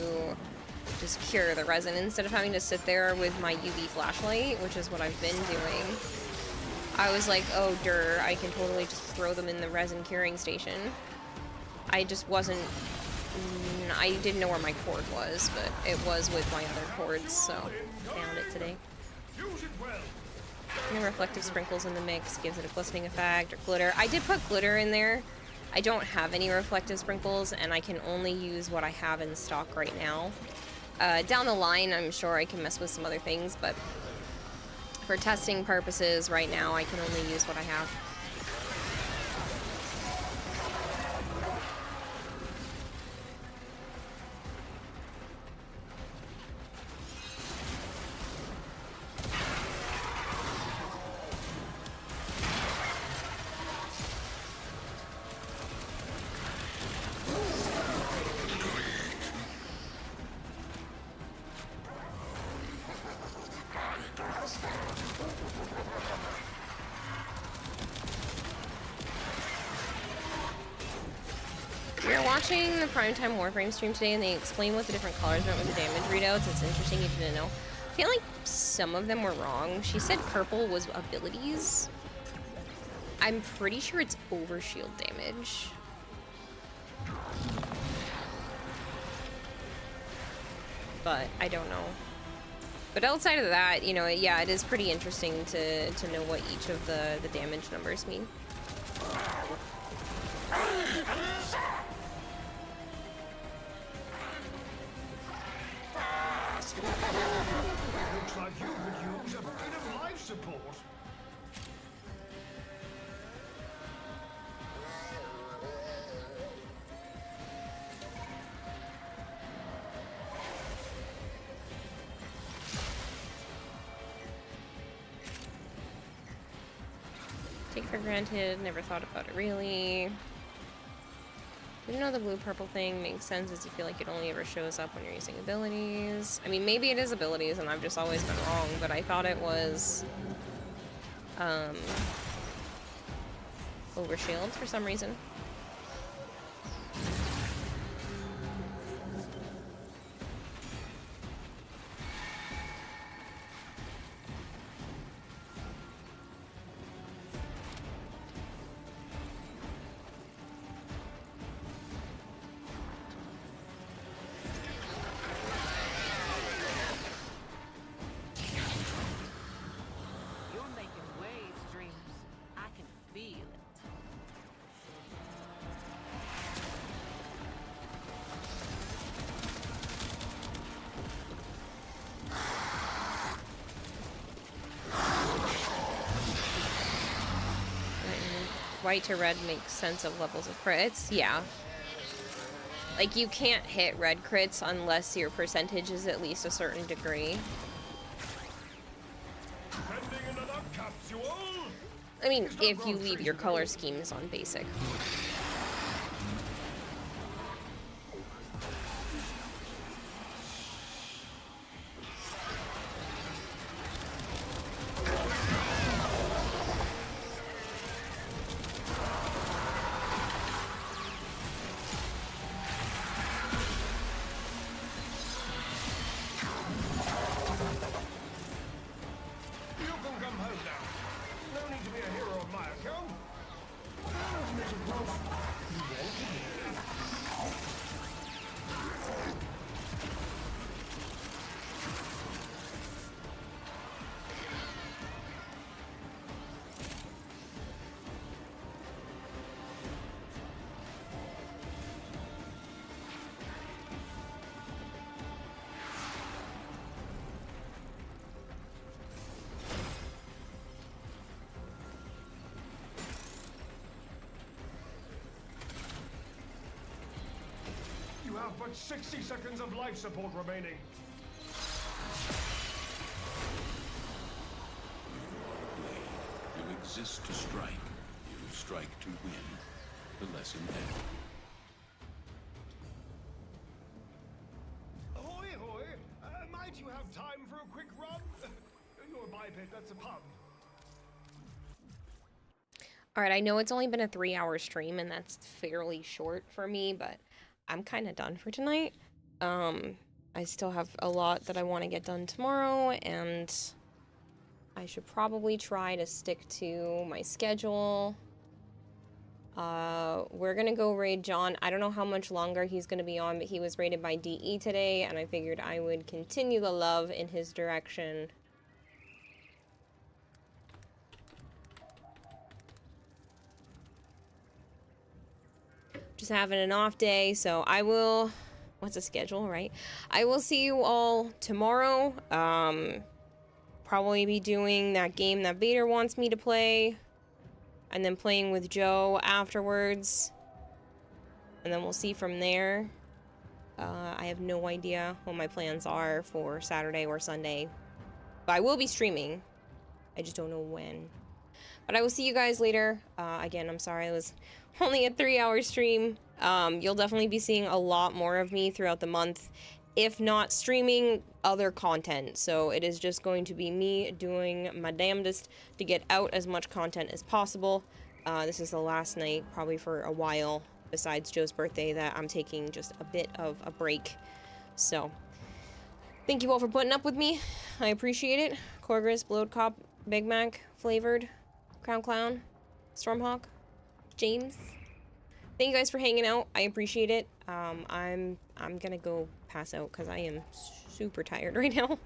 just cure the resin instead of having to sit there with my UV flashlight, which is what I've been doing. I was like, oh, I can totally just throw them in the resin curing station. I just wasn't, I didn't know where my cord was, but it was with my other cords, so found it today. No reflective sprinkles in the mix, gives it a glistening effect, or glitter. I did put glitter in there. I don't have any reflective sprinkles, and I can only use what I have in stock right now. Down the line, I'm sure I can mess with some other things, but for testing purposes right now, I can only use what I have. watching the Primetime Warframe stream today, and they explained what the different colors meant with the damage readouts. It's interesting if you didn't know. I feel like some of them were wrong. She said purple was abilities. I'm pretty sure it's overshield damage. But I don't know. But outside of that, you know, yeah, it is pretty interesting to know what each of the damage numbers mean. Looks like you could use a bit of life support. Take for granted, never thought about it really. You know, the blue-purple thing makes sense as you feel like it only ever shows up when you're using abilities. I mean, maybe it is abilities and I've just always been wrong, but I thought it was overshield for some reason. You're making waves, Dreamers. I can feel it. White to red makes sense of levels of crits. Yeah. Like, you can't hit red crits unless your percentage is at least a certain degree. Sending another capsule. I mean, if you leave your color schemes on basic. You can come home now. No need to be a hero on my account. Mrs. Ross, you want to be? You have but 60 seconds of life support remaining. You exist to strike. You strike to win. The lesson ends. Ahoy, ahoy! Might you have time for a quick run? You're a biped, that's a pub. Alright, I know it's only been a 3-hour stream, and that's fairly short for me, but I'm kind of done for tonight. I still have a lot that I want to get done tomorrow, and I should probably try to stick to my schedule. We're gonna go raid John. I don't know how much longer he's gonna be on, but he was raided by DE today, and I figured I would continue the love in his direction. Just having an off day, so I will... What's the schedule, right? I will see you all tomorrow. Probably be doing that game that Vader wants me to play. And then playing with Joe afterwards. And then we'll see from there. I have no idea what my plans are for Saturday or Sunday. But I will be streaming. I just don't know when. But I will see you guys later. Again, I'm sorry it was only a 3-hour stream. You'll definitely be seeing a lot more of me throughout the month, if not streaming other content. So it is just going to be me doing my damnedest to get out as much content as possible. This is the last night, probably for a while, besides Joe's birthday, that I'm taking just a bit of a break. So, thank you all for putting up with me. I appreciate it. Corgris, Bloat Cop, Big Mac, Flavored, Crown Clown, Stormhawk, James. Thank you guys for hanging out. I appreciate it. I'm gonna go pass out because I am super tired right now.